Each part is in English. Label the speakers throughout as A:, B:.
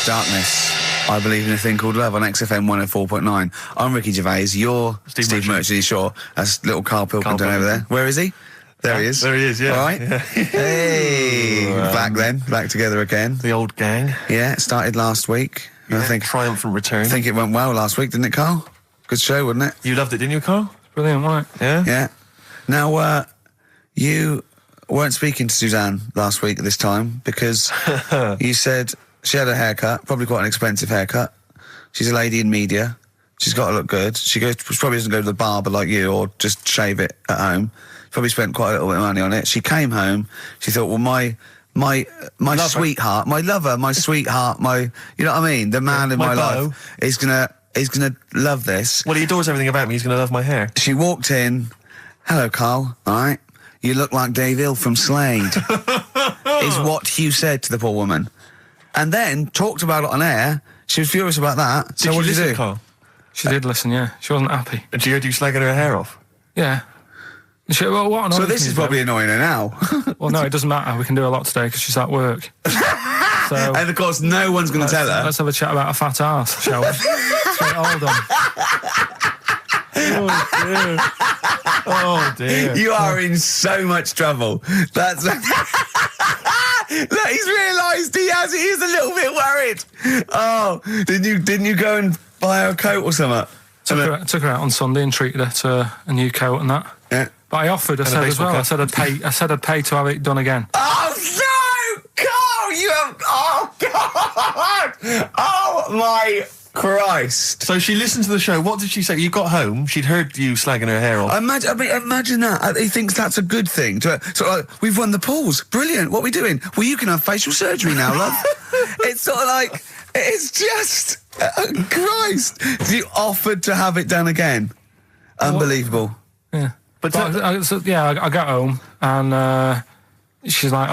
A: Darkness. I believe in a thing called love on XFM 104.9. I'm Ricky Gervais. You're Steve Merchant-Shaw. That's little Karl Pilkington over there. Where is he? There he is.
B: There he is, yeah.
A: All right.
B: Yeah.
A: Hey. Back together again.
B: The old gang.
A: Yeah, it started last week.
B: Yeah,
A: I think
B: triumphant return.
A: I think it went well last week, didn't it, Karl? Good show, wasn't it?
B: You loved it, didn't you, Karl?
C: Brilliant, wasn't it?
B: Yeah?
A: Yeah. Now, you weren't speaking to Suzanne last week at this time because you said she had a haircut, probably quite an expensive haircut. She's a lady in media. She's got to look good. She probably doesn't go to the barber like you or just shave it at home. Probably spent quite a little bit of money on it. She came home. She thought, well, my sweetheart, my lover, my sweetheart, you know what I mean? The man in my life is gonna love this.
B: Well, he adores everything about me. He's gonna love my hair.
A: She walked in. Hello, Karl. All right. You look like Dave Hill from Slade. Is what Hugh said to the poor woman. And then talked about it on air. She was furious about that. So what did you do?
B: Karl?
C: She did listen, yeah. She wasn't happy.
B: And she heard you slagging her hair off?
C: Yeah. Well, what
A: so this is probably annoying her now.
C: Well, no, it doesn't matter. We can do a lot today because she's at work. So,
A: and of course, no one's going to tell her.
C: Let's have a chat about a fat arse, shall we? Let's get it all done.
B: Oh dear.
A: You are in so much trouble. That's look, he's realised he is a little bit worried. Oh, didn't you go and buy her a coat or something?
C: Took her out on Sunday and treated her to a new coat and that.
A: Yeah.
C: But I offered, I said as well, I said I'd pay to have it done again.
A: Oh no, Karl, you have. Oh God! Oh my Christ!
B: So she listened to the show. What did she say? You got home. She'd heard you slagging her hair off.
A: Imagine that. He thinks that's a good thing. So like, we've won the polls. Brilliant. What are we doing? Well, you can have facial surgery now, love. It's sort of like it's just Christ. You offered to have it done again. Unbelievable.
C: Yeah. But I got home and she's like,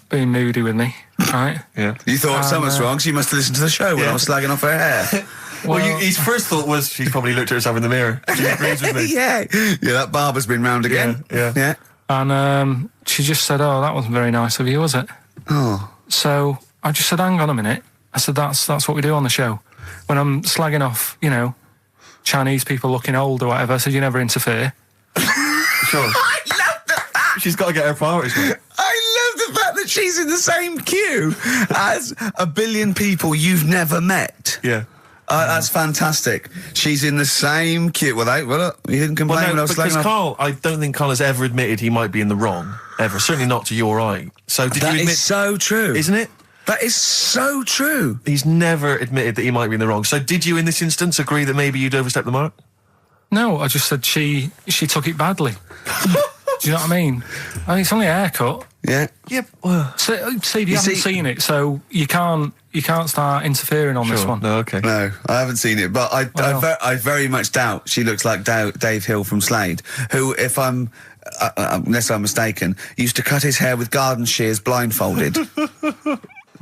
C: being moody with me, right?
A: Yeah. You thought something's wrong, so you must have listened to the show when I was slagging off her hair.
B: Well, his first thought was she's probably looked at herself in the mirror. She agrees with me.
A: Yeah, that barber's been round again.
B: Yeah.
C: And she just said, that wasn't very nice of you, was it?
A: Oh.
C: So I just said, hang on a minute. I said, that's what we do on the show. When I'm slagging off, Chinese people looking old or whatever, I said, you never interfere.
B: Sure.
A: I love the fact.
B: She's got to get her priorities right.
A: I love the fact that she's in the same queue as a billion people you've never met.
B: Yeah.
A: That's fantastic. She's in the same queue. Well, you didn't complain when I was slagging off.
B: Karl, I don't think Karl has ever admitted he might be in the wrong. Ever. Certainly not to you or I. So did you admit...
A: That is so true.
B: Isn't it?
A: That is so true.
B: He's never admitted that he might be in the wrong. So did you, in this instance, agree that maybe you'd overstepped the mark?
C: No, I just said she took it badly. Do you know what I mean? It's only a haircut.
A: Yeah.
B: Yep.
C: Steve, you haven't seen it, so you can't start interfering on this one.
B: No, okay.
A: No, I haven't seen it, but I very much doubt she looks like Dave Hill from Slade, who, if I'm unless I'm mistaken, used to cut his hair with garden shears blindfolded.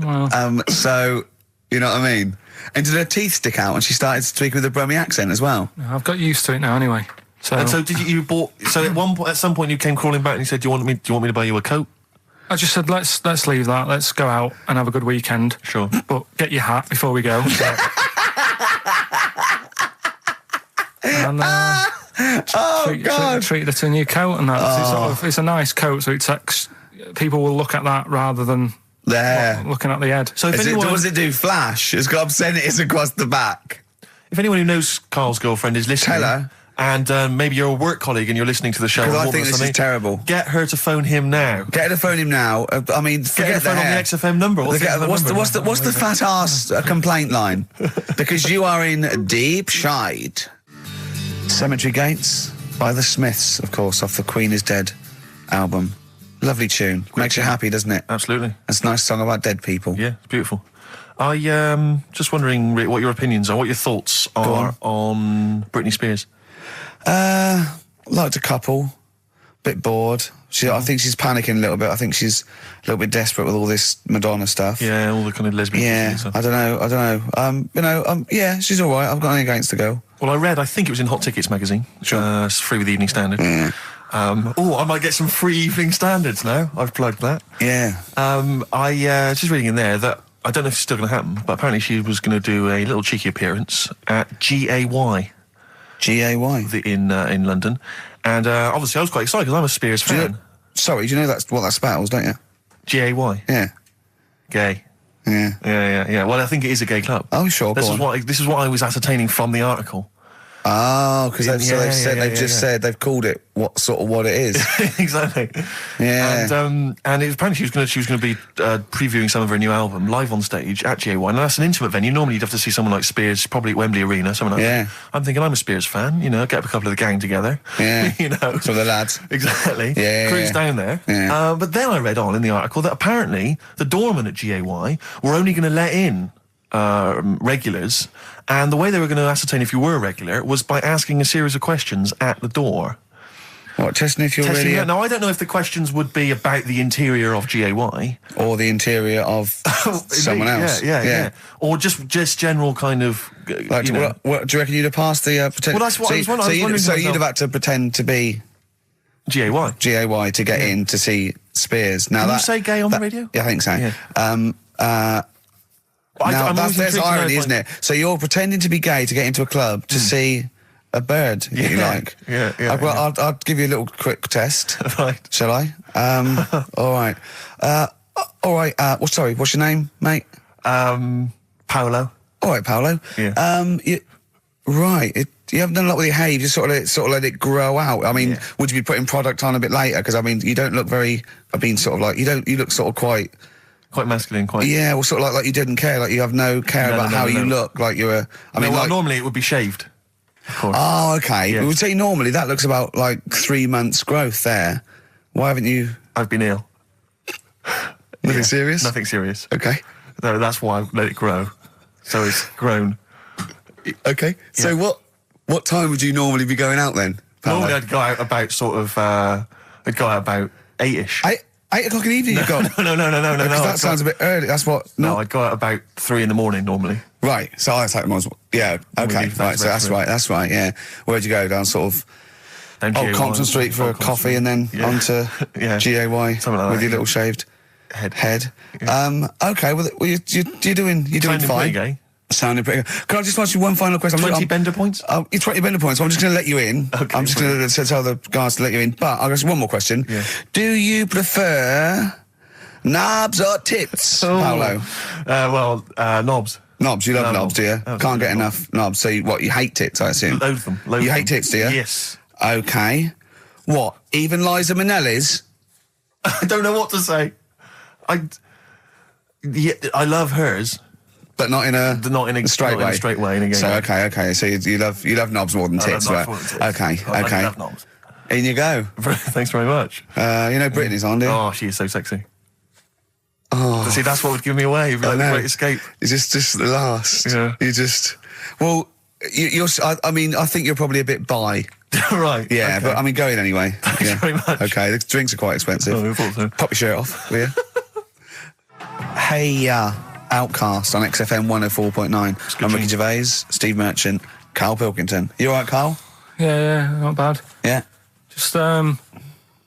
C: Well.
A: So you know what I mean. And did her teeth stick out, and she started speaking with a Brummie accent as well.
C: I've got used to it now, anyway. So,
B: and so did you bought? So at some point, you came crawling back and you said, "Do you want me to buy you a coat?"
C: I just said, "Let's leave that. Let's go out and have a good weekend."
B: Sure,
C: but get your hat before we go. And treated her to a new coat, and that. It's a nice coat, so people will look at that rather than looking at the head.
A: So does it do flash? It's got obscenities across the back.
B: If anyone who knows Karl's girlfriend is listening,
A: tell her.
B: And maybe you're a work colleague and you're listening to the show.
A: Because I think this is terrible.
B: Get her to phone him now.
A: Get her to phone him now. I mean, forget
B: the phone on the XFM number.
A: What's the fat ass complaint line? Because you are in deep shite. Cemetery Gates by the Smiths, of course, off the Queen is Dead album. Lovely tune. Makes you happy, doesn't it?
B: Absolutely.
A: It's a nice song about dead people.
B: Yeah, it's beautiful. I just wondering, Rick, what your opinions are, what your thoughts are on Britney Spears.
A: Liked a couple. Bit bored. I think she's panicking a little bit. I think she's a little bit desperate with all this Madonna stuff.
B: Yeah, all the kind of lesbian
A: Yeah,
B: stuff.
A: I don't know. Yeah, she's all right. I've got nothing against the girl.
B: Well, I think it was in Hot Tickets magazine.
A: Sure.
B: It's free with the Evening Standard.
A: Yeah.
B: I might get some free Evening Standards now. I've plugged that.
A: Yeah.
B: I just reading in there that I don't know if it's still going to happen, but apparently she was going to do a little cheeky appearance at GAY.
A: GAY?
B: In London. And obviously I was quite excited because I'm a Spears fan.
A: Do you know that's what that spells, don't you?
B: GAY?
A: Yeah.
B: Gay.
A: Yeah.
B: Yeah. Well, I think it is a gay club.
A: Oh, sure,
B: This is what I was ascertaining from the article.
A: Oh, because they've said they've called it what it is.
B: Exactly.
A: Yeah.
B: And apparently she was going to be previewing some of her new album live on stage at GA1. And that's an intimate venue. Normally you'd have to see someone like Spears, probably at Wembley Arena, someone like that. I'm thinking I'm a Spears fan. You know, get a couple of the gang together.
A: Yeah.
B: You know,
A: some of the lads.
B: Exactly.
A: Yeah.
B: Cruise down there.
A: Yeah.
B: But then I read on in the article that apparently the doorman at GAY were only going to let in regulars, and the way they were going to ascertain if you were a regular was by asking a series of questions at the door.
A: What, testing if you're really...
B: Now, I don't know if the questions would be about the interior of GAY.
A: Or the interior of someone else.
B: Yeah. Or just general kind of...
A: Like, what, do you reckon you'd have passed the...
B: Well, that's what I was wondering.
A: So you'd have had to pretend to be...
B: GAY
A: to get in to see Spears. Now
B: Can you say gay on the radio?
A: Yeah, I think so.
B: Yeah.
A: There's irony, isn't it? So you're pretending to be gay to get into a club to see a bird that you like. I'll give you a little quick test.
B: Right.
A: Shall I? All right. Sorry, what's your name, mate?
B: Paolo.
A: All right, Paolo.
B: Yeah.
A: You haven't done a lot with your hair. You just sort of let it grow out. I mean, would you be putting product on a bit later? Because I mean, you don't look very. You look sort of quite
B: masculine, quite.
A: Yeah, well, sort of like you didn't care, like you have no care about how you look, like you're a.
B: Normally it would be shaved. Of course.
A: Oh, okay.
B: Yeah.
A: We would say normally that looks about like 3 months growth there. Why haven't you?
B: I've been ill.
A: Nothing serious?
B: Nothing serious.
A: Okay.
B: No, that's why I let it grow. So it's grown.
A: Okay.
B: Yeah.
A: So what time would you normally be going out then? Paolo?
B: Normally I'd go out about about 8ish.
A: 8 o'clock in the evening you got?
B: No.
A: That sounds a bit early. That's what...
B: No, I'd go out about 3 in the morning normally.
A: Right, so I take them on... Yeah, okay, right, so that's right, yeah. Where'd you go? Down sort of... Old Compton Street for a coffee and then onto GAY
B: something like that,
A: with your little shaved head.
B: Yeah.
A: Okay, well, you're doing fine.
B: Gay.
A: Sounding pretty good. Can I just ask you one final question?
B: 20 bender points?
A: You're 20 bender points, so I'm just going to let you in.
B: Okay,
A: I'm just going to tell the guys to let you in. But I've got one more question.
B: Yeah.
A: Do you prefer knobs or tits, Paolo?
B: Knobs.
A: Knobs, you love knobs, do you?
B: Absolutely.
A: Can't get enough knobs. So you hate tits, I assume?
B: Loathe them.
A: You hate tits, do you?
B: Yes.
A: Okay. What? Even Liza Minnelli's?
B: I don't know what to say. I love hers.
A: But not in a straight way.
B: In a straight way. In a gay
A: so
B: way.
A: okay. So you love knobs more than tits, right? Okay.
B: I love knobs.
A: In you go.
B: Thanks very much.
A: You know Brittany's on, do you?
B: Oh, she is so sexy.
A: Oh.
B: See, that's what would give me away. You'd be like the Great Escape.
A: It's just the last.
B: Yeah.
A: You just... Well, I think you're probably a bit bi.
B: Right.
A: Yeah,
B: okay.
A: but I mean, go in anyway.
B: Thanks very much.
A: Okay, the drinks are quite expensive.
B: Oh, I thought so.
A: Pop your shirt off, will you? Hey, Outcast on XFM 104.9. I'm Ricky Gervais, Steve Merchant, Karl Pilkington. You all right, Karl?
C: Yeah, not bad.
A: Yeah.
C: Just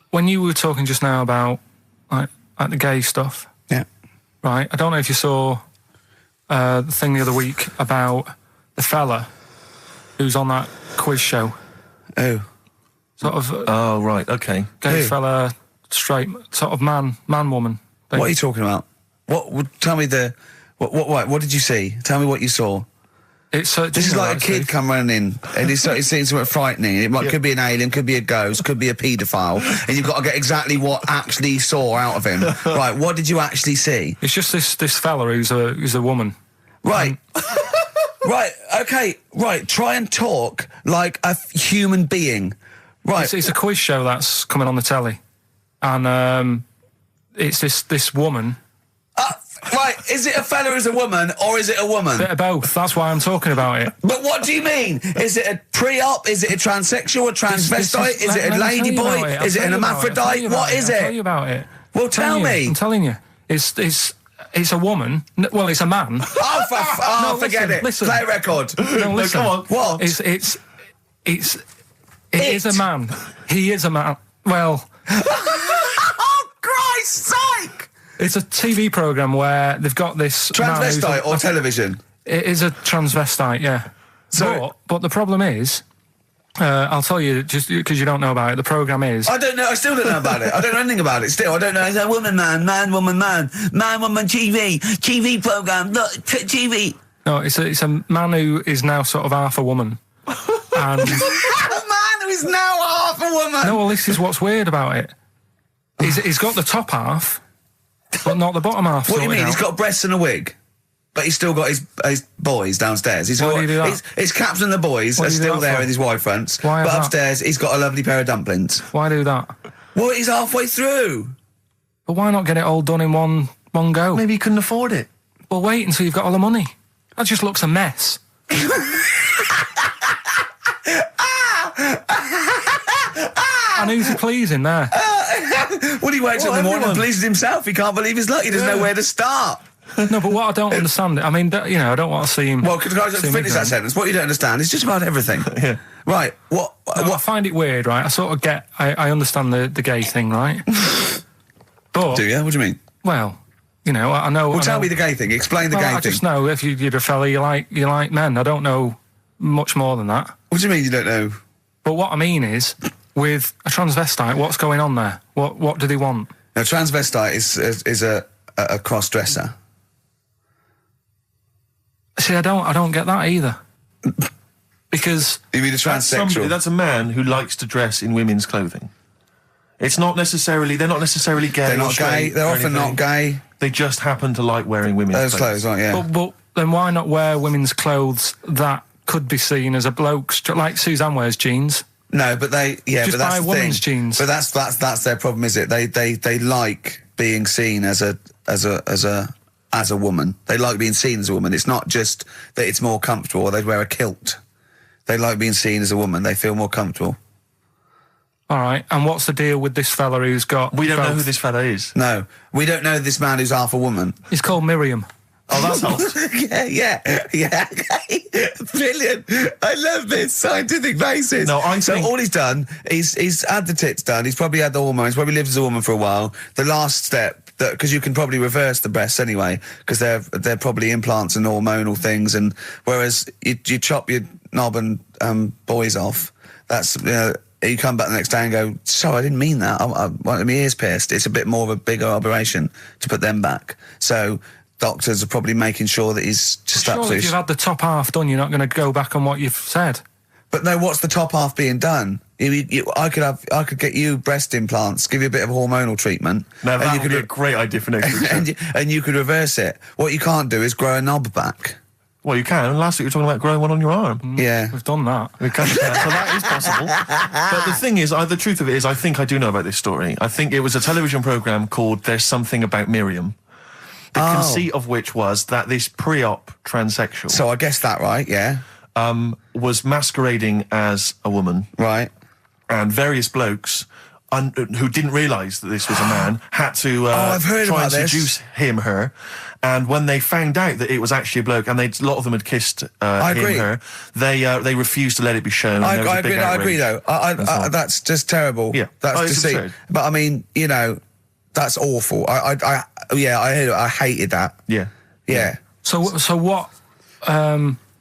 C: when you were talking just now about like the gay stuff.
A: Yeah.
C: Right. I don't know if you saw the thing the other week about the fella who's on that quiz show.
A: Oh.
C: Sort of.
B: Oh, right. Okay.
C: Gay fella, straight, sort of man, woman.
A: What are you talking about? Tell me what did you see? Tell me what you saw.
C: This
A: is like a kid come running in and he's seeing something frightening. It could be an alien, could be a ghost, could be a paedophile, and you've got to get exactly what actually you saw out of him. Right, what did you actually see?
C: It's just this fella who's a woman.
A: Right. Right, okay, right, try and talk like a human being. Right.
C: It's a quiz show that's coming on the telly. And it's this woman.
A: Right, is it a fella who's a woman, or is it a woman?
C: Bit of both, that's why I'm talking about it.
A: But what do you mean? Is it a pre-op? Is it a transsexual, a transvestite? Is it a ladyboy? Is it an hermaphrodite? What is it?
C: I'll tell you about it.
A: Well, tell me.
C: I'm telling you. It's a woman. Well, it's a man.
A: Forget it.
C: Listen.
A: Play a record.
C: No, listen.
A: Come on. What?
C: It is a man. He is a man. Well.
A: Oh, Christ's sake!
C: It's a TV program where they've got this
A: Transvestite or television?
C: It is a transvestite, yeah.
A: So,
C: but the problem is, I'll tell you just because you don't know about it. The program is.
A: I don't know. I still don't know about it. I don't know anything about it. Still, I don't know. It's a woman, man, woman, man, woman, TV program. Look, TV.
C: No, it's a man who is now sort of half a woman. And
A: a man who is now half a woman.
C: No, well, this is what's weird about it. He's got the top half, but not the bottom half.
A: What do you mean?
C: Out.
A: He's got breasts and a wig, but he's still got his boys downstairs. He's
C: Why
A: got
C: do you do that?
A: his caps and the boys are still there with his Y fronts.
C: Why
A: but
C: that?
A: upstairs, he's got a lovely pair of dumplings.
C: Why do that?
A: Well, he's halfway through.
C: But why not get it all done in one go?
B: Maybe he couldn't afford it.
C: Well, wait until you've got all the money. That just looks a mess. And who's he pleasing there?
A: Well, he wakes up in the morning and pleases himself. He can't believe his luck. He doesn't know where to start.
C: No, but what I don't understand, I mean, I don't want to see him...
A: Well, can I just finish that sentence? What you don't understand is just about everything.
B: Yeah.
A: Right,
C: No, I find it weird, right? I sort of get... I understand the gay thing, right? But...
A: Do you? What do you mean?
C: Well, I know...
A: Well, tell me the gay thing. Explain the gay
C: I
A: thing.
C: just know if you're a fella, you like men. I don't know much more than that.
A: What do you mean you don't know?
C: But what I mean is, with a transvestite, what's going on there? What do they want?
A: No, transvestite is a cross-dresser.
C: See, I don't get that either. Because...
A: You mean a transsexual?
B: That's a man who likes to dress in women's clothing. It's not necessarily... They're not necessarily gay.
A: They're not gay. They're often not gay.
B: They just happen to like wearing women's
A: clothes, aren't yeah.
C: But then why not wear women's clothes that could be seen as a bloke's... Like Suzanne wears jeans.
A: No, but they... Yeah,
C: just
A: but that's
C: buy
A: the
C: women's
A: thing.
C: jeans.
A: But that's their problem, is it? They like being seen as a woman. They like being seen as a woman. It's not just that it's more comfortable or they'd wear a kilt. They like being seen as a woman. They feel more comfortable.
C: All right, and what's the deal with this fella who's got...
B: We don't
C: both?
B: know who this fella is.
A: No, we don't know this man who's half a woman.
C: He's called Miriam.
B: Oh, that's helps.
A: yeah. Brilliant. I love this scientific basis.
B: No,
A: So all he's done, he's had the tits done, he's probably had the hormones, probably lived as a woman for a while. The last step, because you can probably reverse the breasts anyway, because they're probably implants and hormonal things, and whereas you chop your knob and boys off, that's... you come back the next day and go, sorry, I didn't mean that. I wanted my ears pierced. It's a bit more of a bigger operation to put them back. So doctors are probably making sure that he's just
C: Surely
A: absolutely...
C: if you've had the top half done, you're not going to go back on what you've said.
A: But no, what's the top half being done? I could get you breast implants, give you a bit of hormonal treatment.
B: Now that would be a great idea for next week.
A: and you could reverse it. What you can't do is grow a knob back.
B: Well, you can. Last week you were talking about growing one on your arm.
A: Yeah.
C: We've done that.
B: We can, so that is possible. But the thing is, the truth of it is, I think I do know about this story. I think it was a television programme called There's Something About Miriam. The conceit of which was that this pre-op transsexual...
A: So I guessed that right, yeah.
B: Was masquerading as a woman.
A: Right.
B: And various blokes... who didn't realise that this was a man, had to
A: I've heard
B: try
A: about
B: and
A: this.
B: seduce her. And when they found out that it was actually a bloke, and a lot of them had kissed her, they refused to let it be shown.
A: I agree, though. That's just terrible.
B: Yeah.
A: That's
B: it's
A: deceit.
B: absurd.
A: But I mean, that's awful. I hated that.
B: Yeah.
A: Yeah.
C: So what...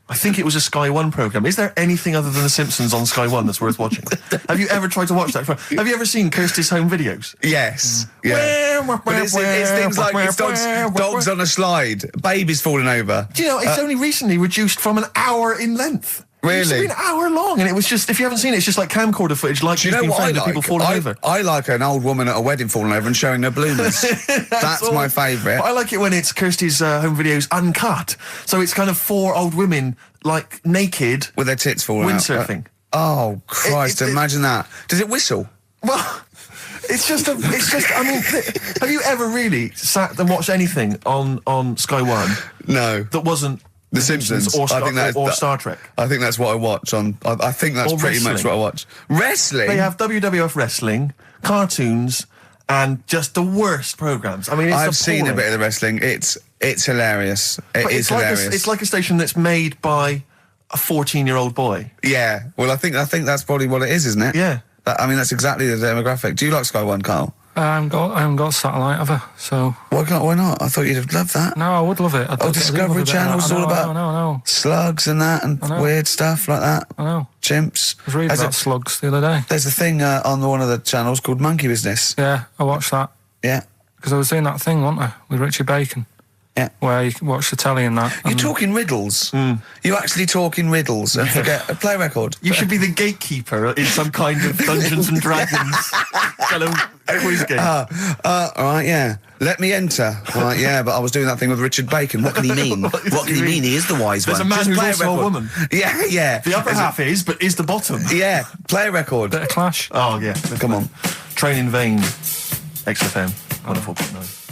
B: I think it was a Sky One programme. Is there anything other than The Simpsons on Sky One that's worth watching? Have you ever tried to watch that? Have you ever seen Kirsty's home videos?
A: Yes. Yeah. But it's things like it's dogs on a slide, babies falling over.
B: Do you know, it's only recently reduced from an hour in length.
A: Really?
B: It's been an hour long, and it was just, if you haven't seen it, it's just like camcorder footage, like
A: Do you know
B: being
A: what I
B: filmed of
A: like?
B: people falling over.
A: I like an old woman at a wedding falling over and showing her bloomers. That's my favourite.
B: I like it when it's Kirsty's home videos uncut. So it's kind of 4 old women, like, naked.
A: With their tits falling out.
B: Windsurfing.
A: Oh, Christ, imagine that. Does it whistle?
B: Well, I mean, have you ever really sat and watched anything on Sky One
A: No.
B: that wasn't
A: The Simpsons.
B: or Star Trek?
A: I think that's what I watch on. I think that's
B: Or
A: pretty much
B: wrestling.
A: what I watch. Wrestling?
B: They have WWF wrestling, cartoons, and just the worst programs. I mean, it's
A: I've seen a
B: appalling.
A: bit of the wrestling. It's hilarious.
B: But
A: It's hilarious.
B: It's like a station that's made by a 14-year-old boy.
A: Yeah. Well, I think that's probably what it is, isn't it?
B: Yeah.
A: That's exactly the demographic. Do you like Sky One, Carl?
C: I haven't got satellite, have I? So
A: Why not? I thought you'd have loved that.
C: no, I would love it.
A: Discovery Channel's all about
C: No.
A: slugs and that and weird stuff like that.
C: I know.
A: Chimps.
C: I was reading about slugs the other day.
A: There's a thing on one of the channels called Monkey Business.
C: Yeah, I watched that.
A: Yeah.
C: Because I was doing that thing, wasn't I, with Richard Bacon?
A: Yeah.
C: Where you can watch the telly and that.
A: You're talking riddles. You're actually talking riddles and forget a play record.
B: You should be the gatekeeper in some kind of Dungeons and Dragons kind of quiz game.
A: All right, yeah. Let me enter. Right, yeah, but I was doing that thing with Richard Bacon. What can he mean? What can he mean? He is the wise
B: There's
A: one.
B: a man
A: Just
B: who's
A: play
B: also a woman.
A: Yeah.
B: The upper half is, but is the bottom.
A: Yeah, play a record.
C: Bit of Clash.
B: Oh, yeah.
A: Come on.
B: Train in Vain, XFM 104.9.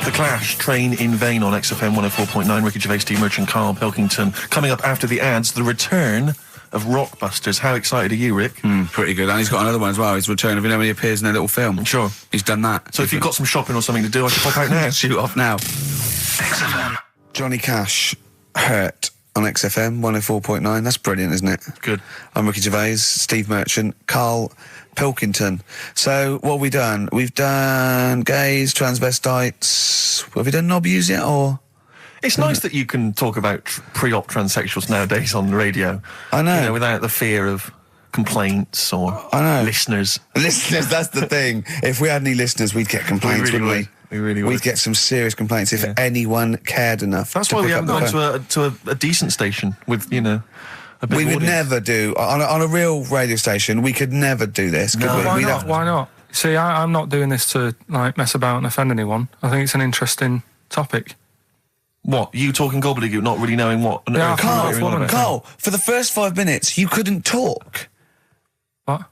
B: The Clash, Train in Vain on XFM 104.9. Ricky Gervais, Steve Merchant, Karl Pilkington. Coming up after the ads, the return of Rockbusters. How excited are you, Rick?
A: Pretty good. And he's got another one as well. His return of, when he appears in a little film.
B: Sure.
A: He's done that.
B: So if you've got some shopping or something to do, I should pop out now.
A: Shoot off now. XFM. Johnny Cash, Hurt on XFM 104.9. That's brilliant, isn't it?
B: Good.
A: I'm Ricky Gervais, Steve Merchant, Karl Pilkington. So what have we done? We've done gays, transvestites. Have we done knobbies yet, or?
B: It's nice that you can talk about pre-op transsexuals nowadays on the radio.
A: I know.
B: You know, without the fear of complaints or listeners.
A: Listeners, that's the thing. If we had any listeners, we'd get complaints,
B: We really
A: wouldn't we?
B: We really would.
A: We'd get some serious complaints if anyone cared enough.
B: That's
A: to
B: why we
A: pick
B: haven't
A: up the
B: gone
A: phone.
B: to a decent station with, you know, a big
A: We would
B: audience.
A: never do on a real radio station. We could never do this. Could we?
C: Why
A: We'd
C: not?
A: have-
C: Why not? See, I'm not doing this to like mess about and offend anyone. I think it's an interesting topic.
B: What? You talking gobbledygook, not really knowing what? on
C: Yeah,
B: earth
C: Carl,
B: you're on about?
A: Carl, for the first 5 minutes, you couldn't talk.
C: What?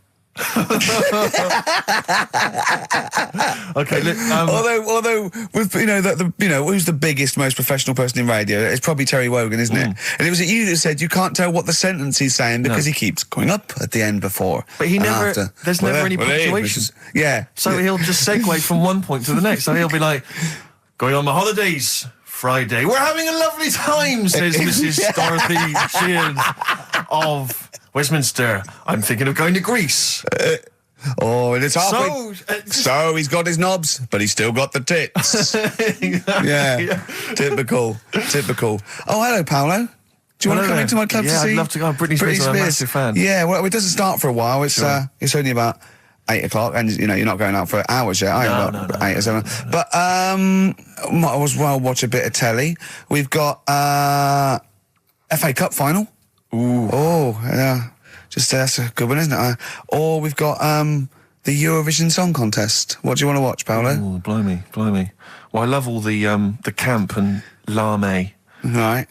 B: Okay, look,
A: Although with who's the biggest, most professional person in radio? It's probably Terry Wogan, isn't it? And it was you that said you can't tell what the sentence he's saying because he keeps going up at the end before.
B: But he
A: and
B: never.
A: after.
B: There's never any punctuation.
A: Yeah.
B: So he'll just segue from one point to the next. So he'll be like, going on my holidays, Friday. We're having a lovely time, says Mrs. Dorothy Shears of Westminster. I'm thinking of going to Greece.
A: And it's halfway. So he's got his knobs, but he's still got the tits. Yeah. Typical. Oh, hello, Paolo. Do you want to come into my club to see?
B: Yeah, I'd love to go. Britney Spears, I'm a massive fan.
A: Yeah, well, it doesn't start for a while. It's it's only about 8 o'clock, and you're not going out for hours yet.
B: No.
A: 8 or 7. But might as well watch a bit of telly. We've got FA Cup final. Ooh. Oh, yeah. That's a good one, isn't it? Or we've got the Eurovision Song Contest. What do you want to watch, Paolo?
B: Oh, blimey. Well, I love all the camp and lame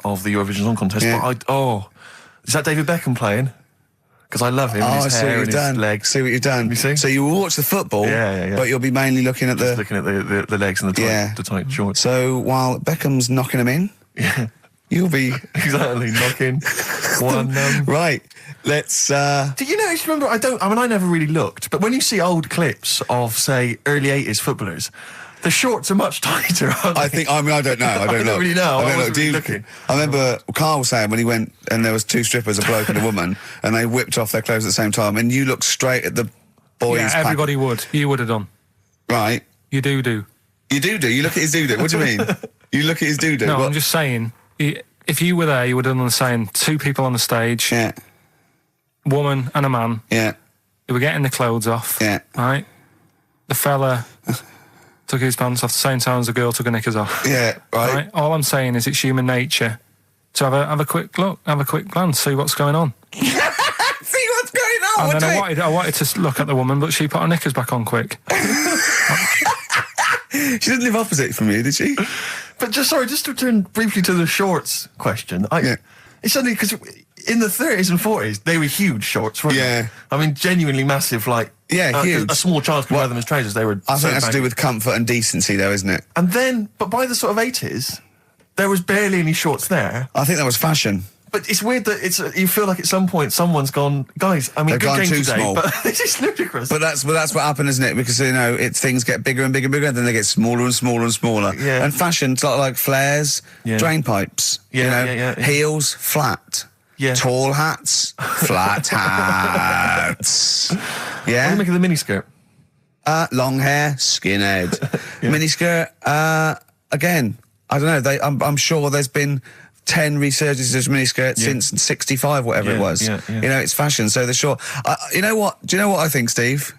B: of the Eurovision Song Contest.
A: Yeah.
B: But is that David Beckham playing? Because I love him. And his hair and his legs.
A: See what you've done.
B: You see?
A: So you will watch the football, but you'll be mainly looking at
B: the legs and the tight shorts.
A: So while Beckham's knocking them in, you'll be
B: exactly knocking one.
A: Right. Let's.
B: Do you know? Remember, I never really looked, but when you see old clips of, say, early '80s footballers, the shorts are much tighter, aren't they?
A: I think. I don't know. I don't know.
B: really know.
A: I don't know.
B: wasn't really looking.
A: I remember Carl was saying when he went and there was 2 strippers, a bloke and a woman, and they whipped off their clothes at the same time, and you looked straight at the boys.
C: Yeah, everybody would. You would have done.
A: Right.
C: You do.
A: You do. You look at his doo-doo. What do you mean? You look at his doo-doo.
C: No,
A: what?
C: I'm just saying. If you were there, you would have done the same. 2 people on the stage.
A: Yeah.
C: Woman and a man.
A: Yeah.
C: They were getting the clothes off.
A: Yeah.
C: Right? The fella took his pants off the same time as the girl took her knickers off.
A: Yeah, right.
C: All I'm saying is it's human nature to have a quick look, have a quick glance, see what's going on.
A: See what's going on.
C: And then I wanted to look at the woman, but she put her knickers back on quick.
A: She didn't live opposite from you, did she?
B: But just to return briefly to the shorts question. It's only because in the 30s and 40s they were huge shorts, weren't they? I mean, genuinely massive, like
A: huge.
B: A small child could wear them as trousers. They were.
A: I think that's to do with comfort and decency, though, isn't it?
B: And then, but by the sort of 80s, there was barely any shorts there.
A: I think that was fashion.
B: But it's weird that you feel like at some point someone's gone, guys. I mean,
A: They've
B: good
A: gone
B: game
A: too
B: today,
A: small.
B: but it's just ludicrous.
A: But that's what happened, isn't it? Because things get bigger and bigger and bigger, and then they get smaller and smaller and smaller.
B: Yeah.
A: And fashion's like flares, drain pipes.
B: Yeah.
A: Heels flat.
B: Yeah.
A: Tall hats, flat hats.
B: What do
A: Yeah.
B: you make of the miniskirt?
A: long hair, skinhead. Miniskirt, again, I don't know. I'm sure there's been 10 resurgences of miniskirts since 65, whatever it was.
B: Yeah.
A: You know, it's fashion. So the short. You know what? Do you know what I think, Steve?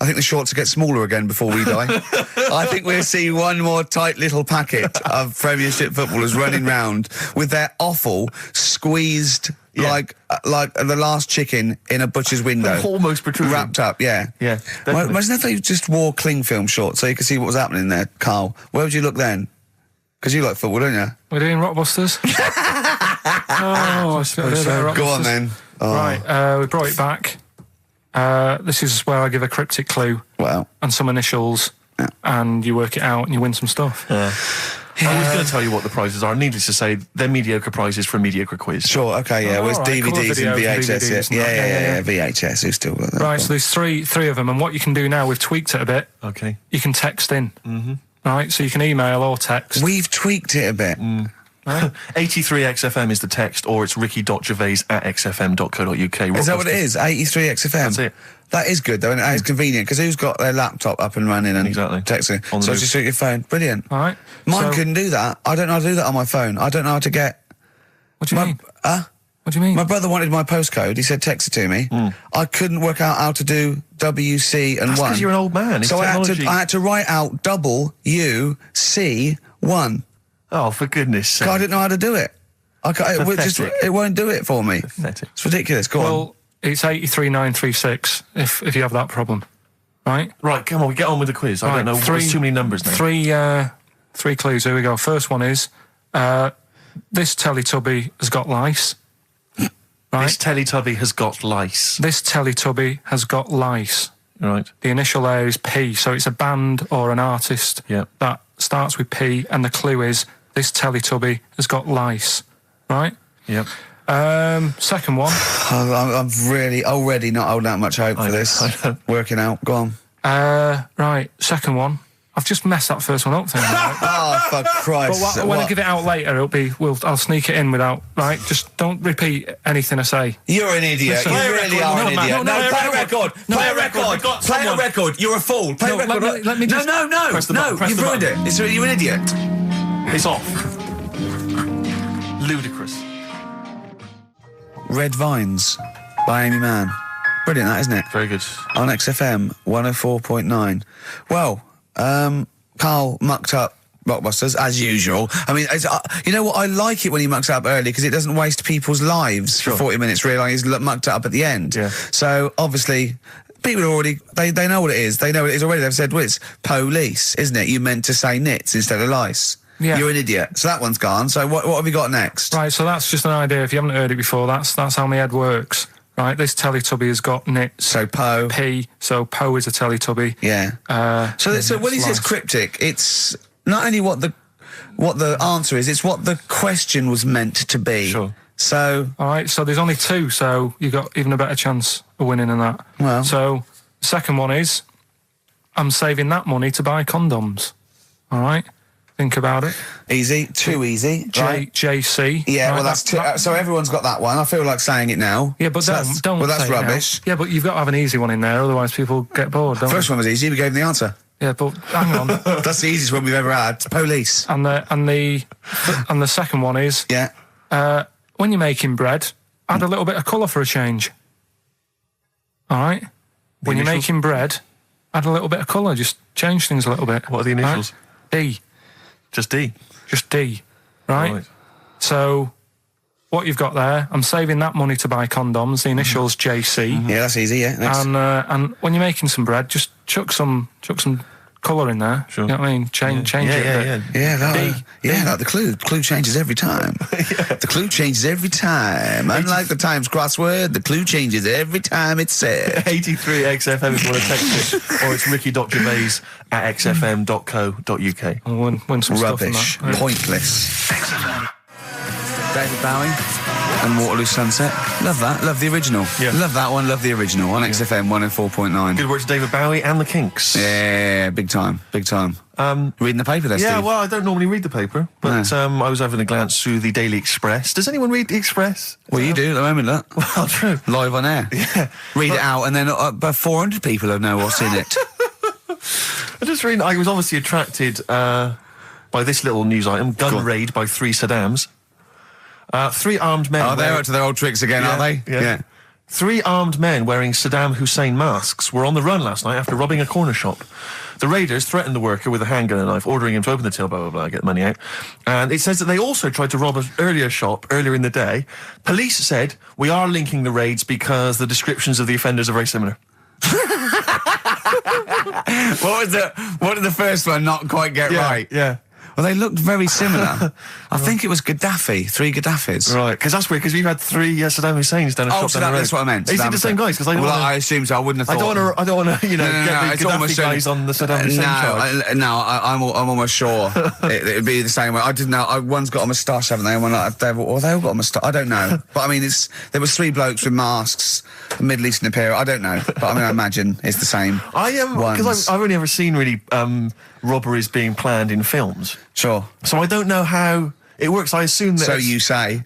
A: I think the shorts will get smaller again before we die. I think we'll see one more tight little packet of Premiership footballers running round with their offal squeezed like the last chicken in a butcher's window.
B: Almost protruding.
A: Wrapped up, yeah.
B: Yeah.
A: Imagine if they just wore cling film shorts so you could see what was happening there, Carl. Where would you look then? Because you like football, don't you?
C: We're doing Rockbusters.
A: Go on then. Oh.
C: Right, we brought it back. This is where I give a cryptic clue and some initials, and you work it out and you win some stuff.
B: I was going to tell you what the prizes are. Needless to say, they're mediocre prizes for a mediocre quiz.
A: Sure, okay, yeah. Well, it's DVDs and VHS. Yeah, VHS. Who's still got that?
C: Right, so there's three of them, and what you can do now, we've tweaked it a bit.
B: Okay.
C: You can text in. Mm-hmm. Right, so you can email or text.
A: We've tweaked it a bit.
B: 83XFM is the text, or it's ricky.gervais@xfm.co.uk.
A: Is that what it is? 83XFM?
B: That's it.
A: That is good, though, and it's convenient, because who's got their laptop up and running and texting? So just shoot your phone. Brilliant.
C: All right.
A: Mine couldn't do that. I don't know how to do that on my phone. I don't know how to get...
C: What do you mean? What do you mean?
A: My brother wanted my postcode. He said text it to me. I couldn't work out how to do WC and 1.
B: Because you're an old man.
A: So I had to write out WC1.
B: Oh, for goodness sake.
A: I didn't know how to do it. It won't do it for me.
B: Pathetic.
A: It's ridiculous. Go on.
C: Well, it's 83936 if you have that problem. Right?
B: Right, come on, we get on with the quiz. I don't know. There's too many numbers now.
C: Three clues. Here we go. First one is, this Teletubby has got lice. Right?
B: This Teletubby has got lice.
C: This Teletubby has got lice.
B: Right.
C: The initial there is P, so it's a band or an artist that starts with P, and the clue is, this Teletubby has got lice. Right?
B: Yep.
C: Second one.
A: I'm really already not holding out much hope for this. Working out. Go on.
C: Right. Second one. I've just messed that first one up.
A: Oh, for Christ!
C: But when I give it out later, I'll sneak it in without. Right. Just don't repeat anything I say.
A: You're an idiot. You really are an idiot.
C: No,
A: play a record. Play a record. Play a record. You're a fool. Play a record.
C: Let me just.
A: No. You've ruined it. You're an idiot.
B: It's off. Ludicrous.
A: Red Vines by Amy Mann. Brilliant, that, isn't it?
B: Very good.
A: On XFM 104.9. Well, Carl mucked up Rockbusters, as usual. I mean, you know what? I like it when he mucks up early, because it doesn't waste people's lives for 40 minutes realising he's mucked it up at the end.
B: Yeah.
A: So, obviously, people are already... They know what it is. They know what it is already. They've said, well, it's police, isn't it? You meant to say nits instead of lice. Yeah. You're an idiot. So that one's gone. So what have we got next?
C: Right, so that's just an idea. If you haven't heard it before, that's how my head works. Right, this Teletubby has got nits.
A: So Po.
C: P, so Po is a Teletubby.
A: Yeah. So when he says cryptic, it's not only what the answer is, it's what the question was meant to be.
B: Sure.
A: So...
C: All right, so there's only 2, so you've got even a better chance of winning than that.
A: Well...
C: So, the second one is, I'm saving that money to buy condoms. All right? Think about it.
A: Easy. Too easy. Right?
C: JC.
A: Yeah,
C: right,
A: well, that's so everyone's got that one. I feel like saying it now.
C: Yeah, but don't
A: well, that's
C: say
A: rubbish.
C: Yeah, but you've got to have an easy one in there, otherwise people get bored, don't
A: First one was easy. We gave them the answer.
C: Yeah, but hang on.
A: That's the easiest one we've ever had. Police.
C: And the second one is when you're making bread, add a little bit of colour for a change. All right. When you're making bread, add a little bit of colour. Just change things a little bit.
B: What are the initials?
C: Right? D.
B: Just D.
C: Just D. Right? So, what you've got there, I'm saving that money to buy condoms. The initials JC.
A: Yeah, that's easy. Yeah. Next.
C: And when you're making some bread, just chuck some colour in there.
B: Sure.
C: You know what I mean? Change it a bit.
A: Like the clue. The clue changes every time. The clue changes every time. Unlike the Times crossword, the clue changes every time it's said.
B: 83XFM if you want to text it, or it's ricky.gervais@xfm.co.uk.
C: And win some
A: Rubbish.
C: stuff on that.
A: Pointless. David Bowie and Waterloo Sunset. Love that. Love the original.
B: Yeah.
A: Love that one. Love the original on XFM 104.9.
B: Good work to David Bowie and the Kinks.
A: Yeah, big time. Big time. Reading the paper there,
B: Yeah,
A: Steve?
B: well, I don't normally read the paper, but I was having a glance through the Daily Express. Does anyone read the Express?
A: Well, you do at the moment, look.
B: Well, true.
A: Live on air.
B: Yeah.
A: Read it out, and then about 400 people will know what's in it.
B: I was obviously attracted by this little news item: gun raid by 3 Saddams. 3 armed men.
A: Oh, they're up to their old tricks again, are they?
B: Yeah. 3 armed men wearing Saddam Hussein masks were on the run last night after robbing a corner shop. The raiders threatened the worker with a handgun and a knife, ordering him to open the till, blah, blah, blah, get the money out. And it says that they also tried to rob an earlier shop earlier in the day. Police said, we are linking the raids because the descriptions of the offenders are very similar.
A: What did the first one not quite get right?
B: Yeah.
A: Well, they looked very similar. I think it was Gaddafi, 3 Gaddafis.
B: Right, because that's weird, because we've had 3 Saddam Husseins down a shop down the road.
A: That's what I meant.
B: Is it the same guys? Because
A: I assume so. I wouldn't have thought.
B: I don't want to, get the Gaddafi guys on the Saddam Hussein charge.
A: I'm almost sure it'd be the same way. I didn't know. One's got a moustache, haven't they? And one like they all got a moustache. I don't know. But I mean, there was 3 blokes with masks, Middle Eastern appearance. I don't know. But I mean, I imagine it's the same.
B: Because I've only ever seen really robberies being planned in films.
A: Sure.
B: So I don't know how it works. I assume that.
A: So you say.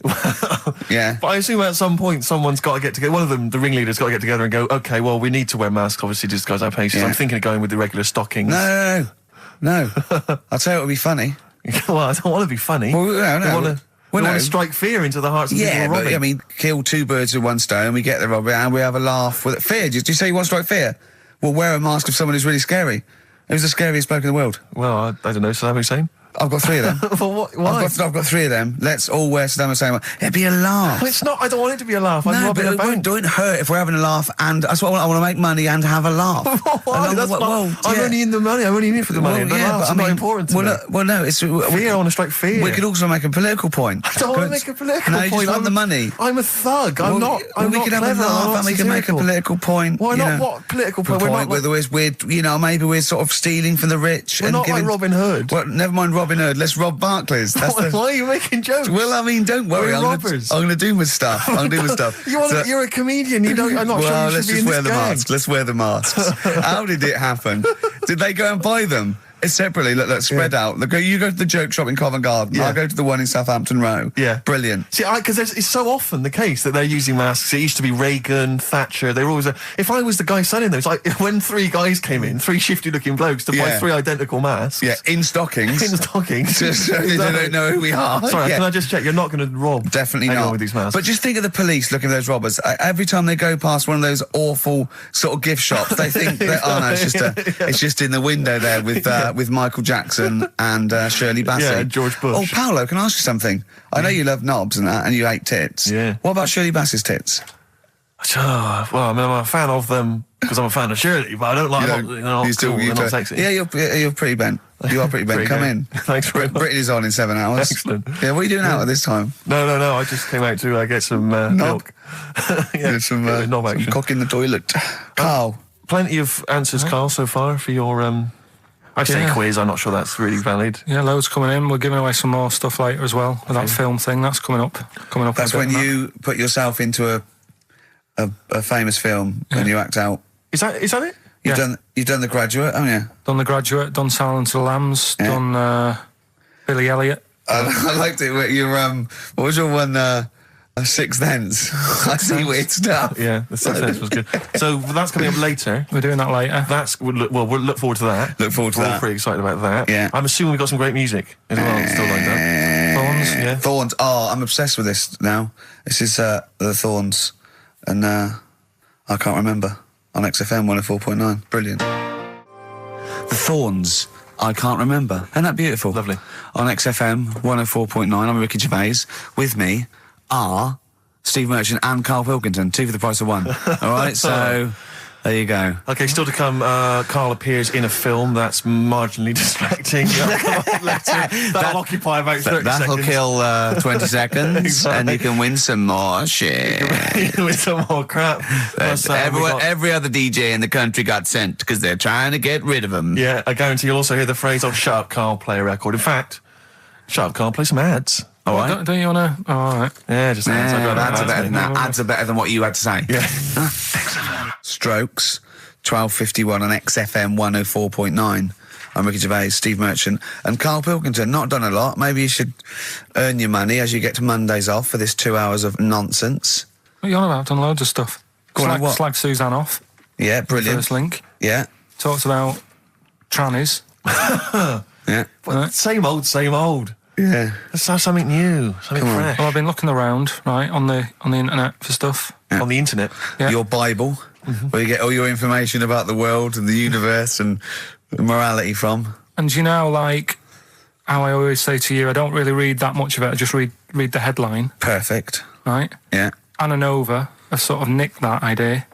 A: Yeah.
B: But I assume at some point someone's got to get together. One of them, the ringleader's got to get together and go, okay, well, we need to wear masks, obviously, to disguise our faces. Yeah. I'm thinking of going with the regular stockings.
A: No. I'll tell you what would be funny.
B: Well, I don't want to be funny.
A: Well, no.
B: We want to strike fear into the hearts of people robbing.
A: Yeah, but I mean, kill 2 birds with 1 stone. We get the robber and we have a laugh with it. Fear? Did you say you want to strike fear? Well, wear a mask of someone who's really scary. Who's the scariest bloke in the world?
B: Well, I don't know. Saddam Hussein?
A: I've got 3 of them.
B: Well, why?
A: I've got 3 of them. Let's all wear Saddam Hussein. It'd be a laugh.
B: Well, it's not. I don't want it to be a laugh. I'm robbing a bank.
A: Don't hurt if we're having a laugh. And that's what I want to make money and have a laugh.
B: Why? I'm only in the money. I'm only in it for the money. But I'm not important to me.
A: No. It's
B: fear. I want to strike fear.
A: We could also make a political point.
B: I don't want to make a political point.
A: No, you just want the money.
B: I'm a thug. I'm not.
A: We could have a laugh and we can make a political point.
B: Why not? What political point?
A: Maybe we're sort of stealing from the rich.
B: We're not like Robin Hood.
A: Well, never mind Robin Hood. Let's rob Barclays.
B: Why are you making jokes?
A: Well, I mean, don't worry. I'm going to do my stuff.
B: You're a comedian. I'm not sure you should be in this gang.
A: Let's wear the masks. How did it happen? Did they go and buy them? Separately, look, spread out. You go to the joke shop in Covent Garden. I'll go to the one in Southampton Row.
B: Yeah.
A: Brilliant.
B: See, because it's so often the case that they're using masks. It used to be Reagan, Thatcher. They were always... If I was the guy selling those, when 3 guys came in, 3 shifty-looking blokes to buy 3 identical masks.
A: Yeah, in stockings. Just so they don't know who we are.
B: Sorry, can I just check? You're not going to rob
A: Definitely
B: anyone
A: not.
B: with these masks.
A: But just think of the police looking at those robbers. Every time they go past one of those awful sort of gift shops, they think, it's just in the window there with Michael Jackson and Shirley Bassey.
B: Yeah, and George Bush.
A: Oh, Paolo, can I ask you something? I know you love knobs and that, and you hate tits.
B: Yeah.
A: What about Shirley Bassey's tits?
B: Well, I mean, I'm a fan of them because I'm a fan of Shirley, but I don't like them. They're not cool, they're not sexy.
A: Yeah, you're pretty bent. You are pretty bent. Come in.
B: Thanks very much.
A: Britain is on in 7 hours.
B: Excellent.
A: Yeah, what are you doing out at this time?
B: No. I just came out to get some milk.
A: Some cock in the toilet. Carl.
B: Plenty of answers, Carl, so far for your... I say quiz, I'm not sure that's really valid.
C: Yeah, loads coming in. We're giving away some more stuff later as well. With that film thing, that's coming up.
A: That's when you put yourself into a famous film and you act out.
B: Is that it?
A: You've done The Graduate, haven't you?
C: Done The Graduate, done Silence of the Lambs, done Billy Elliot.
A: I liked it. What was your one? Sixth Sense. I see weird stuff.
B: Yeah, the Sixth Sense was good. So that's coming up later.
C: We're doing that later.
B: We'll look forward to that.
A: We're
B: all pretty excited about that.
A: Yeah.
B: I'm assuming we've got some great music as well. Still lined up. Thorns. Yeah.
A: Thorns. Oh, I'm obsessed with this now. This is the Thorns, and I can't remember on XFM 104.9. Brilliant. The Thorns. I can't remember. Isn't that beautiful?
B: Lovely.
A: On XFM 104.9. I'm Ricky Gervais. With me are Steve Merchant and Karl Pilkington, 2 for the price of 1. All right, so there you go.
B: Okay, still to come, Karl appears in a film that's marginally distracting. That'll occupy about 30
A: That'll
B: seconds.
A: kill 20 seconds, exactly. And you can win some more shit.
B: You can win some more crap. Plus,
A: every other DJ in the country got sent because they're trying to get rid of them.
B: Yeah, I guarantee you'll also hear the phrase, shut up, Karl, play a record. In fact, shut up, Karl, play some ads.
A: All right.
C: Don't you want to? Oh, all right.
B: Yeah, just ads.
A: Ads are better than that. Ads are better than what you had to say.
B: Yeah.
A: Strokes, 12:51 on XFM 104.9. I'm Ricky Gervais, Steve Merchant, and Karl Pilkington. Not done a lot. Maybe you should earn your money as you get to Mondays off for this 2 hours of nonsense.
C: What are you on about? I've done loads of stuff. Slag Suzanne off.
A: Yeah, brilliant.
C: First link.
A: Yeah.
C: Talked about trannies.
A: Yeah.
B: Well, same old, same old.
A: Yeah.
B: Let's have something new, something fresh.
C: Well, I've been looking around, right, on the internet for stuff.
A: Yeah.
B: On the internet.
C: Yeah.
A: Your Bible, where you get all your information about the world and the universe and morality from.
C: And you know, like how I always say to you, I don't really read that much of it. I just read the headline.
A: Perfect.
C: Right?
A: Yeah.
C: Anna Nova have sort of nicked that idea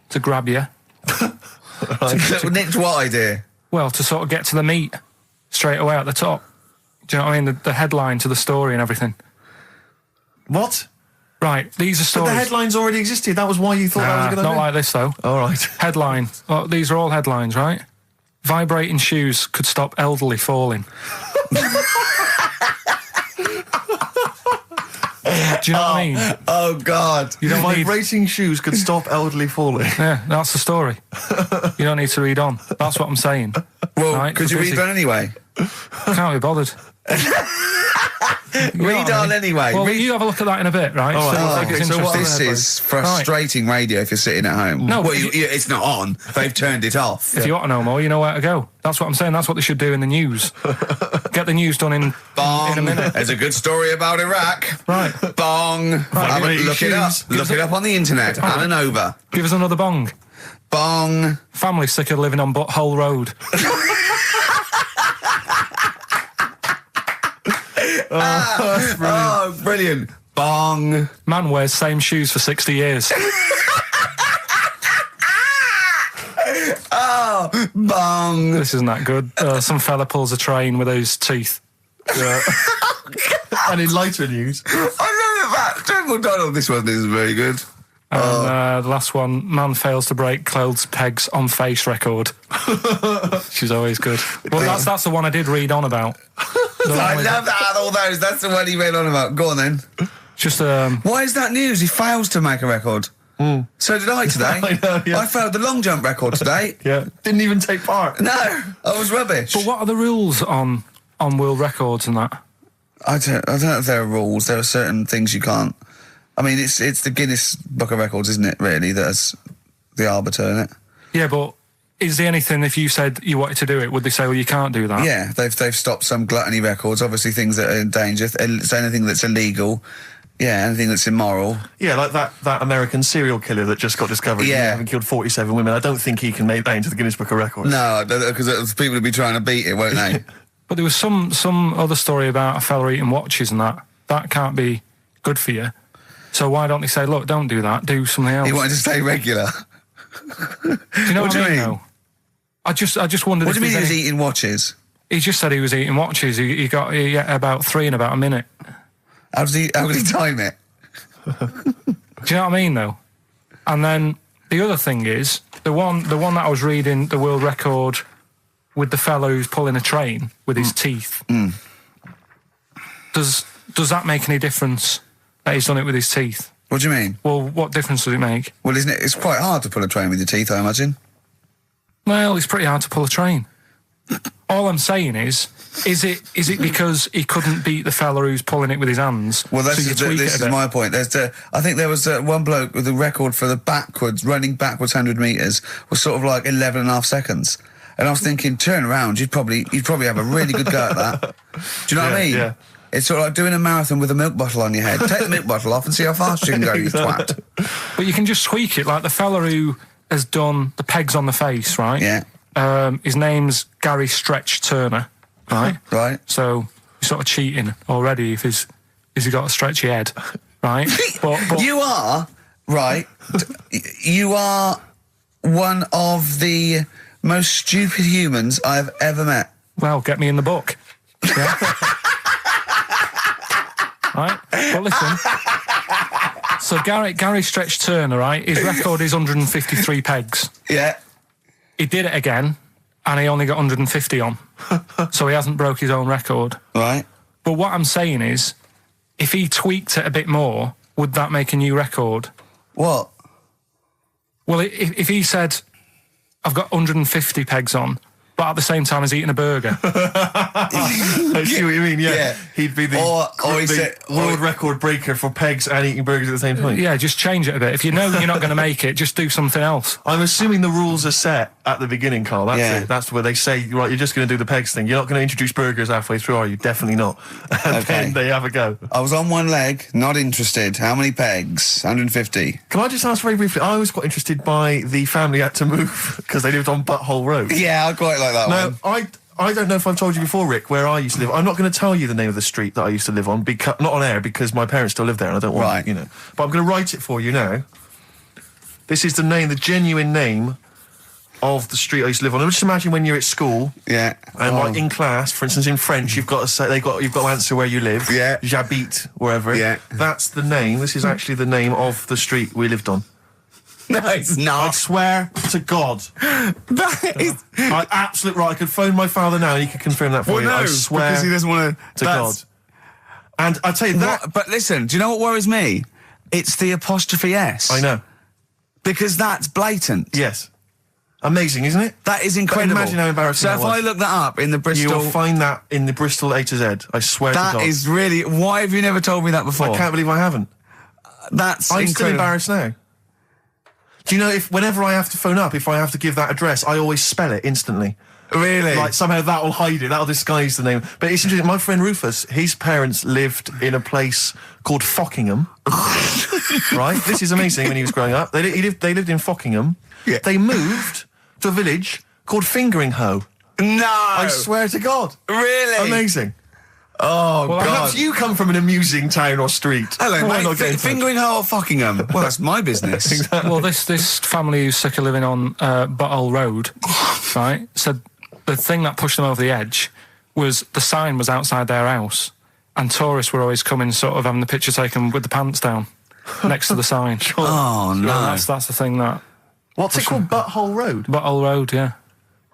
C: to grab you.
A: Nicked what idea?
C: Well, to sort of get to the meat straight away at the top. Do you know what I mean? The headline to the story and everything.
B: What?
C: Right, these are stories.
B: But the headlines already existed. That was why you thought that was a good idea?
C: Not like this, though.
B: All right.
C: Headline. Well, these are all headlines, right? Vibrating shoes could stop elderly falling. Do you know what I mean?
A: Oh, God.
C: You don't need...
B: Vibrating shoes could stop elderly falling.
C: Yeah, that's the story. You don't need to read on. That's what I'm saying.
A: Well,
C: right?
A: could you read on anyway?
C: Can't be bothered.
A: Read on anyway.
C: Well, you have a look at that in a bit, right?
B: All right.
A: So this is frustrating radio if you're sitting at home.
C: No,
A: well, it's not on. They've turned it off.
C: If you want to know more, you know where to go. That's what I'm saying. That's what they should do in the news. Get the news done in a minute.
A: There's a good story about Iraq.
C: Right.
A: Bong. Look it up. Look it up on the internet. Anna Nova.
C: Give us another bong.
A: Bong.
C: Family sick of living on Butthole Road.
A: Oh, brilliant. Bong.
C: Man wears same shoes for 60 years.
A: Oh, bong.
C: This isn't that good. Some fella pulls a train with his teeth.
B: And in lighter news.
A: I know that. Jungle Donald, this one isn't very good.
C: And the last one, man fails to break clothes pegs on face record. She's always good. Well, that's the one I did read on about.
A: I love that, all those. That's the one he read on about. Go on then.
C: Just
A: Why is that news? He fails to make a record. So did I today.
B: I know, yeah.
A: I failed the long jump record today.
B: Yeah. Didn't even take part.
A: No, I was rubbish.
C: But what are the rules on world records and that?
A: I don't know if there are rules. There are certain things you can't. I mean, it's the Guinness Book of Records, isn't it, really, that's the arbiter, isn't it?
C: Yeah, but is there anything, if you said you wanted to do it, would they say, well, you can't do that?
A: Yeah, they've stopped some gluttony records, obviously things that are in danger. So anything that's illegal, yeah, anything that's immoral.
B: Yeah, like that American serial killer that just got discovered having killed 47 women. I don't think he can make that into the Guinness Book of Records.
A: No, because people will be trying to beat it, won't they?
C: But there was some other story about a fella eating watches and that. That can't be good for you. So why don't they say, look, don't do that, do something else?
A: He wanted to stay regular.
C: Do you know what I mean? Though? I just wondered.
A: What do you mean he was eating watches?
C: He just said he was eating watches. He got about 3 in about a minute.
A: How did he time it?
C: Do you know what I mean, though? And then the other thing is the one that I was reading, the world record with the fellow who's pulling a train with his teeth. Does that make any difference that he's done it with his teeth?
A: What do you mean?
C: Well, what difference does it make?
A: Well, isn't it? It's quite hard to pull a train with your teeth, I imagine.
C: Well, it's pretty hard to pull a train. All I'm saying is it because he couldn't beat the fella who's pulling it with his hands?
A: Well, this is my point. I think there was one bloke with a record for the running backwards 100 metres was sort of like 11 and a half seconds. And I was thinking, turn around, you'd probably have a really good go at that. Do you know what I mean?
B: Yeah.
A: It's sort of like doing a marathon with a milk bottle on your head. Take the milk bottle off and see how fast you can go, you twat.
C: But you can just tweak it, like the fella who has done the pegs on the face, right?
A: Yeah.
C: His name's Gary Stretch Turner, right?
A: Right.
C: So he's sort of cheating already if he's got a stretchy head, right? But
A: you are, right, you are one of the most stupid humans I've ever met.
C: Well, get me in the book. Yeah. Right? Well, listen. So Gary Stretch Turner, right? His record is 153 pegs.
A: Yeah.
C: He did it again, and he only got 150 on. So he hasn't broke his own record.
A: Right.
C: But what I'm saying is, if he tweaked it a bit more, would that make a new record?
A: What?
C: Well, if he said, I've got 150 pegs on, but at the same time as eating a burger.
B: I see what you mean, yeah. He'd be the world record breaker for pegs and eating burgers at the same time.
C: Yeah, just change it a bit. If you know you're not going to make it, just do something else.
B: I'm assuming the rules are set at the beginning, Carl. That's it. That's where they say, right, you're just going to do the pegs thing. You're not going to introduce burgers halfway through, are you? Definitely not. And then they have a go.
A: I was on one leg, not interested. How many pegs? 150.
B: Can I just ask very briefly, I was quite interested by the family had to move because they lived on Butthole Road.
A: Yeah, I quite like that one.
B: No, I don't know if I've told you before, Rick, where I used to live. I'm not going to tell you the name of the street that I used to live on, not on air, because my parents still live there and I don't want, But I'm going to write it for you now. This is the genuine name of the street I used to live on. Just imagine when you're at school.
A: Yeah.
B: And like in class, for instance, in French, you've got to say, you've got to answer where you live.
A: Yeah.
B: J'habite, wherever.
A: Yeah.
B: That's the name. This is actually the name of the street we lived on.
A: No, it's not.
B: I swear to God.
A: That is...
B: Absolute right. I could phone my father now and he could confirm that for you.
A: No,
B: I swear
A: because he doesn't want
B: to God. And I tell you that...
A: But listen, do you know what worries me? It's the apostrophe S.
B: I know.
A: Because that's blatant.
B: Yes. Amazing, isn't it?
A: That is incredible.
B: But imagine how embarrassing that was.
A: So if I look that up in the Bristol...
B: You will find that in the Bristol A to Z. I swear to God.
A: That is really... Why have you never told me that before?
B: I can't believe I haven't.
A: That's
B: I'm
A: incredible.
B: still embarrassed now. Do you know, whenever I have to phone up, if I have to give that address, I always spell it instantly.
A: Really?
B: Like, somehow that will hide it, that will disguise the name. But it's interesting, my friend Rufus, his parents lived in a place called Fockingham. Right? This is amazing when he was growing up. They lived in Fockingham.
A: Yeah.
B: They moved to a village called Fingering-Hoe.
A: No!
B: I swear to God.
A: Really?
B: Amazing.
A: Oh,
B: well,
A: God.
B: Perhaps you come from an amusing town or street.
A: Hello, mate. Fingering-Hoe or Fockingham? Well, that's my business.
B: Exactly.
C: Well, this family who's sick of living on Butthole Road, right, said the thing that pushed them over the edge was the sign was outside their house and tourists were always coming sort of having the picture taken with the pants down next to the sign.
A: Oh, no.
C: That's the thing that...
B: What's it called? Butthole Road?
C: Butthole Road, yeah.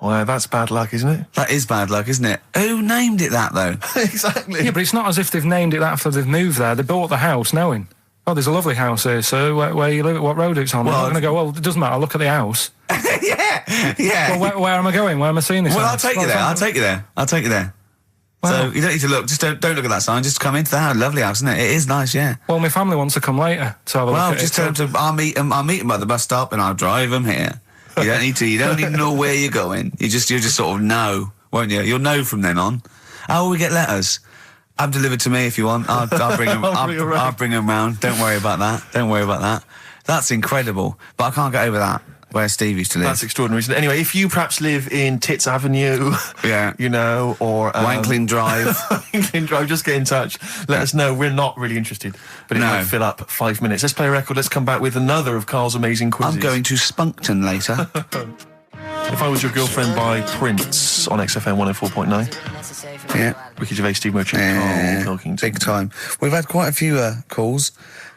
B: Well, that's bad luck, isn't it?
A: That is bad luck, isn't it? Who named it that, though?
B: Exactly.
C: Yeah, but it's not as if they've named it that after they've moved there. They bought the house knowing, oh, there's a lovely house here, so where you live, what road it's on. Well, I'm going to go, well, it doesn't matter, I'll look at the house.
A: Yeah.
C: Well, where am I going? Where am I seeing this
A: Well,
C: house?
A: I'll take you there. I'll take you there. Well, so you don't need to look. Just don't look at that sign. Just come into the house. Lovely house, isn't it? It is nice, yeah.
C: Well, my family wants to come later to have a look at
A: just
C: it.
A: tell them I'll meet them at the bus stop and I'll drive them here. You don't need to. You don't need to know where you're going. You just sort of know, won't you? You'll know from then on. Oh, we get letters. Have them delivered to me if you want. I'll bring them. I'll bring them round. Don't worry about that. That's incredible. But I can't get over that. Where Steve used to live.
B: That's extraordinary, isn't it? Anyway, if you perhaps live in Tits Avenue, you know, or...
A: Wankling Drive.
B: Wankling Drive, just get in touch. Let us know. We're not really interested, but it might fill up 5 minutes. Let's play a record. Let's come back with another of Carl's amazing quizzes.
A: I'm going to Spunkton later.
B: If I Was Your Girlfriend by Prince on XFM 104.9.
A: Yeah.
B: Ricky Gervais, Steve Merchant, Karl Pilkington.
A: Big time. We've had quite a few calls.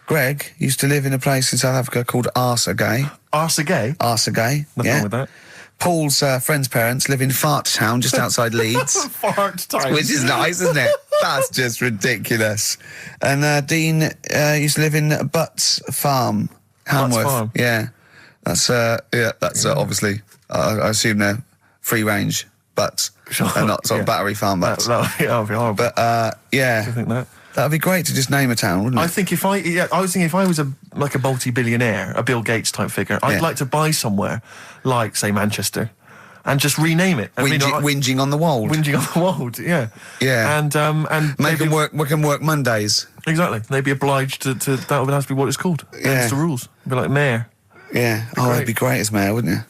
A: Greg used to live in a place in South Africa called Arsagay.
B: Arsagay?
A: Arsagay,
B: Nothing wrong with that.
A: Paul's friend's parents live in Fart Town, just outside Leeds.
B: Fart Town.
A: Which is nice, isn't it? That's just ridiculous. And Dean used to live in Butts Farm, Hamworth.
B: Butts Farm?
A: Yeah. That's obviously, I assume they're free range butts. Sure. And not sort of battery farm butts.
B: That would be horrible.
A: But, yeah.
B: Do you think that?
A: That'd be great to just name a town, wouldn't it?
B: I think I was thinking if I was a multi-billionaire, a Bill Gates type figure, I'd like to buy somewhere like, say, Manchester, and just rename it.
A: Whinging on the wold.
B: Whinging on the wold, yeah.
A: Yeah.
B: And
A: make them work. We can work Mondays.
B: Exactly. They'd be obliged to that would have to be what it's called.
A: Yeah.
B: That's the rules. Be like mayor.
A: Yeah. That'd be great as mayor, wouldn't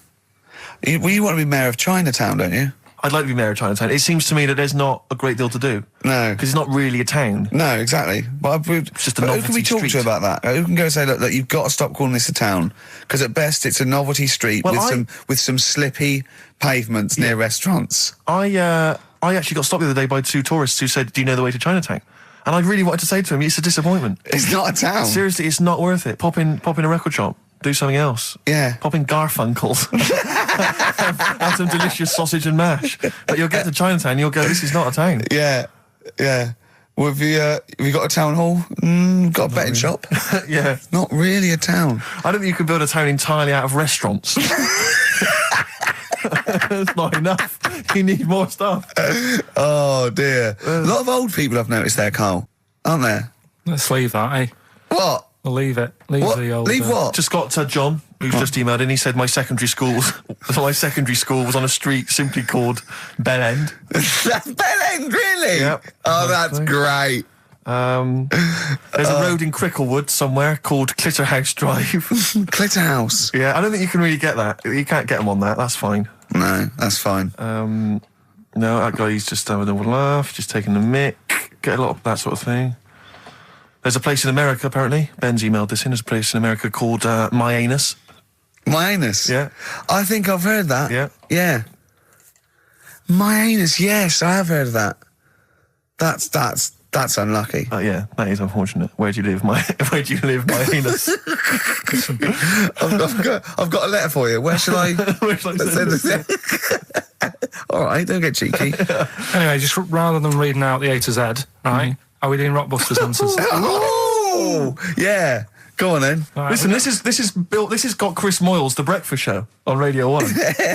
A: you? You want to be mayor of Chinatown, don't you?
B: I'd like to be mayor of Chinatown. It seems to me that there's not a great deal to do.
A: No.
B: Because it's not really a town.
A: No, exactly.
B: It's just a novelty
A: who can we talk
B: street.
A: to about that? Who can go and say, look, you've got to stop calling this a town? Because at best it's a novelty street with some slippy pavements near restaurants.
B: I actually got stopped the other day by two tourists who said, do you know the way to Chinatown? And I really wanted to say to him, it's a disappointment.
A: It's not a town.
B: Seriously, it's not worth it. Pop in a record shop. Do something else.
A: Yeah.
B: Pop in Garfunkel's. have some delicious sausage and mash. But you'll get to Chinatown and you'll go, this is not a town.
A: Yeah. Yeah. Well, have you got a town hall? Got a betting shop?
B: Yeah.
A: Not really a town.
B: I don't think you could build a town entirely out of restaurants. That's not enough. You need more stuff.
A: Oh, dear. A lot of old people I've noticed there, Carl. Aren't there?
C: Let's leave that, eh?
A: What?
C: We'll leave it. Leave
A: What?
C: the old...
A: Leave what?
B: Just got John, who's just emailed in. He said my secondary school was on a street simply called Bell End.
A: That's Bell End, really?
B: Yep.
A: Oh, that's great.
B: There's a road in Cricklewood somewhere called Clitterhouse Drive.
A: Clitterhouse.
B: Yeah, I don't think you can really get that. You can't get them on that. That's fine.
A: No, that's fine.
B: No, that guy's just having a laugh, just taking the mick, get a lot of that sort of thing. There's a place in America, apparently. Ben's emailed this in. There's a place in America called My Anus.
A: My Anus?
B: Yeah.
A: I think I've heard that.
B: Yeah.
A: Yeah. My Anus, yes, I have heard of that. That's unlucky.
B: Yeah, that is unfortunate. Where do you live, My Anus?
A: I've got a letter for you. Where shall I send this? All right, don't get cheeky.
C: Anyway, just rather than reading out the A to Z, right? Are we doing Rockbusters answers?
A: Oh, yeah. Go on then.
C: Right,
B: Listen, this has got Chris Moyles, The Breakfast Show, on Radio 1.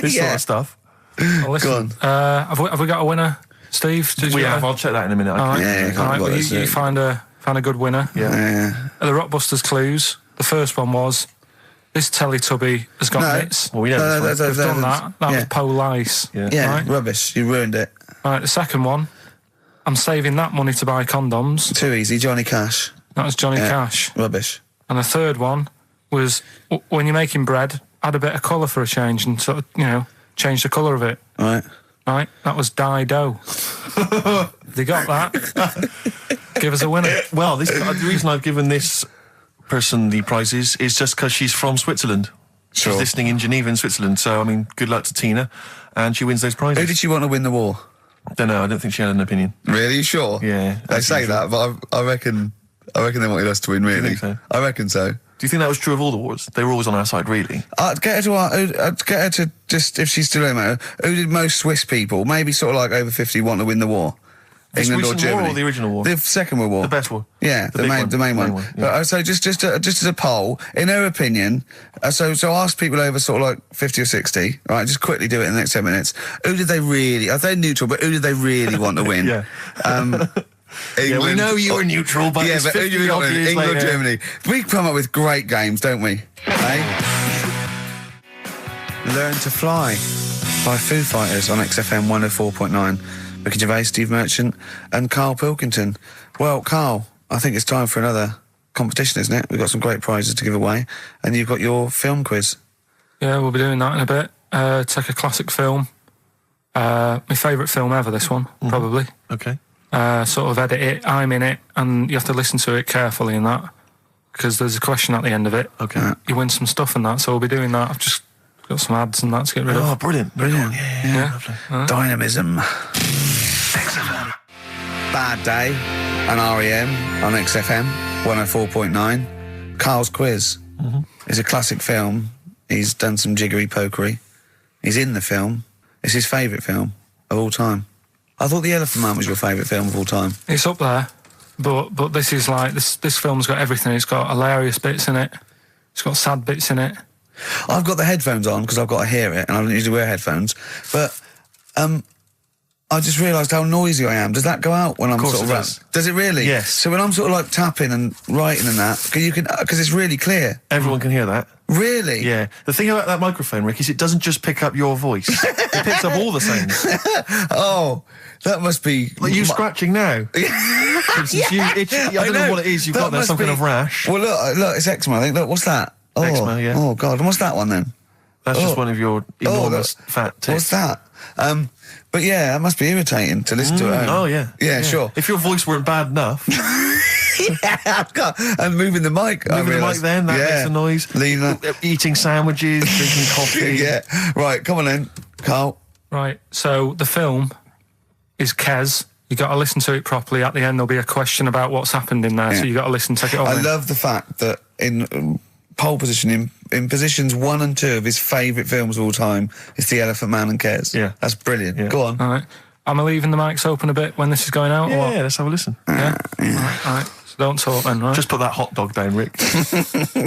B: This sort of stuff.
C: Well, listen,
A: Go on.
C: have we got a winner, Steve?
B: We have. I'll check that in a minute.
A: Yeah,
C: All right, well, you find a good winner.
B: Yeah.
C: The Rockbusters clues. The first one was, this Teletubby has got nits.
B: Well, we know this one.
C: We've done that. That was Police.
A: Yeah,
C: Right?
A: rubbish. You ruined it.
C: All right, the second one, I'm saving that money to buy condoms.
A: Too easy. Johnny Cash.
C: That was Johnny Cash.
A: Rubbish.
C: And the third one was, when you're making bread, add a bit of colour for a change and sort of, change the colour of it.
A: Right.
C: Right? That was Dido. They got that. Give us a winner.
B: Well, the reason I've given this person the prizes is just because she's from Switzerland.
A: Sure.
B: She's listening in Geneva in Switzerland. So, I mean, good luck to Tina. And she wins those prizes.
A: Who did she want to win the war?
B: Don't know. I don't think she had an opinion.
A: Really? You sure?
B: Yeah.
A: They say that, but I reckon they wanted us to win, really.
B: Do you think so?
A: I reckon so.
B: Do you think that was true of all the wars? They were always on our side, really.
A: I'd get her to just, if she's still in there, who did most Swiss people, maybe sort of like over 50, want to win the war?
B: The
A: England or
B: recent
A: Germany?
B: war or the original war?
A: The Second World War.
B: The best war.
A: Yeah, the main one.
B: Yeah.
A: So just as a poll, in her opinion, so ask people over sort of like 50 or 60, right? Just quickly do it in the next 10 minutes. Who did they really? They're neutral, but who did they really want to win?
B: Yeah.
A: England,
B: we know you were neutral, but
A: yeah, but who do you want to win? England or Germany? We come up with great games, don't we? Learn to Fly by Foo Fighters on XFM 104.9. Ricky Gervais, Steve Merchant, and Karl Pilkington. Well, Karl, I think it's time for another competition, isn't it? We've got some great prizes to give away, and you've got your film quiz.
C: Yeah, we'll be doing that in a bit. Take a classic film. My favourite film ever, this one, probably.
B: Okay.
C: Sort of edit it, I'm in it, and you have to listen to it carefully in that, because there's a question at the end of it.
B: Okay.
C: You win some stuff in that, so we'll be doing that. I've just got some ads and that to get rid of.
B: Oh, brilliant.
A: Yeah.
B: Lovely.
A: Dynamism. XFM. Bad Day and R.E.M. on XFM 104.9. Karl's quiz. It's a classic film. He's done some jiggery pokery. He's in the film. It's his favourite film of all time. I thought The Elephant Man was your favourite film of all time.
C: It's up there, but this is like, this film's got everything. It's got hilarious bits in it. It's got sad bits in it.
A: I've got the headphones on because I've got to hear it, and I don't usually wear headphones. But I just realised how noisy I am. Does that go out when I'm sort of... Does it really?
B: Yes.
A: So when I'm sort of like tapping and writing and that, because it's really clear.
B: Everyone can hear that.
A: Really?
B: Yeah. The thing about that microphone, Rick, is it doesn't just pick up your voice. It picks up all the sounds.
A: Oh, that must be...
B: Like you scratching now. For instance, I don't know what it is you've got there, some kind of rash.
A: Well, look, it's eczema, I think. Look, what's that? Oh,
B: eczema, yeah.
A: Oh, God. And what's that one, then?
B: That's just one of your enormous fat tits.
A: What's that? But yeah, that must be irritating to listen to it.
B: Oh, yeah.
A: Yeah, sure.
B: If your voice weren't bad enough...
A: And moving the mic.
B: Moving the mic then, that makes a noise.
A: Leave that.
B: Eating sandwiches, drinking coffee.
A: Yeah. Right, come on then, Karl.
C: Right, so the film is Kes. You got to listen to it properly. At the end, there'll be a question about what's happened in there, so you got to listen, take it all in.
A: I love the fact that in pole position, in positions 1 and 2 of his favourite films of all time, it's The Elephant Man and Kes.
B: Yeah.
A: That's brilliant.
B: Yeah.
A: Go on.
C: All right. Am I leaving the mics open a bit when this is going out?
B: Yeah,
C: or what?
B: let's have a listen.
C: Yeah. All right. So don't talk then, right?
B: Just put that hot dog down, Rick.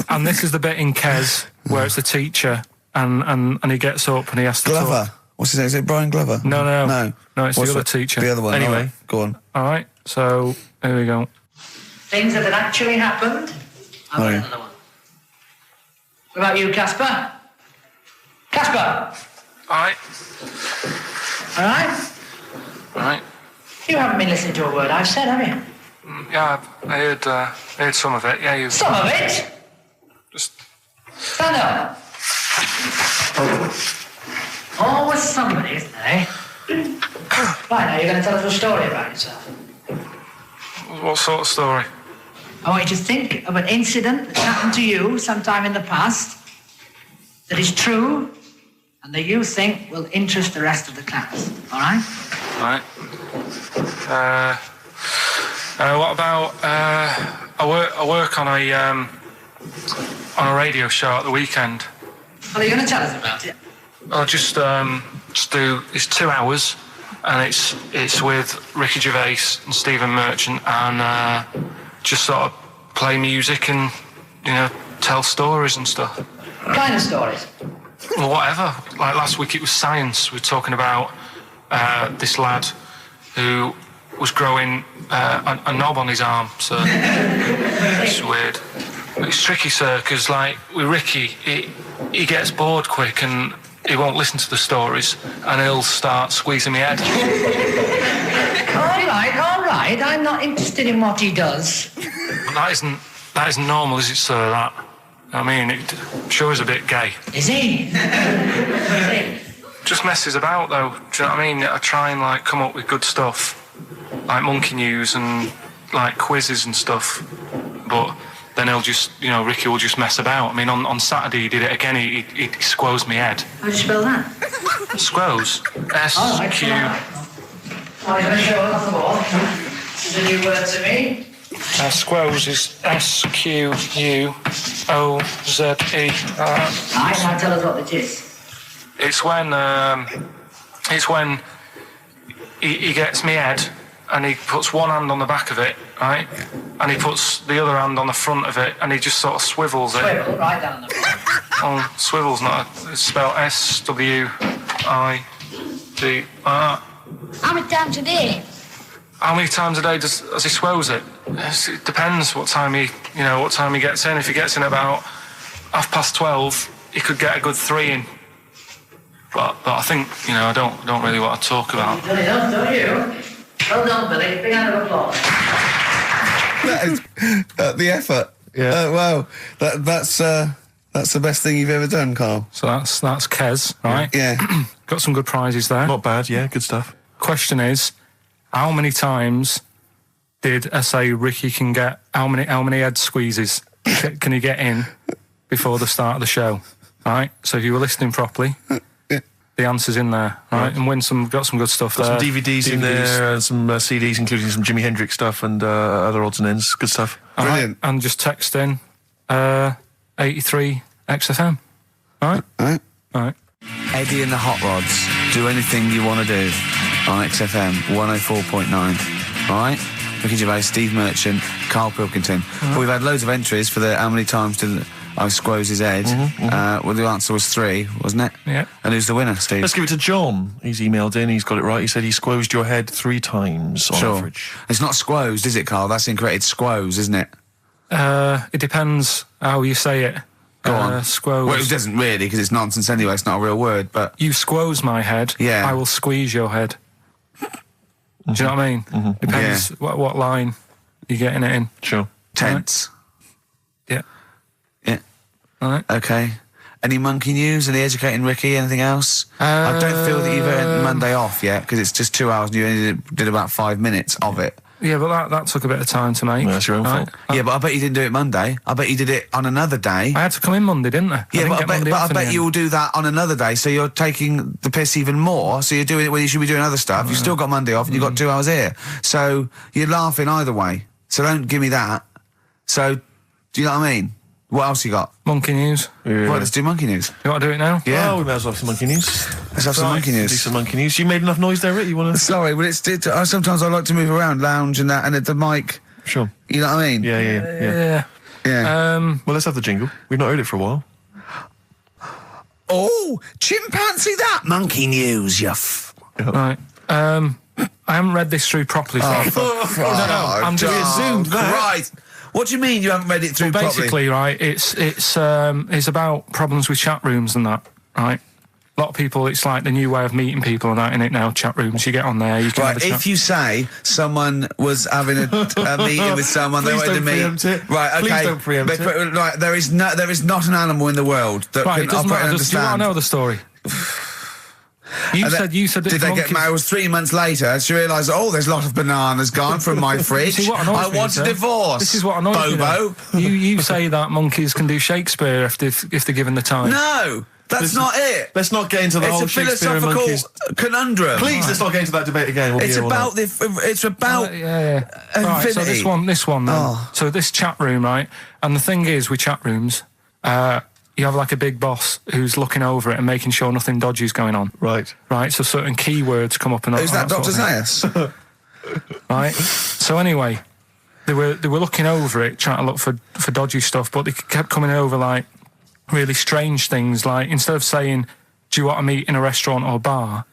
C: And this is the bit in Kes where it's the teacher and he gets up and he has to
A: Glover.
C: talk.
A: What's his name? Is it Brian Glover?
C: No.
A: No,
C: it's the other teacher.
A: The other one.
B: Anyway.
A: All right, go on.
C: All right, so here we go.
D: Things that had actually happened. I've got another one. What about you, Casper? Casper!
C: All right.
D: All right?
C: All right.
D: You haven't been listening to a word I've said, have you?
C: Yeah, I heard some of it. Yeah, you
D: Some of it?
C: just...
D: Stand up. Always somebody, isn't there, eh? Right, now you're going to tell us a story about yourself.
C: What sort of story?
D: I want you to think of an incident that happened to you sometime in the past that is true and that you think will interest the rest of the class. All right?
C: Right. What about I work on a radio show at the weekend.
D: Well, are you going to tell us about it?
C: I'll just do. It's 2 hours, and it's with Ricky Gervais and Stephen Merchant, and just sort of play music and tell stories and stuff.
D: What kind of stories?
C: Well, whatever. Like last week, it was science. We were talking about this lad who was growing a knob on his arm. So it's weird. It's tricky, sir, because like with Ricky, he gets bored quick and he won't listen to the stories, and he'll start squeezing my head.
D: All right. I'm not interested in what he does.
C: That isn't normal, is it, sir? That. I mean, it sure is a bit gay.
D: Is he?
C: Just messes about, though. Do you know what I mean? I try and like come up with good stuff, like monkey news and like quizzes and stuff. But then he'll just, Ricky will just mess about. I mean, on Saturday he did it again. He squoze me head.
D: How do you spell that?
C: Squoze. S-Q.
D: Oh, he's going to show us off the wall. It's a new word to me.
C: Squoze is S-Q-U-O-Z-E.
D: Right, now tell us what it is.
C: It's when he gets me head and he puts one hand on the back of it, right? And he puts the other hand on the front of it and he just sort of swivels it.
D: Swivel, right down the front.
C: Oh, swivel's not, it's spelled S-W-I-V-R.
E: How many times a day?
C: How many times a day does he swells it? It depends what time he gets in. If he gets in about 12:30, he could get a good 3 in. But I think, I don't really want to talk about.
D: You've done enough, don't you? Well done, Billy. Big round of applause.
A: That is the effort.
B: Yeah.
A: Wow. That's the best thing you've ever done, Carl.
C: So that's Kez, right?
A: Yeah.
C: Got some good prizes there.
B: Not bad, yeah, good stuff.
C: Question is, how many times did I say Ricky can get, how many head squeezes can he get in before the start of the show? Right? So if you were listening properly, the answer's in there, right? And got some good stuff there.
B: Got some DVDs in there, and some CDs, including some Jimi Hendrix stuff and other odds and ends. Good stuff.
A: Brilliant.
C: And just text in 83 XFM. All right.
A: Eddie and the Hot Rods. Do anything you want to do on XFM 104.9. All right? Ricky Gervais, Steve Merchant, Karl Pilkington. Well, we've had loads of entries for the how many times did I squoze his head. Well, the answer was 3, wasn't it?
C: Yeah.
A: And who's the winner, Steve?
B: Let's give it to John. He's emailed in, he's got it right. He said he squozed your head 3 times on average.
A: It's not squozed, is it, Carl? That's incorrect. It's squoze, isn't it?
C: It depends how you say it.
A: Go on.
C: Squoze.
A: Well, it doesn't really, because it's nonsense anyway. It's not a real word, but...
C: You squoze my head,
A: Yeah.
C: I will squeeze your head. Do you know what I mean? Depends what line you're getting it in.
B: Sure.
A: Tense.
C: Yeah.
A: Yeah.
C: All right.
A: Okay. Any monkey news? Any educating Ricky? Anything else? I don't feel that you've earned Monday off yet, because it's just 2 hours and you only did about 5 minutes of it.
C: Yeah, but that took a bit of time to make.
B: Well, that's your own fault.
A: Yeah, but I bet you didn't do it Monday. I bet you did it on another day.
C: I had to come in Monday, didn't I?
A: Yeah, but I bet you'll do that on another day, so you're taking the piss even more, so you're doing it when you should be doing other stuff. You've still got Monday off and you've got 2 hours here. So you're laughing either way. So don't give me that. So, do you know what I mean? What else you got?
C: Monkey news.
B: Yeah.
A: Right, let's do monkey news.
C: You want to do it now?
A: Yeah.
B: Well, we may as well have some monkey news.
A: Let's have some monkey
B: Do
A: news.
B: some monkey news. You made enough noise there, Rick? You want to...
A: Sorry, but sometimes I like to move around, lounge and that, and at the mic.
B: Sure.
A: You know what I mean?
B: Yeah.
A: Yeah.
B: Well, let's have the jingle. We've not heard it for a while.
A: chimpanzee that monkey news,
C: Right. I haven't read this through properly. So I'm just assumed that.
A: Right. What do you mean you haven't read it through properly?
C: Basically, right, it's about problems with chat rooms and that, right? A lot of people, it's like the new way of meeting people and that, in it now, chat rooms. You get on there, you can have a chat.
A: If you say someone was having a meeting with someone, they wanted to meet. Right, okay.
B: Please don't preempt it.
A: Right, there is not an animal in the world that can
C: it doesn't
A: operate and
C: matter. Do you want
A: understand.
C: to know the story? You said
A: did they get married? It was 3 months later. She realised, there's a lot of bananas gone from my fridge. I want a divorce.
C: This is what annoys
A: Bobo.
C: me. You say that monkeys can do Shakespeare if they're given the time.
A: No, that's not it.
B: Let's not get into the whole Shakespeare and monkeys.
A: It's a philosophical conundrum.
B: Please, let's not get into that debate again.
A: It's about
C: yeah.
A: infinity.
C: Right, so this one then. So this chat room, right? And the thing is with chat rooms, you have like a big boss who's looking over it and making sure nothing dodgy is going on.
B: Right.
C: So certain keywords come up and
A: who's that, Dr. Zayas?
C: Right. So anyway, they were looking over it, trying to look for dodgy stuff, but they kept coming over like really strange things. Like instead of saying, "Do you want to meet in a restaurant or bar?"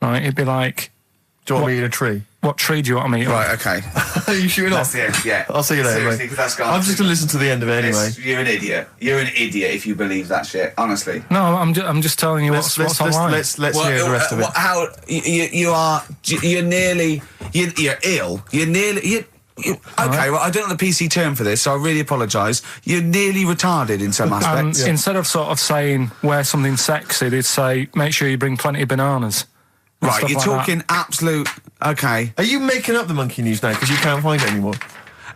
C: Right, it'd be like,
B: "Do you want to meet in a tree?" What tree do you want to meet?
A: Right, okay.
B: Are you shooting off?
A: That's the end, yeah.
B: I'll see you later,
A: Seriously,
B: mate.
A: that's gone.
B: I'm just going to listen to the end of it anyway.
A: You're an idiot. You're an idiot if you believe that shit, honestly.
C: No, I'm just telling you what's online.
B: Let's hear the rest of it.
A: You're ill. Okay, well, I don't know the PC term for this, so I really apologise. You're nearly retarded in some aspects.
C: Instead of sort of saying wear something sexy, they'd say make sure you bring plenty of bananas.
A: Right, you're talking absolute... Okay.
B: Are you making up the monkey news now because you can't find it anymore?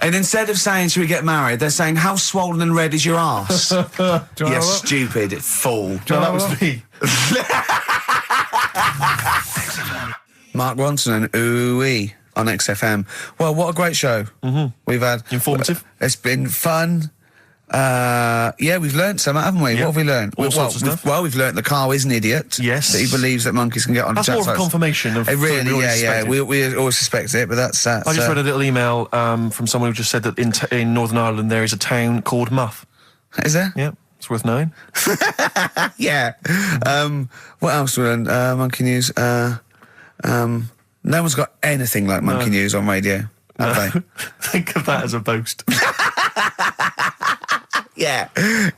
A: And instead of saying, should we get married, they're saying, how swollen and red is your arse? You stupid fool.
B: That was me.
A: Mark Ronson and Ooh-wee on XFM. Well, what a great show. Mm-hmm. We've had...
B: Informative.
A: It's been fun. We've learnt some, haven't we?
B: Yeah.
A: What have we learnt?
B: All sorts of stuff.
A: We've learnt that Carl is an idiot.
B: Yes.
A: That he believes that monkeys can get on
B: That's more of a confirmation of...
A: It really,
B: yeah.
A: We always suspected it, but that's...
B: I just read a little email from someone who just said that in Northern Ireland there is a town called Muff.
A: Is there?
B: Yeah, it's worth knowing.
A: Yeah. What else we learned? Monkey news. No one's got anything like monkey news on radio, have they?
B: Think of that as a boast.
A: Yeah.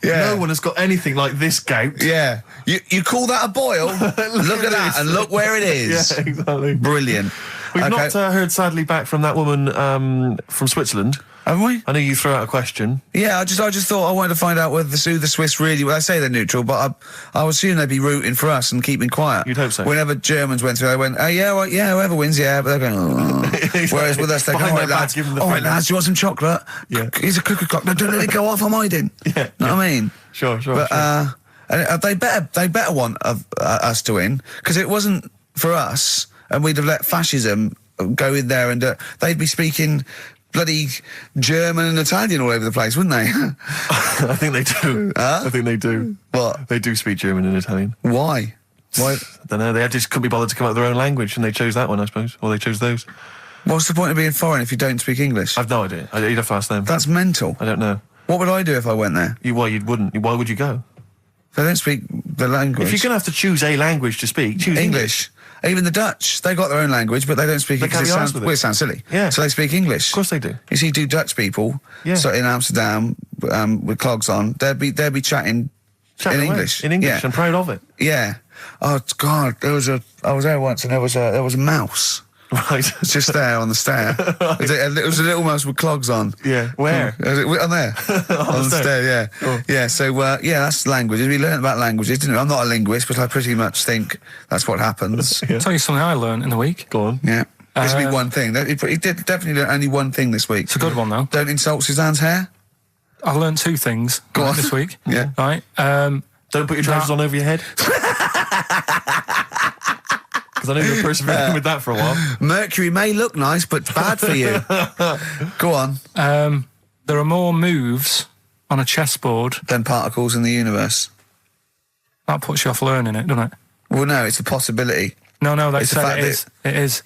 B: No one has got anything like this gout.
A: Yeah. You call that a boil? Look at that and look where it is.
B: Yeah, exactly.
A: Brilliant.
B: We've not heard, sadly, back from that woman from Switzerland.
A: Haven't we?
B: I know you threw out a question.
A: Yeah, I just thought I wanted to find out whether the Swiss really... Well, I say they're neutral, but I would assume they'd be rooting for us and keeping quiet.
B: You'd hope so.
A: Whenever Germans went through, they went, whoever wins, yeah, but they're going, oh.
B: Exactly.
A: Whereas with us, they go, all right, lads, do you want some chocolate?
B: Yeah.
A: Here's a cookie clock. No, don't let it go off, I'm hiding.
B: Yeah.
A: Know what I mean?
B: Sure.
A: But they better want us to win, because it wasn't for us, and we'd have let fascism go in there, and they'd be speaking bloody German and Italian all over the place, wouldn't they?
B: I think they do. I think they do.
A: What?
B: They do speak German and Italian.
A: Why?
B: I don't know. They just couldn't be bothered to come up with their own language, and they chose that one, I suppose. Or they chose those.
A: What's the point of being foreign if you don't speak English?
B: I've no idea. You'd have to ask them.
A: That's mental.
B: I don't know.
A: What would I do if I went there?
B: You wouldn't. Why would you go?
A: If I don't speak the language.
B: If you're going to have to choose a language to speak, choose English.
A: Even the Dutch, they got their own language, but they don't speak it because it sounds silly.
B: Yeah.
A: So they speak English.
B: Of course they do.
A: You see, Dutch people, so in Amsterdam with clogs on, they'd be chatting in English.
B: In English,
A: yeah.
B: I'm proud of it.
A: Yeah. Oh God, I was there once, and there was a mouse.
B: Right.
A: Just there on the stair. It was a little mouse with clogs on.
B: Yeah. Where?
A: On there. on the stair, yeah. Oh. Yeah, so, that's language. We learned about languages, didn't we? I'm not a linguist, but I pretty much think that's what happens.
C: I'll tell you something I learned in the week.
B: Go on.
A: Yeah. This will be one thing. He did definitely learn only one thing this week.
C: It's a good one, though.
A: Don't insult Suzanne's hair.
C: I learned two things this week.
A: Yeah.
C: Right.
B: Don't put your trousers on over your head. Because I know you were persevering with that for a while.
A: Mercury may look nice, but it's bad for you. Go on.
C: There are more moves on a chessboard
A: than particles in the universe.
C: That puts you off learning it, doesn't it?
A: Well, no, it's a possibility.
C: No, they said it is. It is.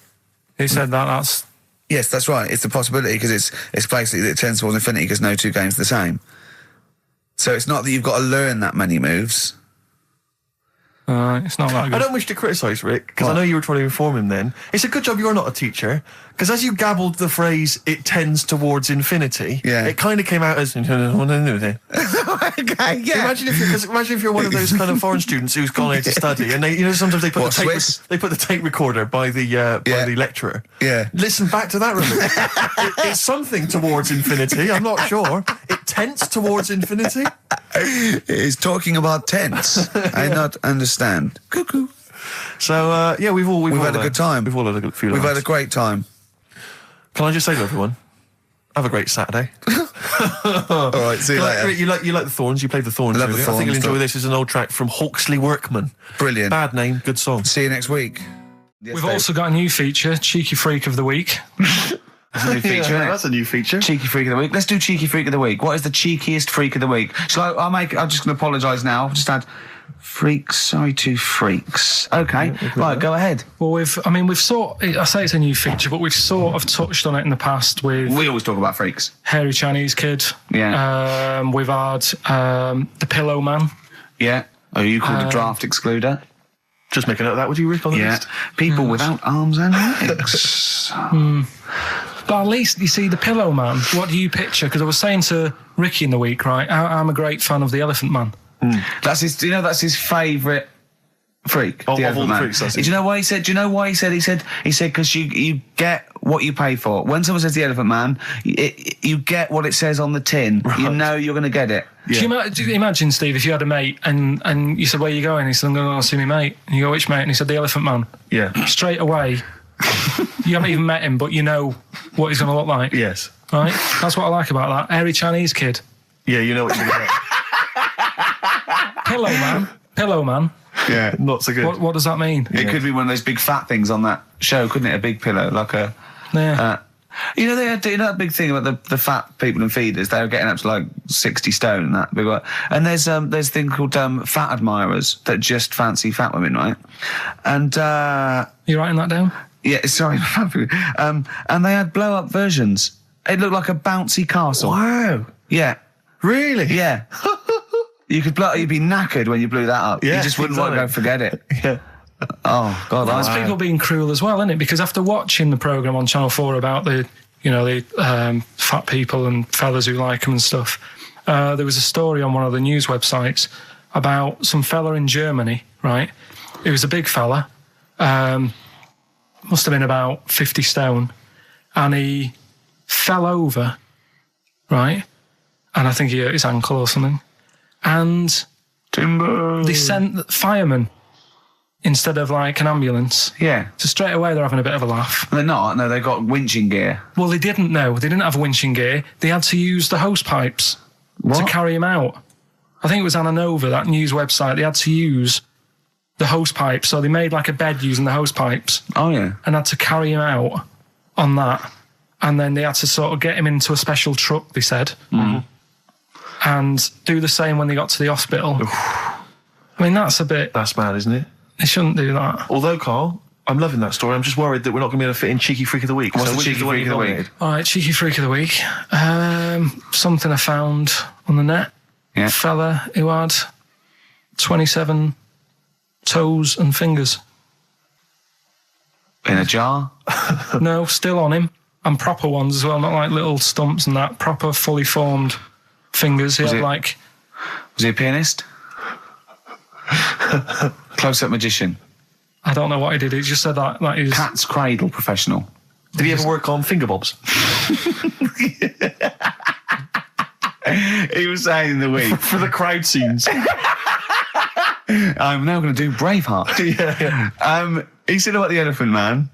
C: He said that's...
A: Yes, that's right. It's a possibility because it's basically that it tends towards infinity because no two games are the same. So it's not that you've got to learn that many moves.
C: It's not that good.
B: I don't wish to criticise Rick, because I know you were trying to inform him then. It's a good job you're not a teacher, because as you gabbled the phrase, it tends towards infinity, it kind of came out as...
A: Okay, yeah.
B: Imagine if you're one of those kind of foreign students who's gone here to study, and they, sometimes they put the tape recorder by the lecturer.
A: Yeah.
B: Listen back to that, remember. It's something towards infinity, I'm not sure. It tends towards infinity.
A: It's talking about tense. I not understand. Cuckoo.
B: So we've all
A: had a good time.
B: We've all had a good few.
A: We've had a great time.
B: Can I just say to everyone, have a great Saturday.
A: All right, see you later.
B: You like the Thorns? You played the Thorns.
A: I love the
B: I think you'll
A: Thorns.
B: enjoy this. It's an old track from Hawksley Workman.
A: Brilliant.
B: Bad name, good song.
A: See you next week.
C: We've also got a new feature, Cheeky Freak of the Week.
A: That's a new feature, isn't it?
B: That's a new feature.
A: Cheeky Freak of the Week. Let's do Cheeky Freak of the Week. What is the cheekiest freak of the week? So I'm just going to apologise now. I've just had freaks. Sorry to freaks. Okay. Right, go ahead.
C: Well, I say it's a new feature, but we've sort of touched on it in the past with...
A: We always talk about freaks.
C: Hairy Chinese Kid.
A: Yeah.
C: We've had the Pillow Man.
A: Yeah. Oh, you called a draft excluder?
B: Just make a note of that, would you, Rick, on the list?
A: People without arms and legs.
C: But at least, you see, the Pillow Man, what do you picture? Because I was saying to Ricky in the week, right, I'm a great fan of the Elephant Man.
A: That's his. That's his favourite freak.
B: Of
A: the
B: all
A: Elephant
B: the
A: Man.
B: freaks, that's it.
A: Do you know why he said? Do you know why he said? He said because you get what you pay for. When someone says the Elephant Man, you get what it says on the tin. Right. You know you're going to get it.
C: Yeah. Do you imagine, Steve, if you had a mate and you said, "Where are you going?" He said, "I'm going to go see my mate." And you go, "Which mate?" And he said, "The Elephant Man."
B: Yeah.
C: Straight away, you haven't even met him, but you know what he's going to look like.
B: Yes.
C: Right. That's what I like about that. Hairy Chinese Kid.
B: Yeah, you know what you're going to get.
C: Pillow Man.
A: Yeah.
B: Not so good.
C: What does that mean?
A: It could be one of those big fat things on that show, couldn't it? A big pillow, like a...
C: Yeah.
A: They had that big thing about the fat people and feeders. They were getting up to like 60 stone and that big one. And there's a thing called fat admirers that just fancy fat women, right? And
C: you writing that down?
A: Yeah, sorry. And they had blow up versions. It looked like a bouncy castle.
B: Wow.
A: Yeah.
B: Really?
A: Yeah. You'd be knackered when you blew that up.
B: Yeah,
A: you just wouldn't want to go forget it.
B: Yeah.
A: Oh God,
C: that's people being cruel as well, isn't it? Because after watching the programme on Channel 4 about the fat people and fellas who like them and stuff, there was a story on one of the news websites about some fella in Germany, right? He was a big fella, must have been about 50 stone, and he fell over, right? And I think he hurt his ankle or something. And
A: Timber.
C: They sent firemen instead of like an ambulance.
A: Yeah.
C: So straight away they're having a bit of a laugh.
A: They're not. No, they've got winching gear.
C: Well, they didn't know. They didn't have winching gear. They had to use the hose pipes to carry him out. I think it was Anna Nova, that news website. They had to use the hose pipes. So they made like a bed using the hose pipes.
A: Oh, yeah.
C: And had to carry him out on that. And then they had to sort of get him into a special truck, they said.
A: Mm.
C: And do the same when they got to the hospital. I mean, that's
B: mad, isn't it?
C: They shouldn't do that.
B: Although, Carl, I'm loving that story. I'm just worried that we're not going to be able to fit in Cheeky Freak of the Week.
A: What's the Cheeky Freak of the Week?
C: All right, Cheeky Freak of the Week. Something I found on the net.
A: Yeah.
C: A fella who had 27 toes and fingers.
A: In a jar?
C: No, still on him. And proper ones as well, not like little stumps and that. Proper, fully formed fingers. He had like...
A: Was he a pianist? Close-up magician?
C: I don't know what he did. He just said that he was...
A: Cat's cradle professional?
B: Did he ever work on finger bobs?
A: He was saying in the week.
B: For the crowd scenes.
A: I'm now going to do Braveheart.
B: Yeah.
A: He said about the Elephant Man.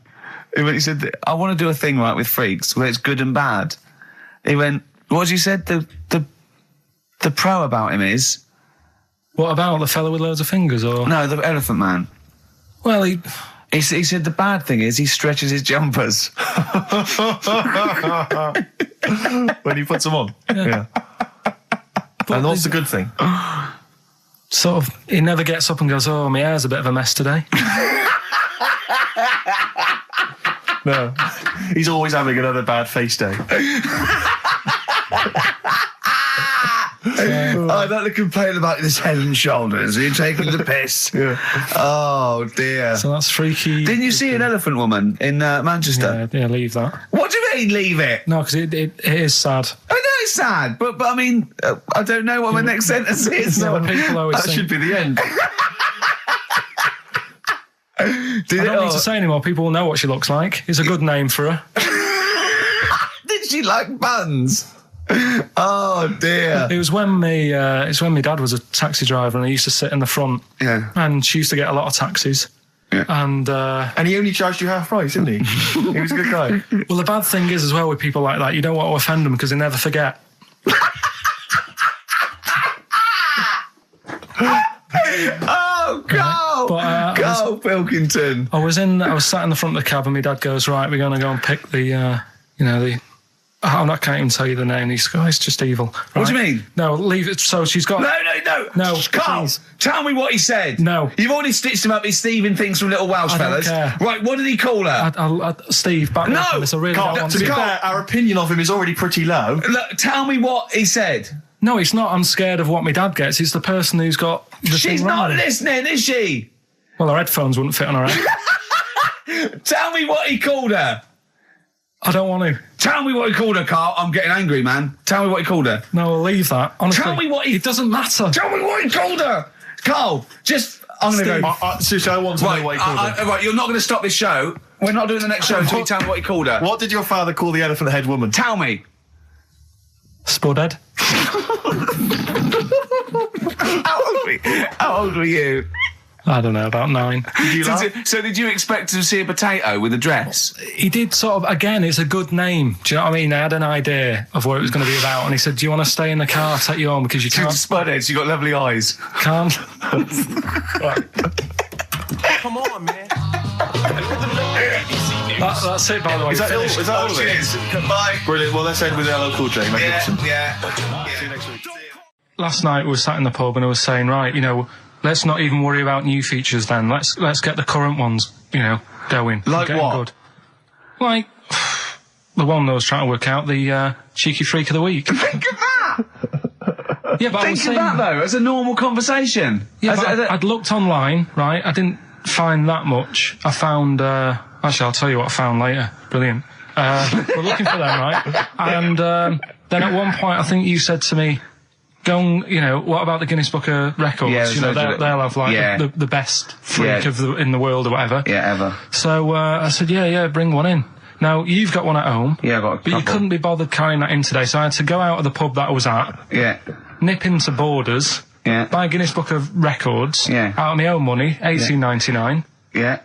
A: He said, I want to do a thing right with freaks where it's good and bad. He went, what did you said? The pro about him is...
C: What about the fella with loads of fingers, or...?
A: No, the Elephant Man.
C: Well, he
A: said the bad thing is he stretches his jumpers.
B: When he puts them on. Yeah. And what's the good thing?
C: Sort of, he never gets up and goes, oh, my hair's a bit of a mess today.
B: No. He's always having another bad face day.
A: I'd like to complain about this head and shoulders. You're taking the piss.
B: Yeah.
A: Oh, dear.
C: So that's freaky.
A: Didn't you see an elephant woman in Manchester?
C: Yeah, leave that.
A: What do you mean, leave it?
C: No, because it is sad.
A: I know it's sad, but I mean, I don't know what my next sentence is.
C: No, but people always
B: That
C: think,
B: should be the end.
C: I don't need to say anymore. People will know what she looks like. It's a good name for her.
A: Did she like buns? Oh dear!
C: It was when my dad was a taxi driver and he used to sit in the front.
A: Yeah.
C: And she used to get a lot of taxis.
A: Yeah.
C: And
B: he only charged you half price, didn't he? He was a good guy.
C: well, the bad thing is as well with people like that, you don't want to offend them because they never forget.
A: Oh, go!
C: But,
A: Karl Pilkington.
C: I was sat in the front of the cab and my dad goes, right, we're going to go and pick the I can't even tell you the name. These guys just evil. Right?
A: What do you mean?
C: No, leave it. So she's got. No,
A: Karl,
C: please.
A: tell me what he said.
C: No.
A: You've already stitched him up. He's Stephen things from Little Welsh
C: I don't
A: Fellas.
C: care.
A: Right, what did he call her?
C: Steve, back me up
A: No!
C: on this. I really
B: Karl,
C: don't want
B: to be
C: to.
B: fair, our opinion of him is already pretty low.
A: Look, tell me what he said.
C: No, it's not. I'm scared of what my dad gets. It's the person who's got the
A: She's
C: thing
A: not
C: wrong.
A: listening, is she?
C: Well, her headphones wouldn't fit on her head.
A: Tell me what he called her.
C: I don't want to.
A: Tell me what he called her, Karl. I'm getting angry, man. Tell me what he called her.
C: No, I'll leave that. Honestly,
A: Tell me what he...
C: It doesn't matter.
A: Tell me what he called her. Karl, just... I'm going to go...
B: Seriously, I want to know what he called her.
A: Right, you're not going to stop this show. We're not doing the next show until you tell me what he called her.
B: What did your father call the elephant head woman?
A: Tell me.
C: Spudhead.
A: How old were you?
C: I don't know, about 9.
A: So did you expect to see a potato with a dress?
C: He did sort of, again, it's a good name. Do you know what I mean? I had an idea of what it was going to be about, and he said, do you want to stay in the car, I'll take you home, because you
A: She's
C: can't...
A: spudheads, you got lovely eyes.
C: Can't.
F: Come on, man.
C: That's it, by the way.
B: Is that all? Is that all of it?
A: Cheers. Bye.
B: Brilliant. Well, let's end with LL Cool J. Magnificent.
A: Yeah.
B: See you next week.
C: Last night we were sat in the pub and I was saying, right, let's not even worry about new features then. Let's get the current ones, going.
A: Like
C: getting
A: what?
C: Good. Like the one that I was trying to work out, the cheeky freak of the week.
A: Think of that.
C: Yeah, but I
A: Think
C: was
A: of
C: saying,
A: that though, as a normal conversation.
C: Yeah, but I'd looked online, right? I didn't find that much. I found. Actually, I'll tell you what I found later. Brilliant. We're looking for them, right? And then at one point, I think you said to me, "Go and, what about the Guinness Book of Records?
A: Yeah,
C: they'll have like the best freak in the world or whatever."
A: Yeah, ever.
C: So I said, "Yeah, bring one in." Now you've got one at home.
A: Yeah, I got a
C: but you
A: couple.
C: couldn't be bothered carrying that in today, so I had to go out of the pub that I was at,
A: Yeah.
C: nip into Borders,
A: Yeah.
C: buy a Guinness Book of Records,
A: Yeah.
C: out of my own money, $18.99.
A: Yeah.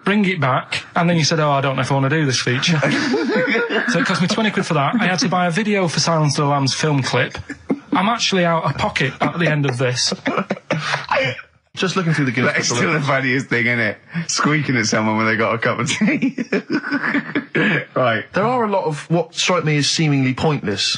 C: Bring it back, and then you said, I don't know if I want to do this feature. So it cost me 20 quid for that. I had to buy a video for Silence of the Lambs film clip. I'm actually out of pocket at the end of this.
B: Just looking through the Guinness
A: That's
B: Book.
A: still the funniest thing, isn't it? Squeaking at someone when they got a cup of tea. Right.
B: There are a lot of what strike me as seemingly pointless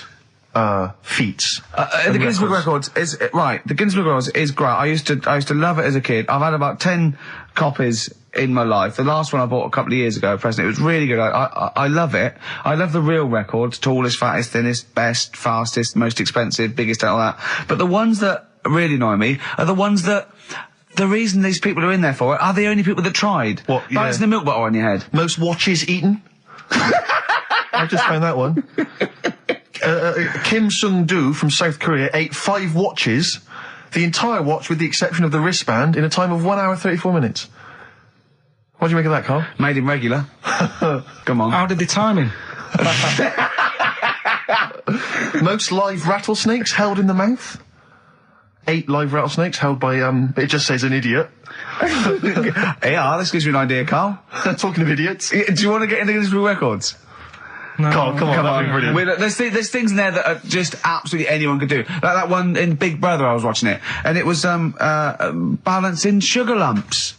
B: feats.
A: The Guinness Book of Records is right. The Guinness Book of Records is great. I used to love it as a kid. I've had about 10 copies in my life. The last one I bought a couple of years ago, present. It was really good. I love it. I love the real records: tallest, fattest, thinnest, best, fastest, most expensive, biggest, and all that. But the ones that really annoy me are the ones that. The reason these people are in there for it are the only people that tried.
B: What? Yeah.
A: Balancing the milk bottle on your head.
B: Most watches eaten. I just found that one. Kim Sung-do from South Korea ate 5 watches, the entire watch with the exception of the wristband, in a time of 1 hour 34 minutes. What do you make of that, Carl?
A: Made him regular. Come on.
C: How did they time him?
B: Most live rattlesnakes held in the mouth. 8 live rattlesnakes held by, it just says an idiot.
A: Yeah, this gives you an idea, Karl.
B: Talking of idiots.
A: Do you want to get into Guinness Book of Records?
C: No.
B: Carl, come on, that'd be brilliant.
A: There's things in there that are just absolutely anyone could do. Like that one in Big Brother, I was watching it, and it was balancing sugar lumps.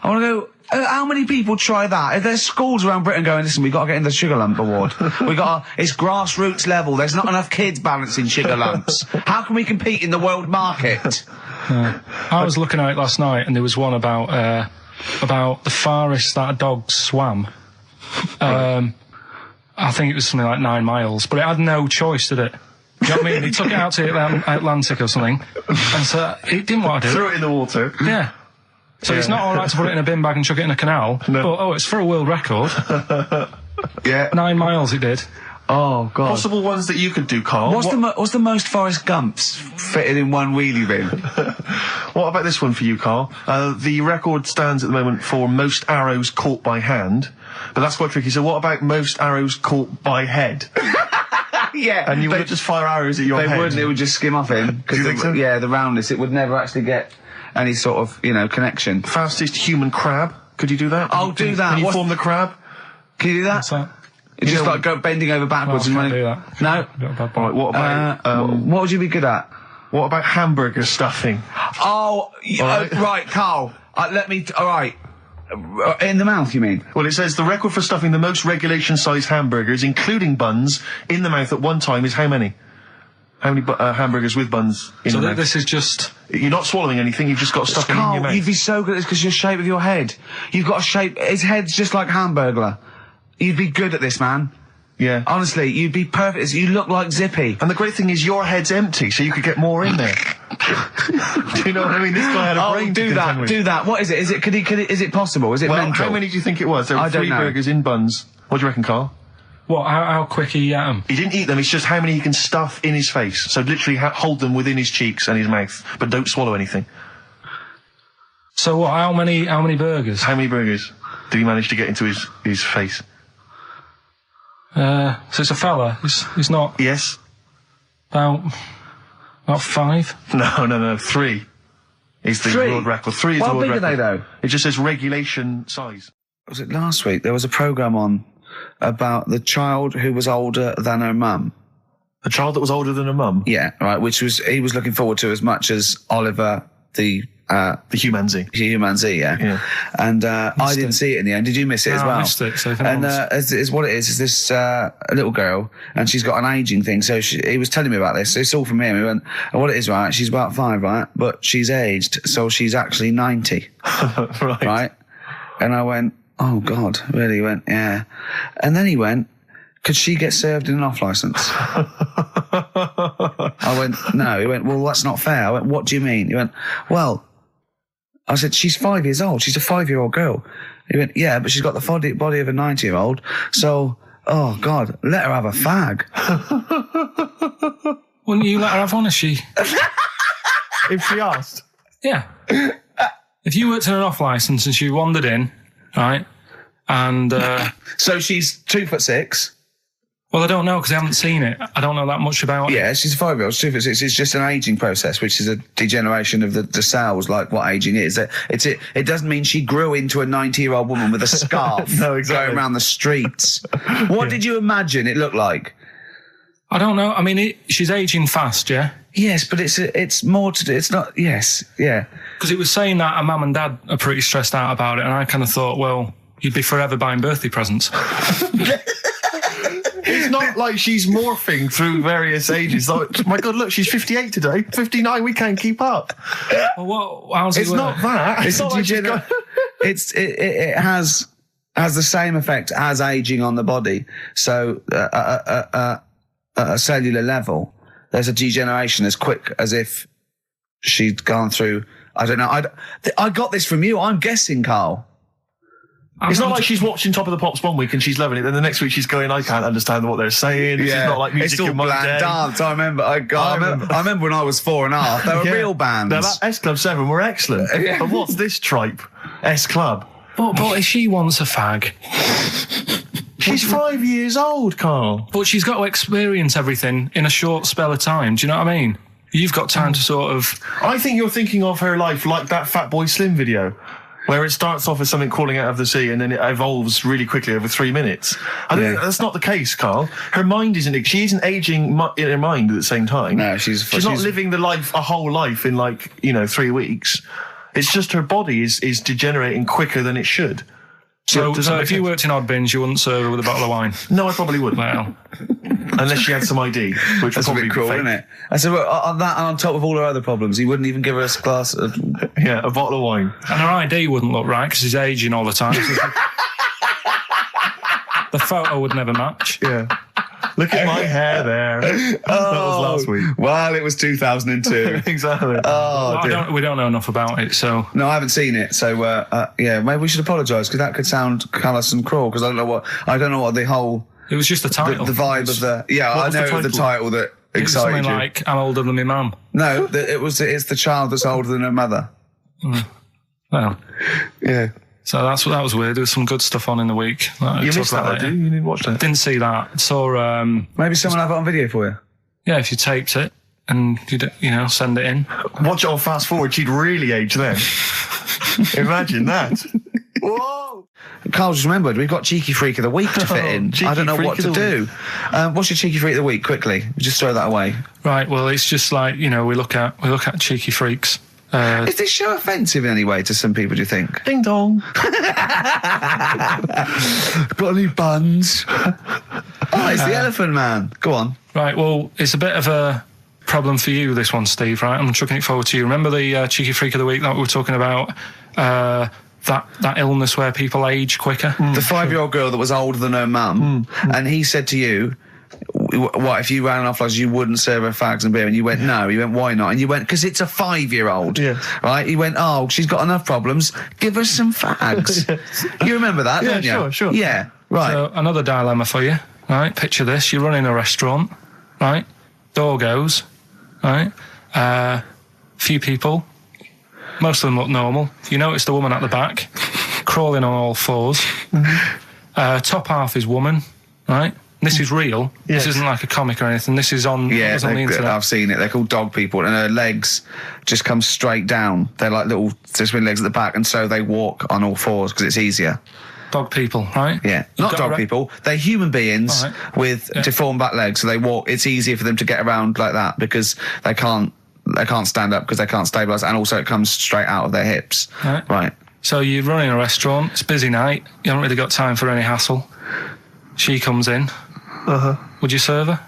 A: I want to go. How many people try that? If there's schools around Britain going, listen, we've got to get in the sugar lump award. It's grassroots level. There's not enough kids balancing sugar lumps. How can we compete in the world market?
C: I was looking at it last night, and there was one about the farthest that a dog swam. I think it was something like 9 miles, but it had no choice, did it? Do you know what I mean? He took it out to Atlantic or something, and so he didn't want to do it.
B: Threw it in the water.
C: Yeah. So it's not all right to put it in a bin bag and chuck it in a canal.
B: No.
C: But, it's for a world record.
A: Yeah.
C: 9 miles it did.
A: Oh, God.
B: Possible ones that you could do, Carl.
A: What's the most Forrest Gumps fitted in one wheelie bin?
B: What about this one for you, Carl? The record stands at the moment for most arrows caught by hand, but that's quite tricky. So what about most arrows caught by head?
A: Yeah.
B: And you would just fire arrows at your head?
A: They wouldn't, it would just skim off him.
B: Do you think so?
A: Yeah, the roundness, it would never actually get any sort of, connection.
B: Fastest human crab. Could you do that?
A: I'll do that.
B: Can you form the crab?
A: Can you do that?
C: What's that?
A: It's just like go bending over backwards
C: I
A: and
C: can't
A: running.
C: do that.
A: No?
B: Right, what about...
A: what would you be good at?
B: What about hamburger stuffing?
A: Oh, right, Carl. Alright. In the mouth, you mean?
B: Well, it says the record for stuffing the most regulation-sized hamburgers, including buns, in the mouth at one time is how many? How many hamburgers with buns in the mouth?
C: So this is just...
B: You're not swallowing anything, you've just got stuff in your mouth.
A: Carl, you'd be so good at this because your shape of your head. You've got a shape... His head's just like Hamburglar. You'd be good at this, man.
B: Yeah.
A: Honestly, you'd be perfect. You look like Zippy.
B: And the great thing is your head's empty, so you could get more in there. Do you know what I mean? This guy had a brain to contend with.
A: Do that. What is it? Is it possible? Is it mental?
B: How many do you think it was? There were 3 burgers in buns. What do you reckon, Carl?
C: What, how quick he ate them?
B: He didn't eat them, it's just how many he can stuff in his face. So literally hold them within his cheeks and his mouth, but don't swallow anything.
C: So what, how many burgers?
B: How many burgers did he manage to get into his face?
C: So it's a fella. He's not...
B: Yes.
C: About 5?
B: No. 3 is the world record. 3 is the world record.
A: How big are they, though?
B: It just says regulation size.
A: Was it last week? There was a programme on about the child who was older than her mum.
B: A child that was older than her mum?
A: Yeah, right, he was looking forward to as much as Oliver, the
B: humanzee.
A: Yeah. And I didn't see it in the end. Did you miss it as well?
C: I missed it. So
A: and is what it is this little girl, and she's got an ageing thing. So he was telling me about this. It's all from him. He went, and what it is, right? She's about 5, right? But she's aged, so she's actually 90. Right. And I went, oh God, really? He went, yeah. And then he went, could she get served in an off licence? I went, no. He went, well, that's not fair. I went, what do you mean? He went, well, I said, she's 5 years old. She's a 5-year-old girl. He went, yeah, but she's got the body of a 90-year-old. So, oh God, let her have a fag.
C: Wouldn't you let her have one if she...
B: If she asked?
C: Yeah. If you worked in an off licence and she wandered in, right, and...
A: So she's 2'6".
C: Well, I don't know because I haven't seen it. I don't know that much about it.
A: Yeah, she's a 5-year-old. She's 2'6". It's just an ageing process, which is a degeneration of the cells, like what ageing is. It doesn't mean she grew into a 90-year-old woman with a scarf
B: No, exactly.
A: going around the streets. What did you imagine it looked like?
C: I don't know. I mean, she's ageing fast, yeah?
A: Yes, but it's more to do. It's not. Yes, yeah.
C: Because it was saying that her mum and dad are pretty stressed out about it, and I kind of thought, well, you'd be forever buying birthday presents.
B: It's not like she's morphing through various ages. Like, my God, look, she's 58 today. 59, we can't keep up.
C: Well, how's it
B: It's
C: work?
B: not that. It's not like she's got...
A: It has the same effect as aging on the body. So at a cellular level, there's a degeneration as quick as if she'd gone through. I don't know. I got this from you. I'm guessing, Carl.
B: It's not like she's watching Top of the Pops one week and she's loving it, then the next week she's going, I can't understand what they're saying. It's not like music
A: it's all
B: in my
A: bland
B: day.
A: dance. I remember. I remember when I was 4.5. They were real bands.
B: Now, that S Club 7 were excellent.
A: Yeah.
B: But what's this tripe? S Club.
C: But if she wants a fag...
B: She's 5 years old, Carl.
C: But she's got to experience everything in a short spell of time. Do you know what I mean? You've got time to sort of...
B: I think you're thinking of her life like that Fatboy Slim video, where it starts off as something crawling out of the sea and then it evolves really quickly over 3 minutes. I think that's not the case, Carl. Her mind isn't... She isn't aging in her mind at the same time.
A: No, she's
B: not living a whole life in 3 weeks. It's just her body is degenerating quicker than it should.
C: So if you worked in odd bins, you wouldn't serve her with a bottle of wine?
B: No, I probably wouldn't.
C: Well...
B: Unless she had some ID, which
A: That's
B: would
A: a
B: probably
A: bit cruel,
B: be fake.
A: isn't it? I said, well, on that and on top of all her other problems, he wouldn't even give her a glass of...
B: Yeah, a bottle of wine.
C: And her ID wouldn't look right because she's aging all the time. So the photo would never match.
B: Yeah. Look at my hair there. That was last week.
A: Well, it was 2002.
B: Exactly.
C: We don't know enough about it, so...
A: No, I haven't seen it, so, maybe we should apologise, because that could sound callous and cruel, because I don't know what the whole...
C: It was just the title.
A: The vibe of the... Yeah, I know it was the title that excited
C: something
A: you.
C: like, I'm older than my mum.
A: No, it's the child that's older than her mother.
C: Well...
A: Yeah.
C: So that was weird. There was some good stuff on in the week.
B: You missed that, didn't you? You didn't watch that?
C: Didn't see that. Saw...
A: Maybe someone have it on video for you?
C: Yeah, if you taped it and, send it in.
B: Watch it on fast forward, she'd really age then. Imagine that. Whoa!
A: Carl just remembered, we've got Cheeky Freak of the Week to fit in. I don't know what to do. What's your Cheeky Freak of the Week, quickly? Just throw that away.
C: Right, well, it's just like, we look at Cheeky Freaks.
A: Is this show offensive in any way to some people, do you think?
B: Ding dong.
A: Got any buns? It's the Elephant Man. Go on.
C: Right, well, it's a bit of a problem for you, this one, Steve, right? I'm chucking it forward to you. Remember the Cheeky Freak of the Week that we were talking about? That illness where people age quicker?
A: The 5-year-old girl that was older than her mum, and he said to you, what, if you ran off like you wouldn't serve her fags and beer? And you went, no. You went, why not? And you went, because it's a 5-year-old.
B: Yeah.
A: Right? You went, oh, she's got enough problems. Give her some fags. You remember that, don't you?
B: Sure.
A: Yeah, right.
C: So, another dilemma for you, right? Picture this. You're running a restaurant, right? Door goes, right? Few people. Most of them look normal. You notice the woman at the back, crawling on all fours. Top half is woman, right? This is real.
B: Yes.
C: This isn't like a comic or anything. This is on, on the internet.
A: I've seen it. They're called dog people, and her legs just come straight down. They're like little twin legs at the back, and so they walk on all fours because it's easier.
C: Dog people, right?
A: Yeah, not dog people. They're human beings with deformed back legs, so they walk. It's easier for them to get around like that because they can't stand up because they can't stabilise, and also it comes straight out of their hips. Right.
C: So you're running a restaurant. It's a busy night. You haven't really got time for any hassle. She comes in. Would you serve her?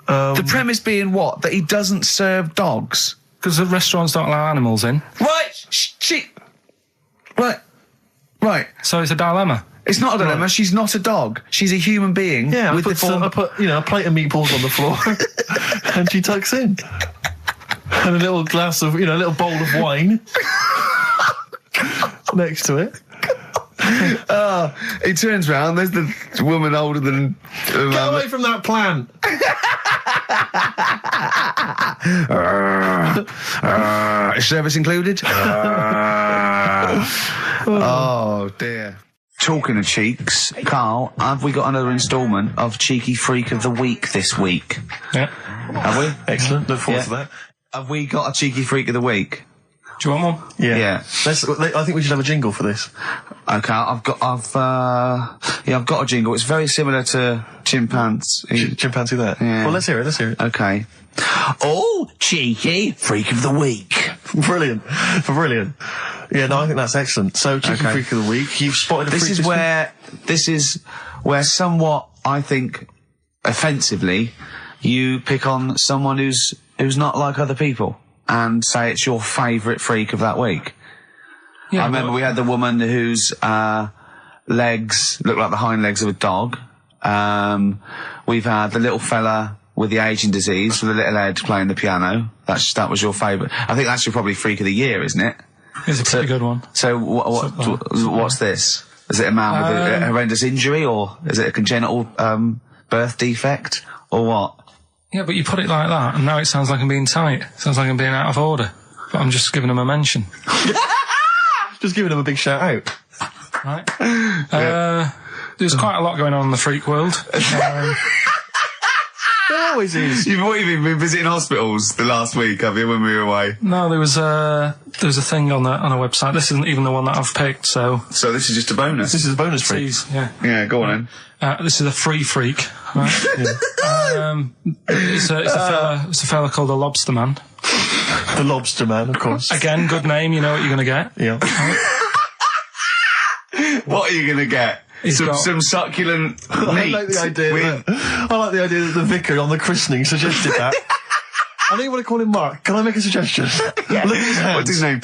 A: The premise being what? That he doesn't serve dogs?
C: Because the restaurants don't allow animals in.
A: Right.
C: So it's a dilemma.
A: It's not a dilemma. Right. She's not a dog. She's a human being.
B: Yeah,
A: with
B: I put a plate of meatballs on the floor, and she tucks in, and a little glass of, a little bowl of wine next to it.
A: He turns round. There's the woman older than.
B: Get away from that plant.
A: Is service included? Oh dear. Talking of cheeks, Carl, have we got another instalment of Cheeky Freak of the Week this week?
C: Yeah.
A: Have we?
B: Excellent. Look forward to that.
A: Have we got a Cheeky Freak of the Week?
C: Do you want one?
B: Yeah. I think we should have a jingle for this.
A: Okay, I've got a jingle. It's very similar to Chimpanzee.
B: Chimpanzee that?
A: Yeah.
B: Well, let's hear it.
A: Okay. Oh, Cheeky Freak of the Week.
B: Brilliant. Yeah, no, I think that's excellent. So, Cheeky Freak of the Week, you've spotted a freak.
A: This is where somewhat, I think, offensively, you pick on someone who's not like other people and say it's your favourite freak of that week. Yeah, I remember we had the woman whose legs look like the hind legs of a dog. We've had the little fella with the aging disease with a little head playing the piano. That was your favourite. I think that's your probably freak of the year, isn't it?
C: It's a pretty good one.
A: So what's this? Is it a man with a horrendous injury, or is it a congenital birth defect, or what?
C: Yeah, but you put it like that, and now it sounds like I'm being tight. It sounds like I'm being out of order. But I'm just giving him a mention.
B: Just giving him a big shout out.
C: Right. There's quite a lot going on in the freak world.
B: There always is.
A: You've been visiting hospitals the last week, have you, when we were away?
C: No, there was a thing on a website. This isn't even the one that I've picked, so this
A: is just a bonus.
B: This is a bonus freak.
A: Yeah, go on then.
C: This is a free freak. Right? It's a fella called the Lobster Man.
B: The Lobster Man, of course.
C: Again, good name. You know what you're going to get.
B: Yeah.
A: What are you going to get? Some succulent meat.
B: I like the idea that the vicar on the christening suggested that. I know you want to call him Mark. Can I make a suggestion?
A: Yeah.
B: Look at his hands.
A: What's his name?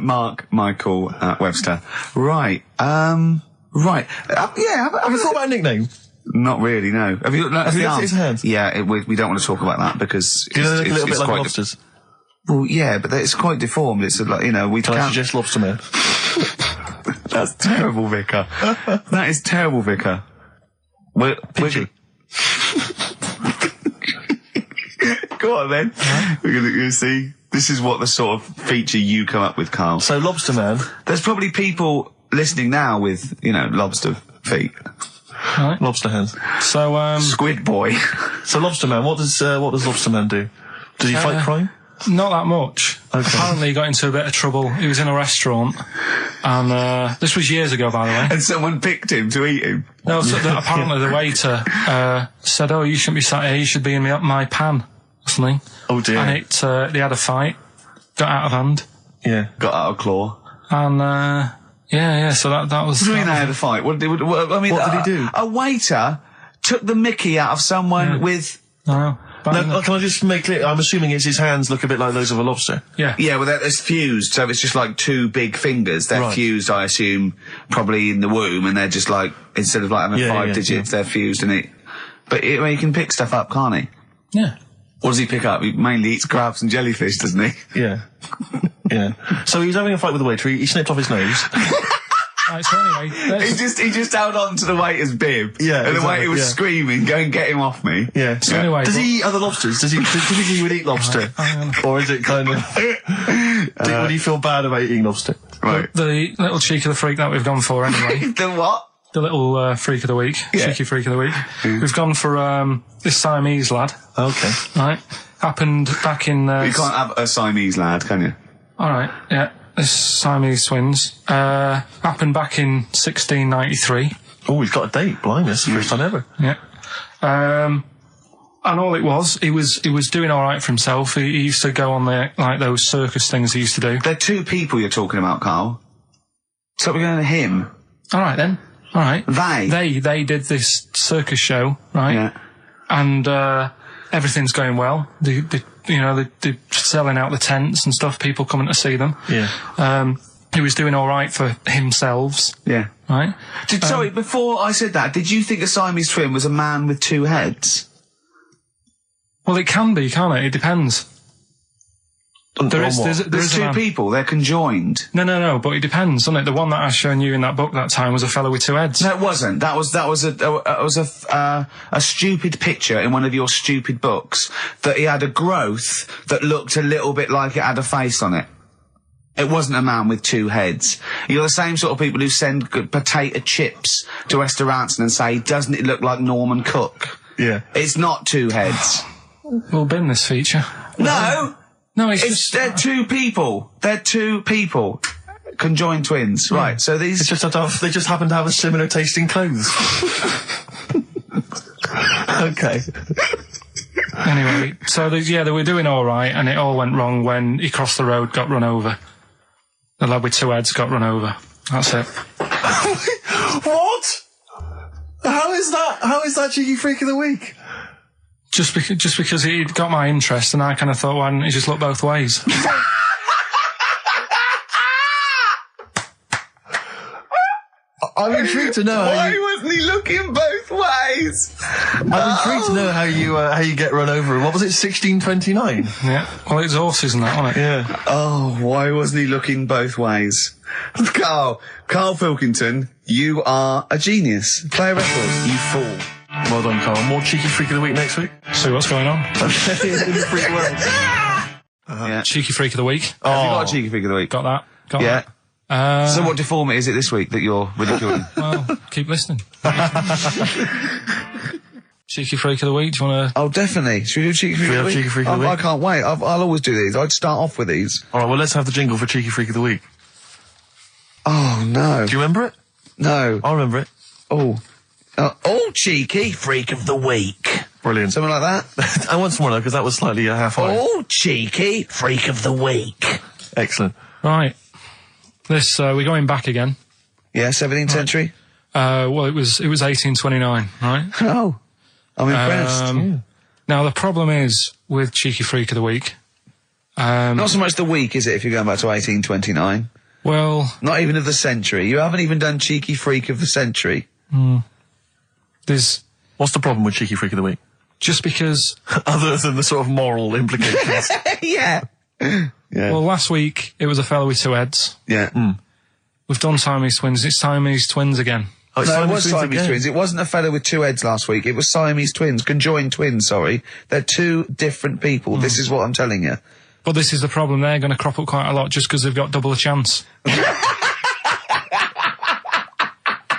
A: Mark Michael Webster. Right. Right.
B: Have you thought about a nickname?
A: Not really, no. Have you looked at the arm?
B: His hands?
A: Yeah, we don't want to talk about that because
B: Do you know they look a little bit like
A: quite
B: lobsters?
A: well, yeah, but it's quite deformed. It's like, you know, we
B: Can I
A: can't...
B: suggest lobster man?
A: That's terrible, Vicar. That is terrible, Vicar. We're Go on then. We're going to see. This is what the sort of feature you come up with, Carl.
B: So lobster man.
A: There's probably people listening now with, you know, lobster feet.
C: Right.
B: Lobster hands.
C: So,
A: Squid boy.
B: So lobster man, what does lobster man do? Does he fight crime?
C: not that much.
B: Okay.
C: Apparently he got into a bit of trouble. He was in a restaurant, and this was years ago, by the way.
A: And someone picked him to eat him.
C: No, so apparently the waiter said, "Oh, you shouldn't be sat here. You should be in my pan," or something.
B: Oh dear.
C: And they had a fight, got out of hand.
B: Yeah.
A: Got out of claw.
C: And yeah. So that was.
A: What do you mean they had a fight? What did he
B: do?
A: A waiter took the mickey out of someone with.
C: No.
B: No, can I just make clear? I'm assuming his hands look a bit like those of a lobster.
C: Yeah.
A: Yeah, well, it's fused, so it's just like two big fingers. They're
B: Right.
A: fused, I assume, probably in the womb, and they're just like, instead of like having five digits, they're fused, and he can pick stuff up, can't he?
C: Yeah.
A: What does he pick up? He mainly eats crabs and jellyfish, doesn't he?
B: Yeah. Yeah. So he was having a fight with the waiter. He snipped off his nose.
C: Right, so anyway,
A: He just held on to the waiter's bib.
B: Yeah,
A: And the
B: exactly,
A: waiter was screaming, "Go and get him off me."
B: Yeah.
C: So anyway,
B: does he eat other lobsters? Does he typically he would eat lobster? Or is it kind of... would he feel bad about eating lobster?
A: Right.
C: the little cheek of the freak that we've gone for anyway.
A: The what?
C: The little freak of the week, cheeky freak of the week. We've gone for this Siamese lad.
B: Okay.
C: Right, happened back in.
A: You can't have a Siamese lad, can you?
C: All right, yeah. This Siamese twins happened back in 1693.
B: Oh, he's got a date. Blimey, that's the first time ever.
C: Yeah. And all it was, he was doing all right for himself. He used to go on those circus things he used to do.
A: They're two people you're talking about, Carl. So we're going to him.
C: All right then. All right.
A: They
C: did this circus show, right?
A: Yeah.
C: And everything's going well. They're selling out the tents and stuff. People coming to see them.
B: Yeah.
C: He was doing all right for himself.
A: Yeah.
C: Right.
A: Sorry, before I said that, did you think a Siamese twin was a man with two heads?
C: Well, it can be, can't it? It depends. There's
A: two people. They're conjoined.
C: No. But it depends, doesn't it? The one that I shown you in that book that time was a fellow with two heads.
A: No, it wasn't. That was a stupid picture in one of your stupid books that he had a growth that looked a little bit like it had a face on it. It wasn't a man with two heads. You're the same sort of people who send potato chips to restaurants and say, "Doesn't it look like Norman Cook?"
B: Yeah.
A: It's not two heads.
C: We'll bin this feature.
A: No.
C: No,
A: They're two people. They're two people. Conjoined twins. Yeah. Right, so these...
B: They just happen to have a similar taste in clothes. Okay.
C: Anyway, so they were doing all right, and it all went wrong when he crossed the road, got run over. The lad with two heads got run over. That's it.
B: What? How is that cheeky freak of the week?
C: Just because he got my interest, and I kind of thought, why didn't he just look both ways?
B: I'm intrigued to know
A: Why wasn't he looking both ways?
B: I'm intrigued to know how you get run over. What was it, 1629?
C: Yeah. Well, it's horses and that, wasn't it?
B: Yeah.
A: Oh, why wasn't he looking both ways? Karl Pilkington, you are a genius. Play a record, you fool.
B: Well done, Carl. More cheeky freak of the week next week.
C: See what's going on.
B: In the freak world.
A: Yeah.
C: Cheeky freak of the week.
A: Have you got a cheeky freak of the week?
C: Got that. Got
A: Yeah.
C: that.
A: So what deformity is it this week that you're ridiculing?
C: Well, keep listening. Cheeky freak of the week. Do you want to?
A: Oh, definitely. Should we do cheeky freak of the week?
B: Cheeky freak of the
A: I
B: week?
A: can't wait. I'll always do these. I'd start off with these.
B: All right, well, let's have the jingle for cheeky freak of the week.
A: Oh, no.
B: Do you remember it?
A: No.
B: I remember it.
A: Oh, cheeky freak of the week.
B: Brilliant.
A: Something like that.
B: I want some more, though, because that was slightly half high.
A: Oh, cheeky freak of the week.
B: Excellent.
C: Right. This we're going back again.
A: Yeah, 17th century.
C: Well, it was 1829, right?
A: Oh, I'm impressed.
C: Now the problem is with cheeky freak of the week.
A: Not so much the week, is it? If you're going back to 1829.
C: Well,
A: Not even of the century. You haven't even done cheeky freak of the century.
C: there's
B: What's the problem with Cheeky Freak of the Week?
C: Just because...
B: Other than the sort of moral implications.
A: Yeah.
C: Well, last week, it was a fella with two heads.
A: Yeah.
C: We've done Siamese twins. It's Siamese twins again.
B: Oh,
A: No, it was Siamese twins. It wasn't a fella with two heads last week. It was Siamese twins, conjoined twins, sorry. They're two different people. This is what I'm telling you.
C: But this is the problem. They're going to crop up quite a lot just because they've got double a chance.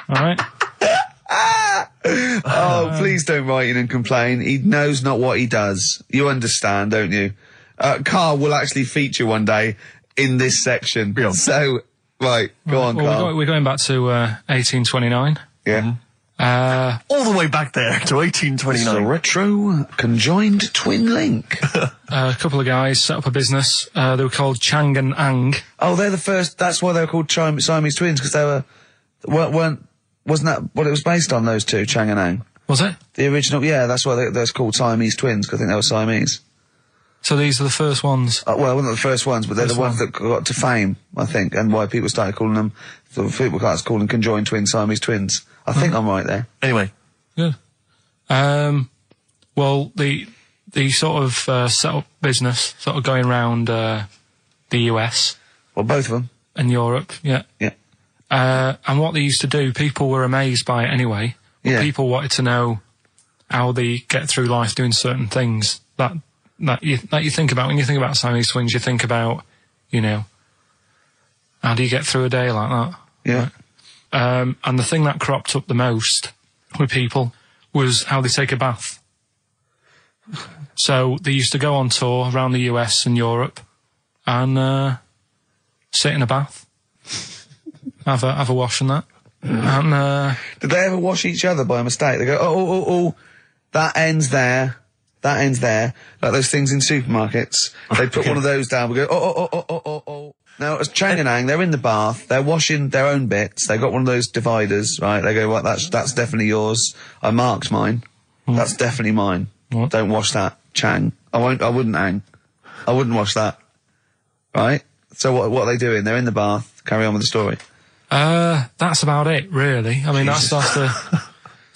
C: All right?
A: Oh, please don't write in and complain. He knows not what he does. You understand, don't you? Karl will actually feature one day in this section.
B: Yeah.
A: So, right, go on, Karl.
C: We're going back to 1829.
A: Yeah.
B: All the way back there to 1829.
A: It's a retro conjoined twin link.
C: A couple of guys set up a business. They were called Chang and Ang.
A: Oh, they're the first. That's why they were called Siamese twins, because they wasn't that what it was based on? Those two, Chang and Ang.
C: Was it?
A: The original, yeah. That's why they're called Siamese twins, because I think they were Siamese.
C: So these are the first ones.
A: Well, not the first ones, but they're the ones that got to fame, I think, and why people started calling them. People started calling them conjoined twins, Siamese twins. I think I'm right there.
B: Anyway.
C: Good. Well, the sort of set up business, sort of going around the US.
A: Well, both of them.
C: And Europe, yeah.
A: Yeah.
C: And what they used to do, people were amazed by it anyway.
A: Yeah.
C: People wanted to know how they get through life doing certain things that you think about. When you think about Siamese twins, you think about, how do you get through a day like that?
A: Yeah.
C: Right? And the thing that cropped up the most with people was how they take a bath. So they used to go on tour around the US and Europe and sit in a bath, have a wash and that. And
A: did they ever wash each other by mistake? They go, oh, that ends there. That ends there. Like those things in supermarkets. They put one of those down. We go, oh. Now, as Chang and Ang, they're in the bath. They're washing their own bits. They got one of those dividers, right? They go, well, that's definitely yours. I marked mine. That's definitely mine.
C: What?
A: Don't wash that, Chang. I wouldn't, Ang. I wouldn't wash that. Right? So what are they doing? They're in the bath. Carry on with the story.
C: That's about it, really. I mean, that's the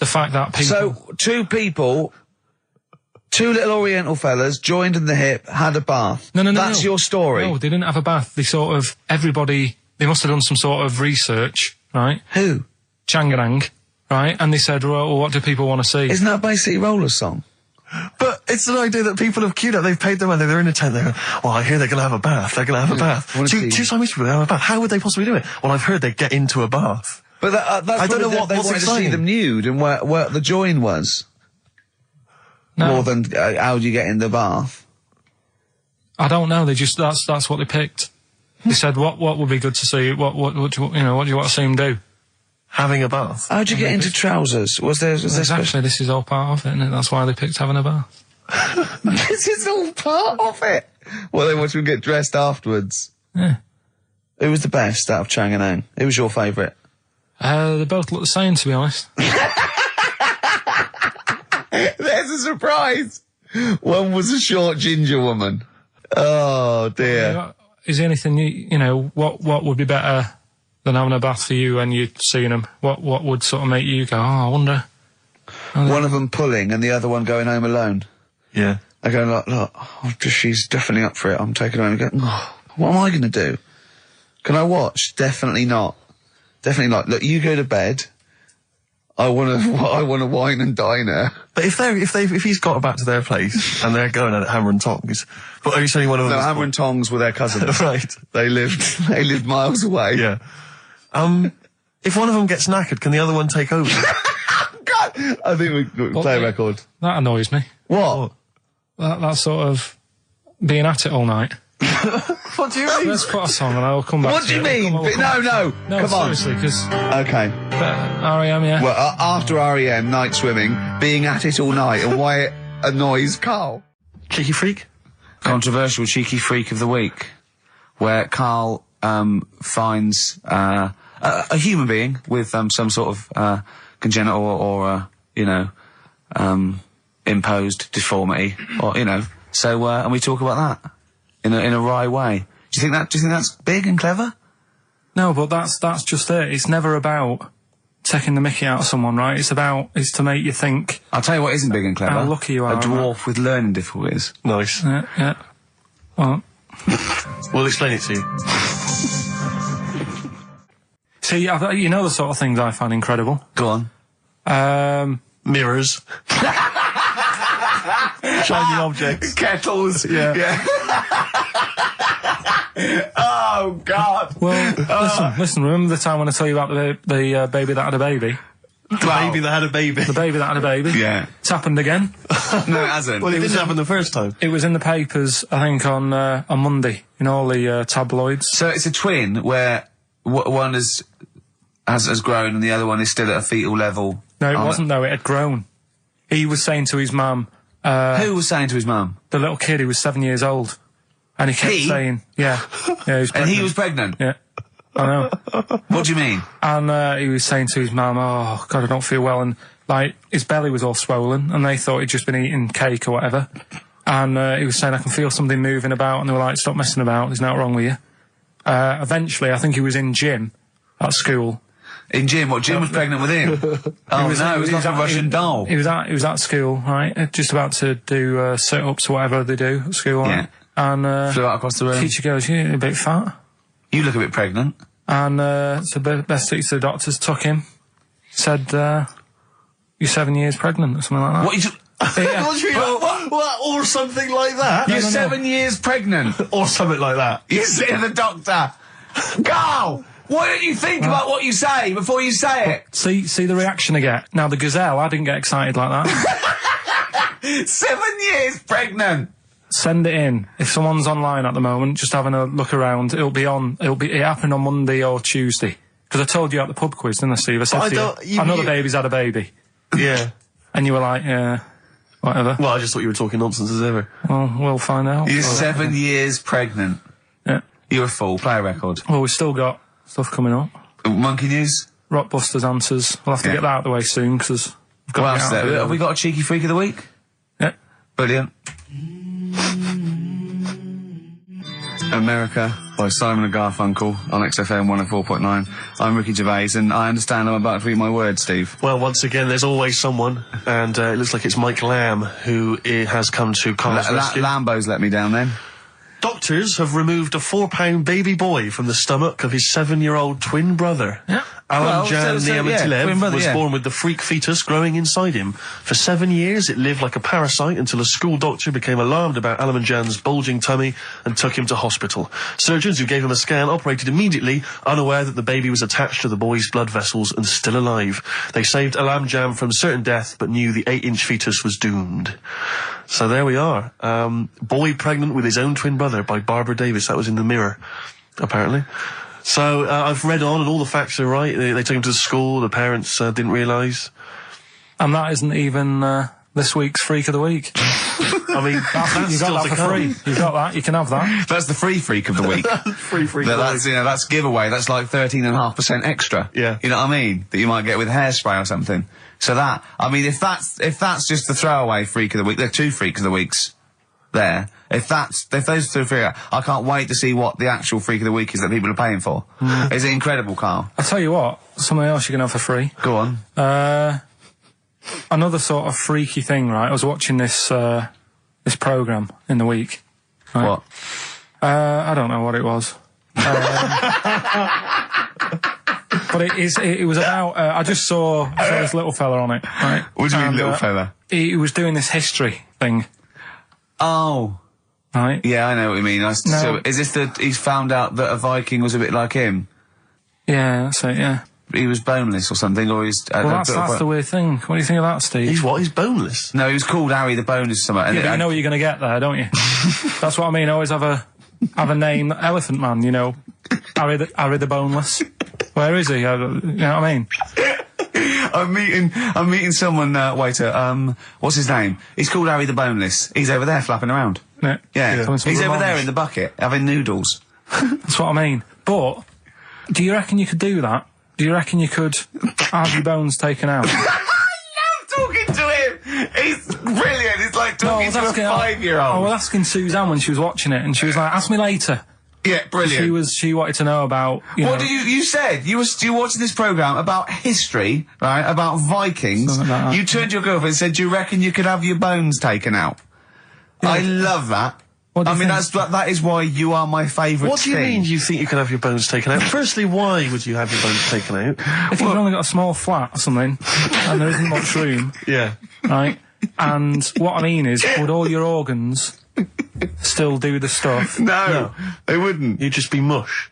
C: fact that people...
A: So, two little Oriental fellas joined in the hip, had a bath.
C: No.
A: That's your story.
C: No, they didn't have a bath. They they must have done some sort of research, right?
A: Who?
C: Changarang, right? And they said, well, what do people want to see?
A: Isn't that basically Roller's song?
B: But it's an idea that people have queued up. They've paid their money. They're in a tent. They're going, well, I hear they're going to have a bath. They're going to have a bath. Two Siamese people, they have a bath. How would they possibly do it? Well, I've heard they get into a bath.
A: But that's
B: I don't know
A: they
B: what's
A: wanted to see them nude and where the join was.
C: No.
A: More than how do you get in the bath?
C: I don't know. That's what they picked. They said, what would be good to see? What do you want to see them do?
B: Having a bath.
A: How'd you get into trousers? Was there
C: Exactly, this is all part of it, isn't it? That's why they picked having a bath.
A: This is all part of it. Well, they want you to get dressed afterwards.
C: Yeah.
A: Who was the best out of Chang and Ang? Who was your favourite?
C: They both look the same, to be honest.
A: There's a surprise. One was a short ginger woman. Oh dear.
C: Is there anything what would be better than having a bath for you when you're seeing them? What would sort of make you go, I wonder?
A: One of them pulling and the other one going home alone.
B: Yeah.
A: I go, look, she's definitely up for it. I'm taking her home and go, what am I going to do? Can I watch? Definitely not. Definitely not. Look, you go to bed. I want to wine and dine her.
B: But if he's got back to their place and they're going at Hammer and Tongs, but are you saying one of them?
A: No, Hammer and Tongs were their cousins.
B: Right.
A: They lived miles away.
B: Yeah. If one of them gets knackered, can the other one take over?
A: God, I think we play a record.
C: That annoys me.
A: What?
C: That sort of being at it all night.
B: What do you mean?
C: Let's put a song and I'll come back
A: What
C: to
A: do you
C: it.
A: mean?
C: No,
A: come on.
C: Seriously, because...
A: Okay.
C: R.E.M., yeah.
A: Well, after R.E.M., Night Swimming, being at it all night, and why it annoys Karl.
B: Cheeky freak?
A: Controversial cheeky freak of the week, where Karl finds a human being with some sort of congenital or imposed deformity, or So and we talk about that in a wry way. Do you think that's big and clever?
C: No, but that's just it. It's never about taking the mickey out of someone, right? It's to make you think.
A: I'll tell you what isn't big and clever.
C: How lucky you are.
A: A dwarf with learning difficulties.
B: Nice.
C: Yeah. Well,
B: We'll explain it to you.
C: see, you know the sort of things I find incredible.
A: Go on.
B: Mirrors. Shiny objects.
A: Kettles. Yeah. Oh, God.
C: Well, listen, remember the time when I told you about the baby that had a baby?
B: The baby that had a baby.
C: The baby that had a baby?
A: Yeah.
C: It's happened again.
A: No, it hasn't.
B: Well, it didn't happen the first time.
C: It was in the papers, I think, on Monday, in all the tabloids.
A: So it's a twin where one has grown and the other one is still at a fetal level.
C: No, it wasn't, though. It had grown. He was saying to his mum...
A: Who was saying to his mum?
C: The little kid who was 7 years old. And he kept saying... Yeah. He was pregnant.
A: And he was pregnant?
C: Yeah. I know.
A: What do you mean?
C: And he was saying to his mum, oh, God, I don't feel well. And, like, his belly was all swollen, and they thought he'd just been eating cake or whatever. And he was saying, I can feel something moving about, and they were like, stop messing about, there's nothing wrong with you. Eventually, I think he was in gym at school.
A: In gym? What, Jim was pregnant with him? Oh, it was like a Russian doll.
C: He was at school, right, just about to do sit-ups or whatever they do at school, right?
A: Yeah.
C: And
A: flew out across the room.
C: Teacher goes, you're a bit fat.
A: You look a bit pregnant.
C: And so best to the doctors, took him, said, you're 7 years pregnant or something like that.
A: What?
B: What? Or something like that?
A: You're 7 years pregnant.
B: Or something like that.
A: You say to the doctor, Carl, why don't you think about what you say before you say it?
C: See the reaction I get. Now, the gazelle, I didn't get excited like that.
A: 7 years pregnant.
C: Send it in. If someone's online at the moment, just having a look around, it happened on Monday or Tuesday. Because I told you at the pub quiz, didn't I, Steve? I said to you, I know the baby's had a baby.
B: Yeah.
C: And you were like, yeah, whatever.
B: Well, I just thought you were talking nonsense as ever.
C: Well, we'll find out.
A: You're 7 years pregnant.
C: Yeah.
A: You're a fool. Play a record.
C: Well, we've still got stuff coming up.
A: Monkey News?
C: Rockbusters answers. We'll have to get that out of the way soon, because we've got
A: what else there? Have we got a cheeky freak of the week?
C: Yeah.
A: Brilliant. America by Simon and Garfunkel on XFM 104.9. I'm Ricky Gervais, and I understand I'm about to read my words, Steve.
B: Well, once again, there's always someone, and it looks like it's Mike Lamb who has come to Carl's rescue.
A: Lambo's let me down then.
B: Doctors have removed a 4-pound baby boy from the stomach of his 7-year-old twin brother. Yeah. Alan Jan Niamatilev was born with the freak fetus growing inside him. For 7 years, it lived like a parasite until a school doctor became alarmed about Alan Jan's bulging tummy and took him to hospital. Surgeons who gave him a scan operated immediately, unaware that the baby was attached to the boy's blood vessels and still alive. They saved Alan Jan from certain death, but knew the 8-inch fetus was doomed. So there we are. Boy pregnant with his own twin brother by Barbara Davis. That was in the Mirror, apparently. So I've read on, and all the facts are right. They took him to the school. The parents didn't realise.
C: And that isn't even this week's Freak of the Week.
B: I mean, that's
C: you got that for free. You've got that. You can have that.
A: That's the free Freak of the Week.
B: Free Freak.
A: That's giveaway. That's like 13.5% extra.
B: Yeah.
A: You know what I mean? That you might get with hairspray or something. So that, I mean, if that's just the throwaway Freak of the Week, there are 2 Freaks of the Weeks there. If those 2 figure out, I can't wait to see what the actual Freak of the Week is that people are paying for. Is it incredible, Carl?
C: I'll tell you what, something else you can have for free.
A: Go on.
C: Another sort of freaky thing, right? I was watching this programme in the week. Right?
A: What?
C: I don't know what it was. But it was about, I just saw this little fella on it, right?
A: What do you mean, little fella?
C: He was doing this history thing.
A: Oh.
C: Right?
A: Yeah, I know what you mean. So, is this he's found out that a Viking was a bit like him?
C: Yeah, that's it, yeah.
A: He was boneless or something, or he's...
C: well, that's the weird thing. What do you think of that, Steve?
B: He's what? He's boneless?
A: No, he was called Harry the Boneless or something.
C: Yeah, but you know what you're going to get there, don't you? That's what I mean. Always have a name, Elephant Man, you know. Harry the Boneless. Where is he? You know what I mean?
A: I'm meeting someone, waiter, what's his name? He's called Harry the Boneless. He's over there flapping around. Yeah. He's over there in the bucket, having noodles.
C: That's what I mean. But, do you reckon you could do that? Do you reckon you could have your bones taken out?
A: I love talking to him! He's brilliant, it's like talking to a 5-year-old.
C: I was asking Suzanne when she was watching it, and she was like, ask me later.
A: Yeah, brilliant.
C: She wanted to know about.
A: What did you said? You were watching this programme about history, right? About Vikings. You turned to your girlfriend and said, "Do you reckon you could have your bones taken out?" Yeah. I love that. That is why you are my favourite.
B: What do you mean you think you can have your bones taken out? Firstly, why would you have your bones taken out?
C: If you've only got a small flat or something, and there isn't much room.
B: Yeah.
C: Right? And what I mean is, would all your organs still do the stuff?
A: No, they wouldn't.
B: You'd just be mush.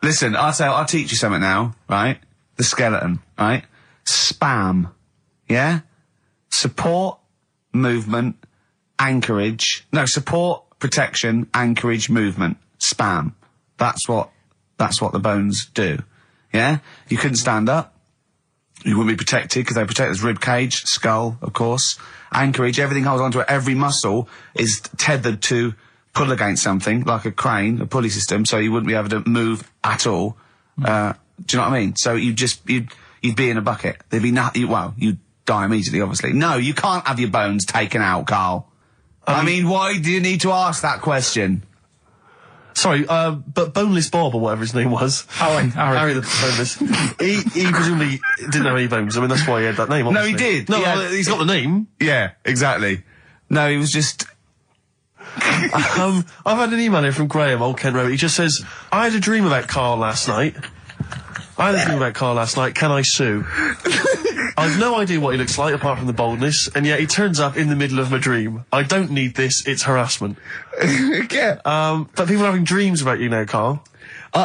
A: Listen, I'll teach you something now, right? The skeleton, right? SPAM. Yeah? Support, movement, anchorage. No, support, protection, anchorage, movement. SPAM. That's what the bones do. Yeah? You couldn't stand up. You wouldn't be protected because they protect the rib cage, skull, of course. Anchorage, everything holds onto it. Every muscle is tethered to pull against something, like a crane, a pulley system, so you wouldn't be able to move at all. Do you know what I mean? So you'd be in a bucket. There'd be you'd die immediately, obviously. No, you can't have your bones taken out, Carl. I mean, why do you need to ask that question?
B: Sorry, but Boneless Bob, or whatever his name was. Harry the Boneless. he presumably didn't have any bones. I mean, that's why he had that name, obviously.
A: No, he did.
B: No, he's got the name.
A: Yeah, exactly. No, he was just...
B: I've had an email here from Graham, old Kent Road. He just says, I had a dream about Karl last night. Can I sue? I've no idea what he looks like, apart from the boldness, and yet he turns up in the middle of my dream. I don't need this, it's harassment.
A: Yeah.
B: But people are having dreams about you now, Karl.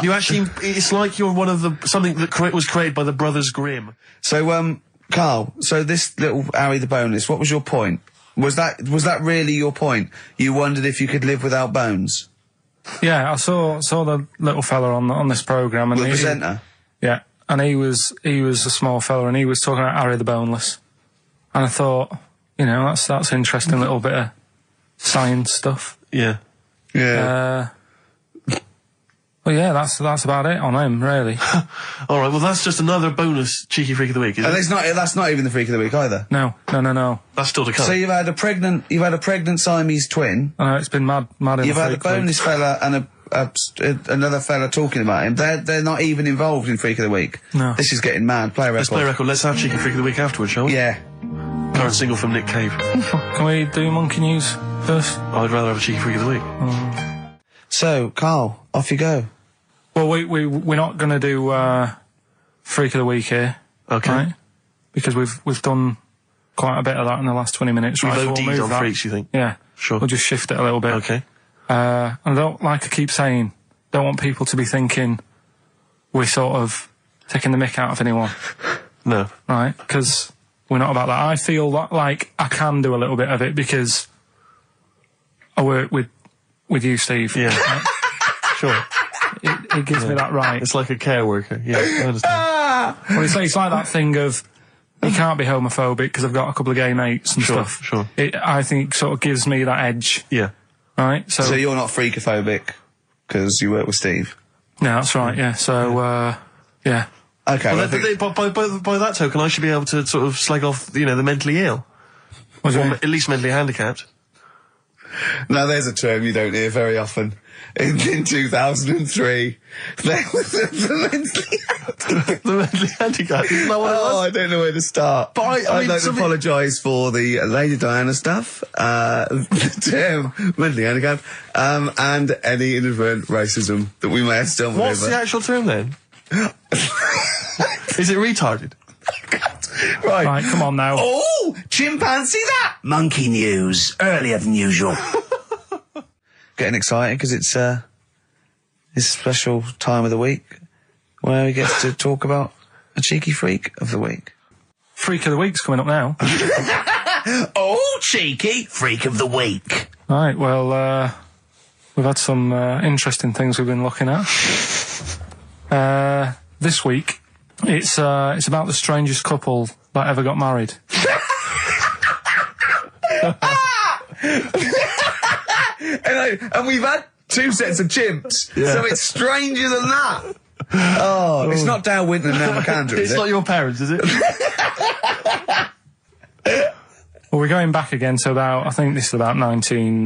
B: You actually, it's like you're one of something that was created by the Brothers Grimm.
A: So, Karl, so this little Harry the Boneless, what was your point? Was that really your point? You wondered if you could live without bones?
C: Yeah, I saw the little fella on this programme. And
A: the presenter?
C: Yeah, and he was a small fella, and he was talking about Harry the Boneless. And I thought, that's interesting little bit of science stuff.
B: Yeah.
C: Yeah. Well, yeah, that's about it on him, really.
B: All right, well, that's just another bonus cheeky freak of the week, isn't it?
A: That's not even the freak of the week either.
C: No.
B: That's still to come.
A: So you've had a pregnant Siamese twin.
C: I know, it's been mad.
A: You've had a boneless fella and another fella talking about him. They're not even involved in freak of the week.
C: No.
A: This is getting mad. Play a record.
B: Let's play a record. Let's have cheeky freak of the week afterwards, shall we?
A: Yeah.
B: Current single from Nick Cave.
C: Can we do monkey news first?
B: I'd rather have a cheeky freak of the week.
A: So, Karl, off you go.
C: Well, we're not going to do freak of the week here,
B: okay? Right?
C: Because we've done quite a bit of that in the last 20 minutes.
B: We've
C: right?
B: OD'd on freaks, you think?
C: Yeah,
B: sure.
C: We'll just shift it a little bit.
B: Okay.
C: And I don't like to keep saying, don't want people to be thinking we're sort of taking the mick out of anyone.
B: No.
C: Right? Because we're not about that. I feel like I can do a little bit of it because I work with you, Steve.
B: Yeah.
C: Right?
B: Sure.
C: It gives me that right.
B: It's like a care worker. Yeah, I understand.
C: Well, it's like that thing of you can't be homophobic because I've got a couple of gay mates and stuff.
B: Sure.
C: I think sort of gives me that edge.
B: Yeah.
C: Right?
A: So you're not freakophobic because you work with Steve?
C: No, that's right, yeah. So, yeah.
A: Okay.
B: Well, by that token, I should be able to sort of slag off, the mentally ill.
C: Or
B: at least mentally handicapped.
A: Now, there's a term you don't hear very often. In 2003, there was the mentally handicapped.
B: The mentally handicapped? Isn't that what it was?
A: I don't know where to start.
B: But
A: I'd like to apologise for the Lady Diana stuff, the term mentally handicapped, and any inadvertent racism that we may have stumbled over.
B: What's the actual term then? Is it retarded?
C: Right, come on now.
A: Oh, chimpanzee that!
G: Monkey news, earlier than usual.
A: Getting excited because it's a special time of the week where we get to talk about a cheeky freak of the week.
C: Freak of the week's coming up now.
G: Oh, cheeky freak of the week.
C: Right, well, we've had some interesting things we've been looking at. This week, it's about the strangest couple that ever got married.
A: And we've had 2 sets of chimps, so it's stranger than that. Oh, it's not Dale Winton and Nell McAndrew,
B: It's not your parents, is it?
C: Well, we're going back again to I think this is about 19...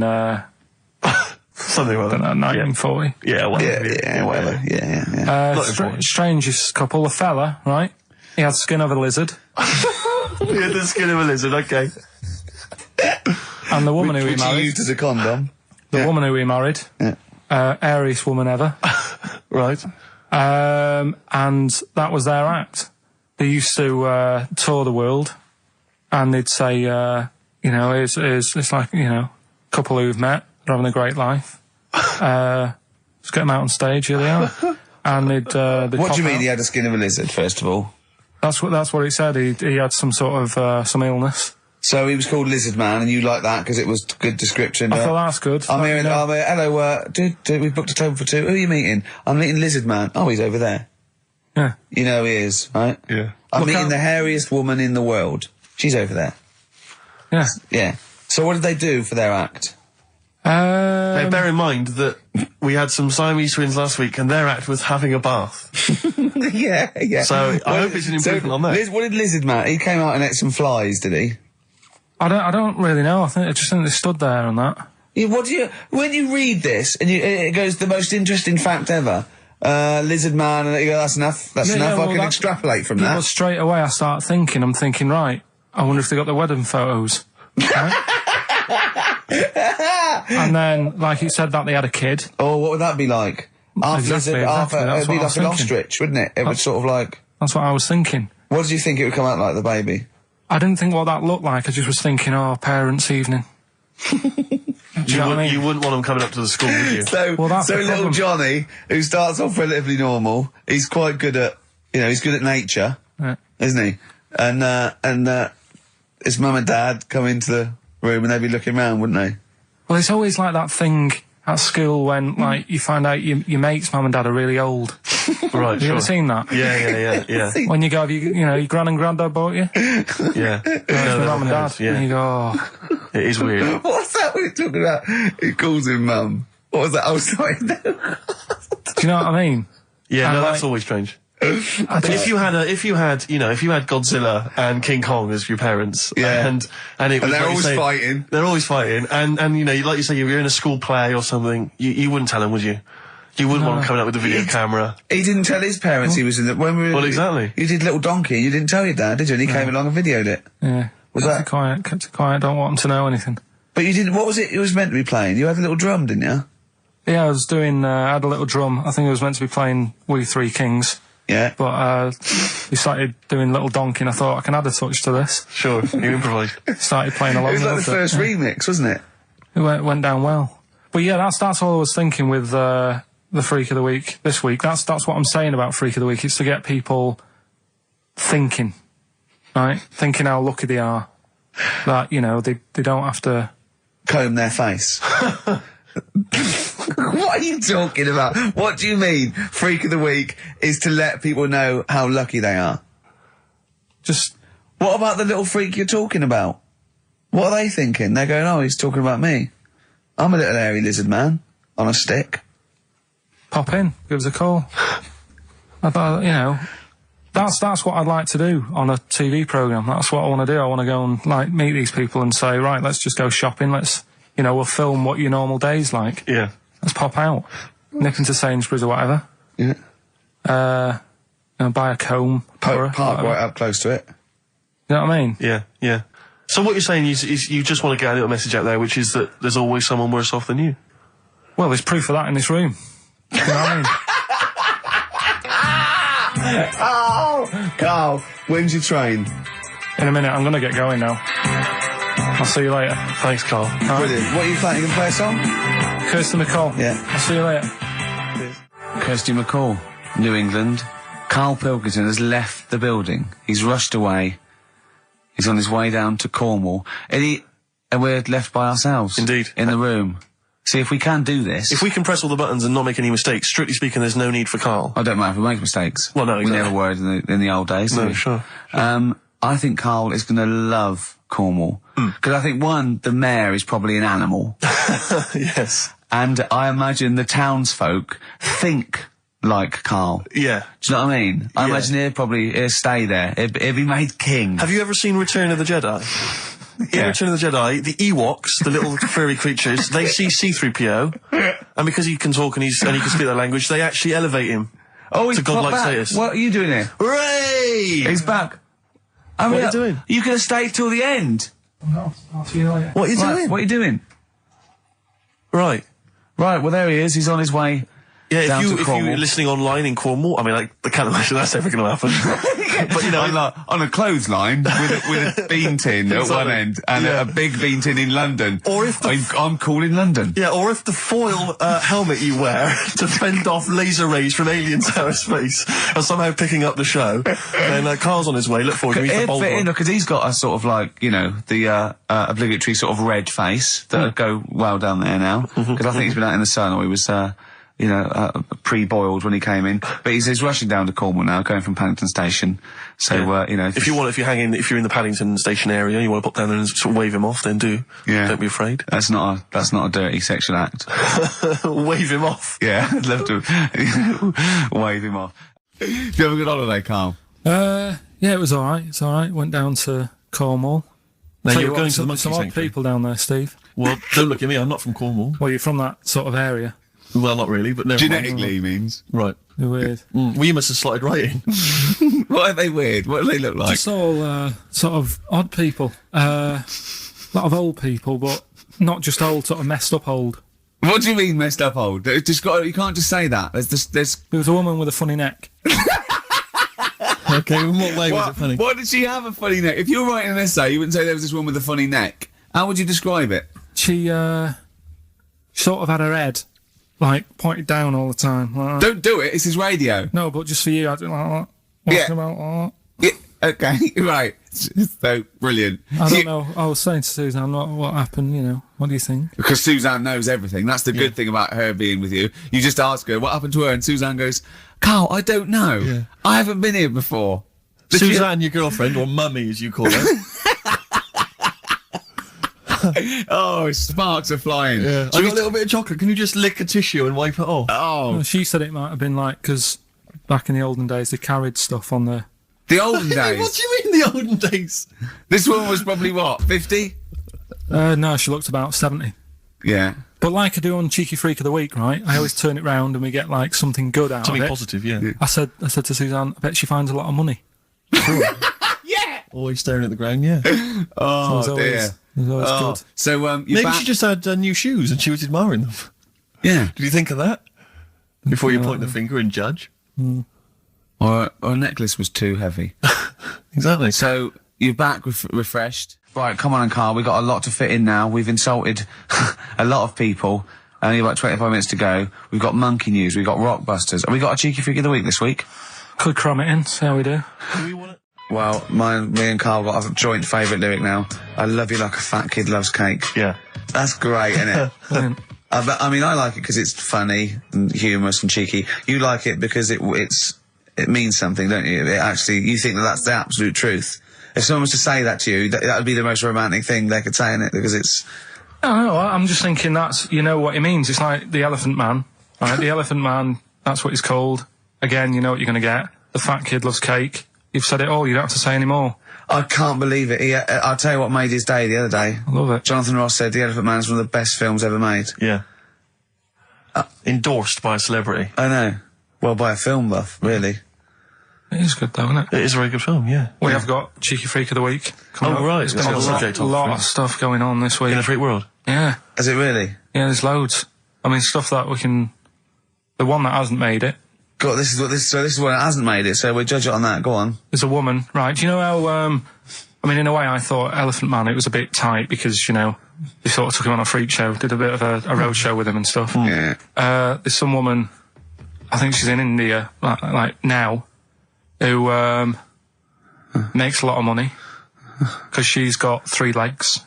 B: Something like that.
C: 1940.
B: Yeah, whatever.
A: Whatever. Yeah.
C: Strangest couple, a fella, right? He had skin of a lizard.
B: He had the skin of a lizard, okay.
C: And the woman who he
A: Which he
C: married.
A: used as a condom.
C: The woman who he married.
A: Yeah.
C: Airiest woman ever.
B: Right.
C: And that was their act. They used to tour the world, and they'd say, it's like, a couple who've met, they're having a great life. Just get them out on stage, here they are. And they'd
A: What do you mean
C: out.
A: he had the skin of a lizard, first of all?
C: That's what he said. He had some sort of some illness.
A: So he was called Lizard Man, and you like that because it was good description.
C: I thought that's good.
A: I'm here. Hello, dude, we've booked a table for 2. Who are you meeting? I'm meeting Lizard Man. Oh, he's over there.
C: Yeah.
A: You know he is, right?
B: Yeah.
A: I'm meeting the hairiest woman in the world. She's over there.
C: Yeah.
A: Yeah. So what did they do for their act?
B: Now, bear in mind that we had some Siamese twins last week, and their act was having a bath.
A: yeah.
B: So I hope it's an improvement on that.
A: What did Lizard Man? He came out and ate some flies, did he?
C: I don't really know. I just think they stood there and that.
A: Yeah, when you read this and it goes the most interesting fact ever, Lizard Man, and you go, that's enough. That's enough. I can extrapolate from that.
C: Well, straight away I start thinking. I'm thinking, right. I wonder if they got the wedding photos. Right? And then, like you said, that they had a kid.
A: Oh, what would that be like?
C: Exactly.
A: It'd be like an ostrich, wouldn't it? It would sort of like.
C: That's what I was thinking.
A: What did you think it would come out like, the baby?
C: I didn't think what that looked like. I just was thinking, parents' evening. Do you know what I mean?
B: You wouldn't want them coming up to the school, would you?
A: So little Johnny, who starts off relatively normal, he's quite good at, he's good at nature, isn't he? And his mum and dad come into the room and they'd be looking round, wouldn't they?
C: Well, it's always like that thing at school when, like, you find out your mate's mum and dad are really old.
B: Right,
C: Have you ever seen that?
B: Yeah.
C: When you go, your gran and granddad bought you?
B: Yeah.
C: Your mum and dad.
B: Yeah.
C: And you go, oh.
B: It is weird.
A: What's that we're talking about? He calls him mum. What was that? I was sorry.
C: Do you know what I mean?
B: Yeah,
C: And,
B: no,
C: like,
B: that's always strange. But if you had Godzilla and King Kong as your parents, and it was,
A: they're
B: like
A: always fighting.
B: They're always fighting, and like you say, you're in a school play or something, you wouldn't tell them, would you? You wouldn't want them coming up with a video camera.
A: He didn't tell his parents he was in the...
B: Well, exactly.
A: You did Little Donkey, you didn't tell your dad, did you? And he came along and videoed it.
C: Yeah. Kept it quiet, don't want them to know anything.
A: But you didn't... What was it was meant to be playing? You had a little drum, didn't you?
C: Yeah, I was doing... I had a little drum. I think I was meant to be playing We Three Kings.
A: Yeah.
C: But we started doing Little Donkey and I thought I can add a touch to this.
B: Sure, you improvise.
C: Started playing along.
A: It was like the first remix, wasn't it?
C: It went down well. But yeah, that's all I was thinking with the Freak of the Week this week. That's what I'm saying about Freak of the Week. It's to get people thinking, right? Thinking how lucky they are. That, they don't have to...
A: comb their face. What are you talking about? What do you mean? Freak of the Week is to let people know how lucky they are.
C: Just...
A: What about the little freak you're talking about? What are they thinking? They're going, oh, he's talking about me. I'm a little hairy lizard man on a stick.
C: Pop in, give us a call. I thought, that's what I'd like to do on a TV programme. That's what I want to do. I want to go and, meet these people and say, right, let's just go shopping. Let's, we'll film what your normal day's like.
B: Yeah.
C: Let's pop out. Nip into Sainsbury's or whatever.
A: Yeah.
C: Buy a comb.
A: Park right up close to it.
C: You know what I mean?
B: Yeah. So what you're saying is you just want to get a little message out there, which is that there's always someone worse off than you.
C: Well, there's proof of that in this room. You know what I mean?
A: Oh, Carl, when's your train?
C: In a minute, I'm going to get going now. I'll see you later.
B: Thanks, Carl.
A: Brilliant. What are you playing? You can play a song?
C: Kirsty McCall.
A: Yeah.
C: I'll see you later.
A: Kirsty McCall, New England. Karl Pilkington has left the building. He's rushed away. He's on his way down to Cornwall. And we're left by ourselves.
B: Indeed.
A: In the room. See, if we can do this...
B: If we can press all the buttons and not make any mistakes, strictly speaking, there's no need for Karl.
A: I don't mind if we make mistakes.
B: Well, no, exactly.
A: We never were in the old days.
B: No, sure.
A: I think Karl is going to love Cornwall. Because I think, one, the mayor is probably an animal.
B: Yes.
A: And I imagine the townsfolk think like Karl.
B: Yeah.
A: Do you know what I mean? I imagine he'll stay there. He'll be made king.
B: Have you ever seen Return of the Jedi? In Return of the Jedi, the Ewoks, the little furry creatures, they see C-3PO, and because he can talk and he can speak their language, they actually elevate him to godlike status.
A: What are you doing here?
B: Hooray!
A: He's back.
B: What are you doing?
A: You could have stayed till the end.
C: No, I'll see you later.
B: What are you doing?
A: What are you doing?
B: Right.
A: Right, well, there he is. He's on his way.
B: Yeah, if
A: down to
B: you're
A: Cornwall.
B: listening online in Cornwall, I mean, like, I can't imagine that's ever going to happen. But, you know,
A: on a clothesline with a bean tin at one end and a big bean tin in London.
B: Or if
A: I'm cool in London.
B: Yeah, or if the foil helmet you wear to fend off laser rays from aliens out of space are somehow picking up the show, then Carl's on his way. Look forward to meet the bold one.
A: Because he's got a sort of like, you know, the obligatory sort of red face that would go well down there now. Because I think he's been out in the sun, or he was pre-boiled when he came in. But he's rushing down to Cornwall now, going from Paddington Station. So, you know...
B: If you're in the Paddington Station area, you want to pop down there and sort of wave him off, then do. Yeah. Don't be afraid.
A: That's not a dirty sexual act.
B: Wave him off.
A: Yeah, I'd love to wave him off. Did you have a good holiday, Carl?
C: Yeah, it was alright. It's alright. Went down to Cornwall.
B: Now you're going to the monkey
C: some odd
B: sanctuary.
C: people down there, Steve.
B: Well, don't look at me, I'm not from Cornwall.
C: Well, you're from that sort of area.
B: Well, not really, but never
A: Genetically means.
B: Right.
C: They're weird.
B: Well, you must have slotted right in.
A: What are they weird? What do they look like?
C: Just all sort of odd people. A lot of old people, but not just old, sort of messed up old.
A: What do you mean messed up old? You can't just say that. There
C: was a woman with a funny neck.
B: Okay, in what way was it funny?
A: What did she have a funny neck? If you were writing an essay, you wouldn't say there was this woman with a funny neck. How would you describe it?
C: She sort of had her head like pointed down all the time. Like
A: Don't do it. It's his radio.
C: No, but just for you, I don't like that.
A: Yeah.
C: About
A: Yeah. Okay. Right. So brilliant.
C: I don't know. I was saying to Suzanne, what happened? You know, what do you think?
A: Because Suzanne knows everything. That's the good thing about her being with you. You just ask her what happened to her, and Suzanne goes, "Carl, I don't know. Yeah. I haven't been here before."
B: Suzanne, your girlfriend, or mummy as you call her.
A: Oh, sparks are flying.
B: Yeah. I got a little bit of chocolate. Can you just lick a tissue and wipe it off?
A: Oh.
C: Well, she said it might have been like, because back in the olden days, they carried stuff on the...
A: The olden days?
B: What do you mean the olden days?
A: This woman was probably, what, 50?
C: No, she looked about 70.
A: Yeah.
C: But like I do on Cheeky Freak of the Week, right? I always turn it round and we get, like, something good out of it.
B: Something positive, yeah.
C: I said to Suzanne, I bet she finds a lot of money.
A: Yeah!
B: Always staring at the ground, yeah.
A: Oh,
C: so
A: dear.
C: It was always good.
A: So,
B: maybe she just had new shoes and she was admiring them.
A: Yeah.
B: Did you think of that? Before you point the finger and judge?
A: Or a necklace was too heavy.
B: Exactly.
A: So, you're back refreshed. Right, come on, Carl. We've got a lot to fit in now. We've insulted a lot of people. Only about 25 minutes to go. We've got monkey news. We've got rockbusters. Have we got a cheeky freak of the week this week?
C: Could cram it in. See how we do.
B: Do we want it?
A: Well, me and Carl got a joint favourite lyric now. I love you like a fat kid loves cake.
B: Yeah.
A: That's great, isn't it? I mean, I like it because it's funny and humorous and cheeky. You like it because it means something, don't you? You think that's the absolute truth. If someone was to say that to you, that would be the most romantic thing they could say in it, because it's...
C: No, I'm just thinking that's, you know what it means. It's like the Elephant Man, right? The Elephant Man, that's what he's called. Again, you know what you're going to get. The fat kid loves cake. You've said it all, you don't have to say any more.
A: I can't believe it. I'll tell you what made his day the other day.
C: I love it.
A: Jonathan Ross said The Elephant Man is one of the best films ever made.
B: Yeah. Endorsed by a celebrity.
A: I know. Well, by a film buff, really.
C: It is good, though, isn't it?
B: It is a very good film, yeah.
C: We have got Cheeky Freak of the Week coming up.
B: Right.
C: It's got a lot of stuff going on this week.
B: In the freak world?
C: Yeah.
A: Is it really?
C: Yeah, there's loads. I mean, stuff that we can... The one that hasn't made it.
A: God, this is one that hasn't made it, so we'll judge it on that. Go on.
C: There's a woman, right? Do you know how, I mean, in a way, I thought Elephant Man, it was a bit tight because, you know, they sort of took him on a freak show, did a bit of a road show with him and stuff.
A: Yeah.
C: There's some woman, I think she's in India, like now, who, makes a lot of money because she's got 3 legs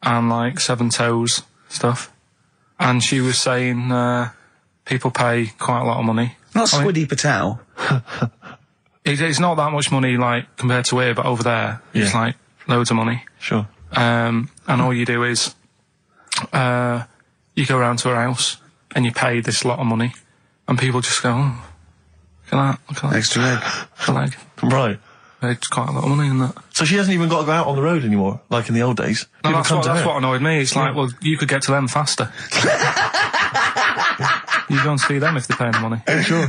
C: and, like, 7 toes, stuff. And she was saying, people pay quite a lot of money.
A: Not Swiddy Patel.
C: It's not that much money, like, compared to here, but over there, it's like loads of money.
B: Sure.
C: And all you do is, you go around to her house and you pay this lot of money, and people just go, oh, look at that.
A: Extra leg.
C: Extra leg.
B: Right.
C: It's quite a lot of money in that.
B: So she hasn't even got to go out on the road anymore, like in the old days.
C: No,
B: People
C: that's
B: come to her.
C: what annoyed me. It's like, well, you could get to them faster. You go and see them if they're paying the money.
B: Sure.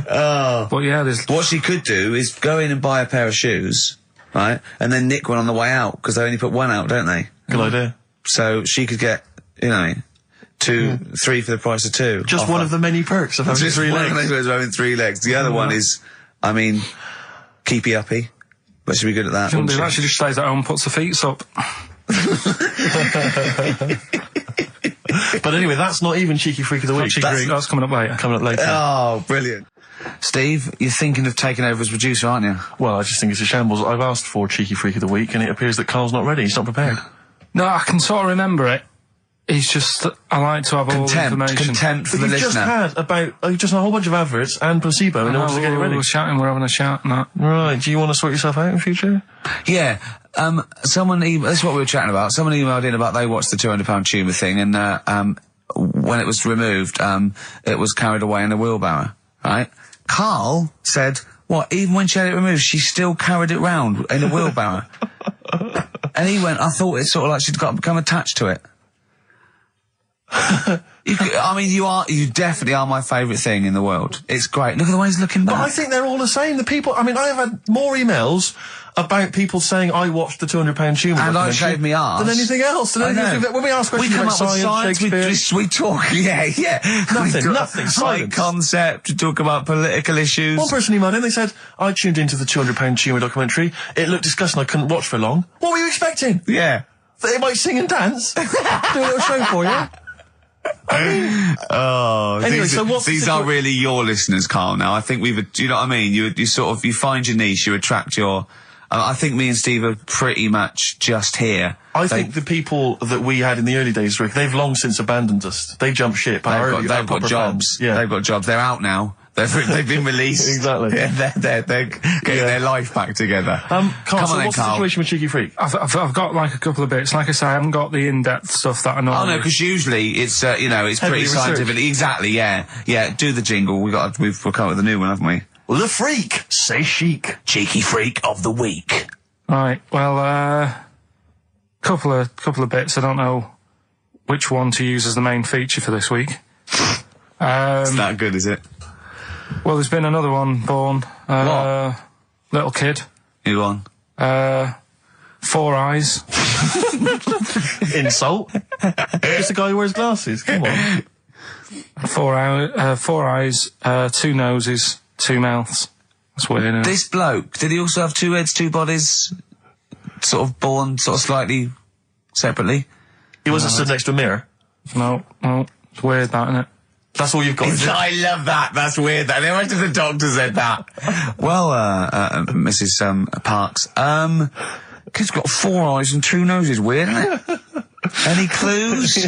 C: But yeah, there's...
A: What she could do is go in and buy a pair of shoes, right, and then nick one on the way out, because they only put one out, don't they?
B: Good idea.
A: So she could get, you know, 3 for the price of 2.
B: Just
A: offer.
B: one of the many perks of having
A: Just
B: 3
A: one
B: legs.
A: of the perks of having 3 legs. The other one is, I mean, keepy uppy. But she'd be good at that.
C: Shouldn't do
A: wouldn't
C: that. She just stays at home and puts her feet up.
B: But anyway, that's not even Cheeky Freak of the Week.
C: That's coming up later.
B: Coming up later.
A: Oh, brilliant. Steve, you're thinking of taking over as producer, aren't you?
B: Well, I just think it's a shambles. I've asked for Cheeky Freak of the Week, and it appears that Carl's not ready. He's not prepared.
C: No, I can sort of remember it. It's just that I like to have all the information.
A: Contempt for
B: But
A: the
B: you've just
A: listener.
B: had just a whole bunch of adverts and placebo in order to get it ready.
C: We're shouting, we're having a shout and that.
B: Right, do you want to sort yourself out in future?
A: Yeah. Someone this is what we were chatting about. Someone emailed in about they watched the £200 tumour thing, and when it was removed, it was carried away in a wheelbarrow, right? Karl said, what, even when she had it removed, she still carried it round in a wheelbarrow? And he went, I thought it's sort of like she'd become attached to it. You definitely are my favourite thing in the world. It's great. Look at the way he's looking back.
B: But I think they're all the same. The people, I mean, I have had more emails about people saying I watched the £200 tumour
A: and I shaved me arse
B: than anything else. When we ask questions about science, Shakespeare,
A: we talk, yeah.
B: Nothing.
A: High concept, we talk about political issues.
B: One person emailed in, they said, I tuned into the £200 tumour documentary. It looked disgusting, I couldn't watch for long. What were you expecting?
A: Yeah.
B: That they might sing and dance? Do a little show for you?
A: Anyway, these are
B: situation?
A: really your listeners, Karl. Now, I think you know what I mean. You sort of find your niche, you attract your. I think me and Steve are pretty much just here.
B: I think the people that we had in the early days, Rick, they've long since abandoned us. They jumped ship.
A: They've got jobs.
B: Yeah,
A: they've got jobs. They're out now. They've been released.
B: Exactly.
A: Yeah, they're getting their life back together.
B: Carl,
A: Come on,
B: what's the situation with Cheeky Freak?
C: I've got like a couple of bits. Like I say, I haven't got the in-depth stuff that I know.
A: Oh no, because usually it's it's pretty scientific. Exactly. Yeah. Do the jingle. We've come up with a new one, haven't we?
B: The Freak, say chic.
G: Cheeky Freak of the Week.
C: Right. Well, couple of bits. I don't know which one to use as the main feature for this week.
A: It's that good, is it?
C: Well, there's been another one born.
A: What?
C: Little kid.
A: Who on?
C: 4 eyes.
B: Insult. Just a guy who wears glasses. Come on.
C: 4 eyes, 2 noses, 2 mouths. That's weird, isn't it?
A: This bloke, did he also have 2 heads, 2 bodies? Sort of born slightly separately?
B: He wasn't stood next to a mirror.
C: No, it's weird, that, isn't it?
B: That's all you've got.
A: I love that. That's weird. That. Imagine the doctor said that. Well, Mrs. Parks, kid's got 4 eyes and 2 noses. Weird, isn't it? Any clues?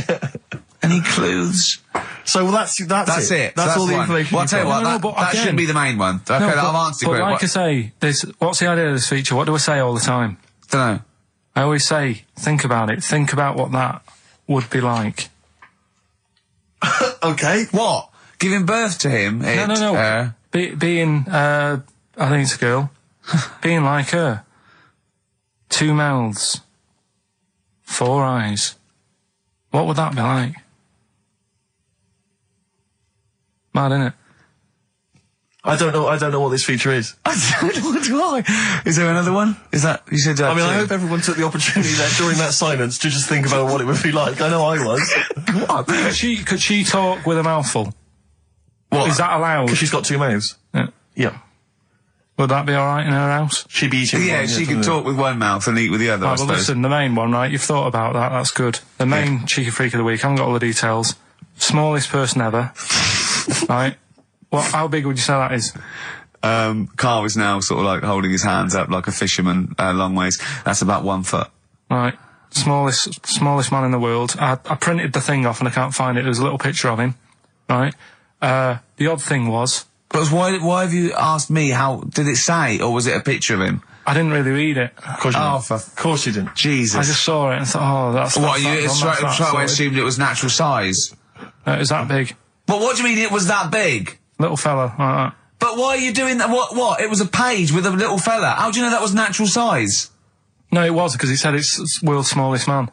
A: Any clues?
B: So that's it. That's all the information.
A: Well, I'll tell you what,
C: but
A: that
C: again,
A: shouldn't be the main one. Okay, I've answered
C: but
A: your
C: like I say, what's the idea of this feature? What do I say all the time?
A: Don't know.
C: I always say, think about it. Think about what that would be like.
B: Okay.
A: What? Giving birth to him?
C: No. Being, I think it's a girl. Being like her. 2 mouths. 4 eyes. What would that be like? Mad, innit?
B: I don't know what this feature is.
A: I don't know why. Is there another one? Is that, you said that?
B: I mean, I hope everyone took the opportunity there during that silence to just think about what it would be like. I know I was.
C: What? Could she talk with a mouthful?
B: What?
C: Is that allowed?
B: Because she's got 2 mouths. Yeah.
C: Would that be alright in her house?
B: She'd be eating
A: Yeah,
B: one,
A: she can talk with one mouth and eat with the other, I
C: Right, well,
A: suppose.
C: listen, the main one, right? You've thought about that. That's good. The main Cheeky Freak of the Week. I haven't got all the details. Smallest person ever. Right? How big would you say that is?
A: Karl is now sort of like holding his hands up like a fisherman, long ways. That's about 1 foot.
C: Right. Smallest man in the world. I printed the thing off and I can't find it. There's a little picture of him. Right? The odd thing was...
A: But why have you asked me how... Did it say, or was it a picture of him?
C: I didn't really read it.
B: Of course you didn't. Of course you didn't.
A: Jesus.
C: I just saw it and thought, oh, that's...
A: What,
C: that's
A: you
C: that
A: straight away
C: one.
A: assumed it was natural size?
C: It was that big.
A: But what do you mean it was that big?
C: Little fella, like that.
A: But why are you doing that? What? It was a page with a little fella. How do you know that was natural size?
C: No, it was, because he said it's world's smallest man.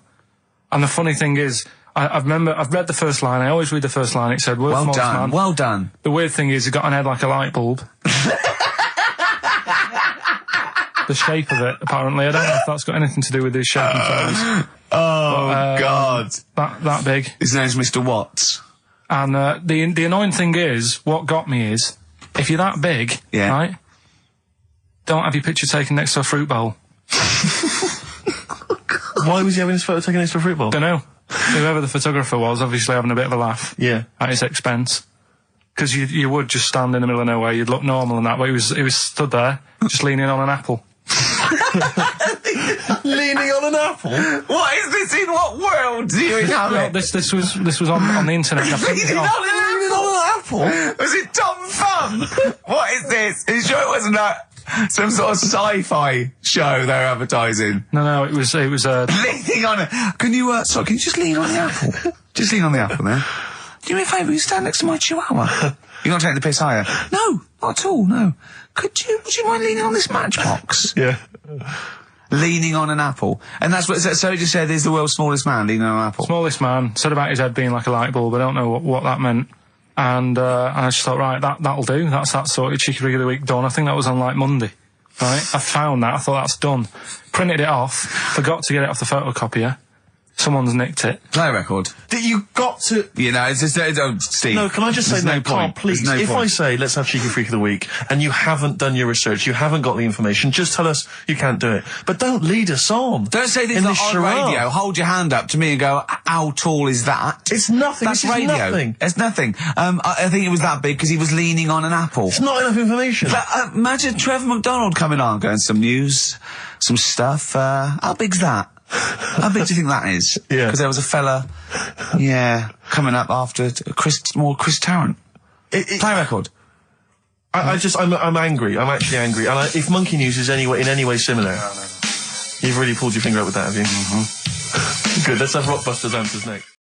C: And the funny thing is, I've read the first line. I always read the first line. It said, world's smallest man.
A: Well done.
C: The weird thing is, he got an head like a light bulb. The shape of it, apparently. I don't know if that's got anything to do with his shape and face.
A: God.
C: That big.
A: His name's Mr. Watts.
C: And the annoying thing is, what got me is, if you're that big, right, don't have your picture taken next to a fruit bowl.
B: Why was he having his photo taken next to a fruit bowl?
C: Don't know. Whoever the photographer was, obviously having a bit of a laugh.
B: Yeah.
C: At his expense. Because you would just stand in the middle of nowhere, you'd look normal and that, but he was stood there, just leaning on an apple.
B: Leaning on an apple?
A: What is this? In what world do you inhabit?
C: Well, this was on the internet.
A: Leaning on an apple? Was it Tom Thumb? What is this? Are you sure it wasn't some sort of sci-fi show they were advertising?
C: No, it was
A: leaning on it. Can you just lean on the apple? Just lean on the apple there. Do me a favour, you stand next to my chihuahua. You're not taking the piss, are you? No, not at all, no. Would you mind leaning on this matchbox?
B: Yeah.
A: Leaning on an apple. And that's what, so he just said he's the world's smallest man, leaning on an apple.
C: Smallest man, said about his head being like a light bulb, I don't know what that meant. And I just thought, right, that'll do. That's that sorted. Cheeky Rig of the Week done. I think that was on like Monday. Right? I found that. I thought that's done. Printed it off. Forgot to get it off the photocopier. Someone's nicked it.
A: Play a record.
B: You got to...
A: You know, it's just... Steve.
B: No, can I just say, no, Carl, please, if I say, let's have Cheeky Freak of the Week, and you haven't done your research, you haven't got the information, just tell us you can't do it. But don't lead us on.
A: Don't say this like on radio. Hold your hand up to me and go, how tall is that?
B: It's nothing.
A: That's radio.
B: Nothing.
A: It's nothing. I think it was that big because he was leaning on an apple.
B: It's not enough information.
A: But, imagine Trevor McDonald coming on, going, some news, some stuff. How big's that? How big do you think that is?
B: Yeah.
A: Because there was a fella, coming up after Chris Tarrant. Play a record.
B: I'm angry. I'm actually angry. And if Monkey News is in any way similar, you've really pulled your finger out with that, have you? Mm-hmm. Good. Let's have Rockbusters answers next.